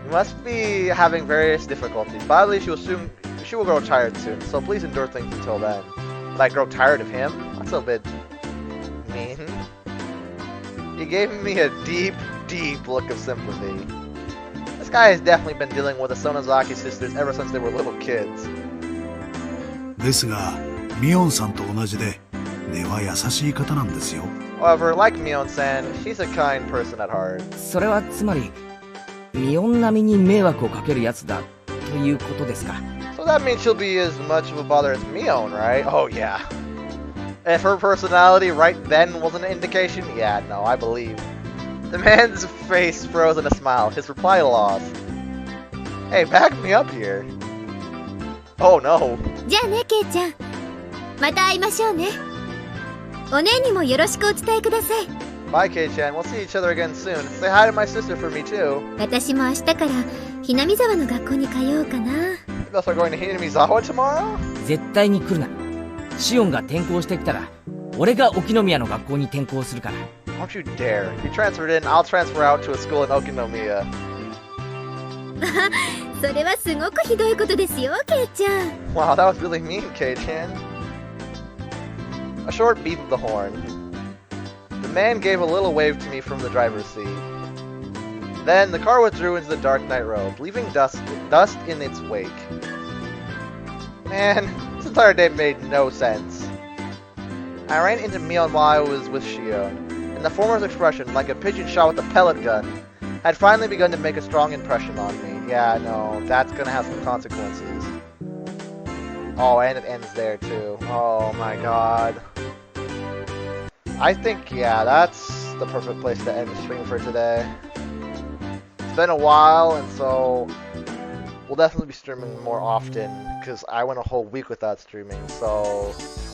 must be having various difficulties. But she will grow tired soon, so please endure things until then. Like grow tired of him? That's a bit mean. He gave me a deep, deep look of sympathy. This guy has definitely been dealing with the Sonozaki sisters ever since they were little kids. ですが、ミオンさんと同じで、根は優しい方なんですよ。However, like Mion-san, she's a kind person at heart. それはつまり、ミオン並みに迷惑をかけるやつだということですか。So that means she'll be as much of a bother as Mion, right? Oh yeah. If her personality right then was an indication, yeah, no, I believe. The man's face froze in a smile, his reply lost. Hey, back me up here. Oh no. じゃあね、ケイちゃん。また会いましょうね。お姉にもよろしくお伝えください。Bye, Kei-chan. We'll see each other again soon. Say hi to my sister for me, too. 私も明日からひなみ沢の学校に通おうかな。You guys are going to Hinamizawa tomorrow? 絶対に来るな。シオンが転校してきたら、俺が沖宮の学校に転校するから。Don't you dare. If you transferred in, I'll transfer out to a school in Okinomiya. それはすごくひどいことですよ、ケイちゃん。Wow, that was really mean, Kei-chan. A short beep of the horn. The man gave a little wave to me from the driver's seat. Then the car withdrew into the dark night road, leaving dust in its wake. Man, this entire day made no sense. I ran into Mion while I was with Shion, and the former's expression, like a pigeon shot with a pellet gun, had finally begun to make a strong impression on me. Yeah, no, that's gonna have some consequences. Oh, and it ends there too. Oh my god. I think, yeah, that's the perfect place to end the stream for today. It's been a while, and so we'll definitely be streaming more often, because I went a whole week without streaming, so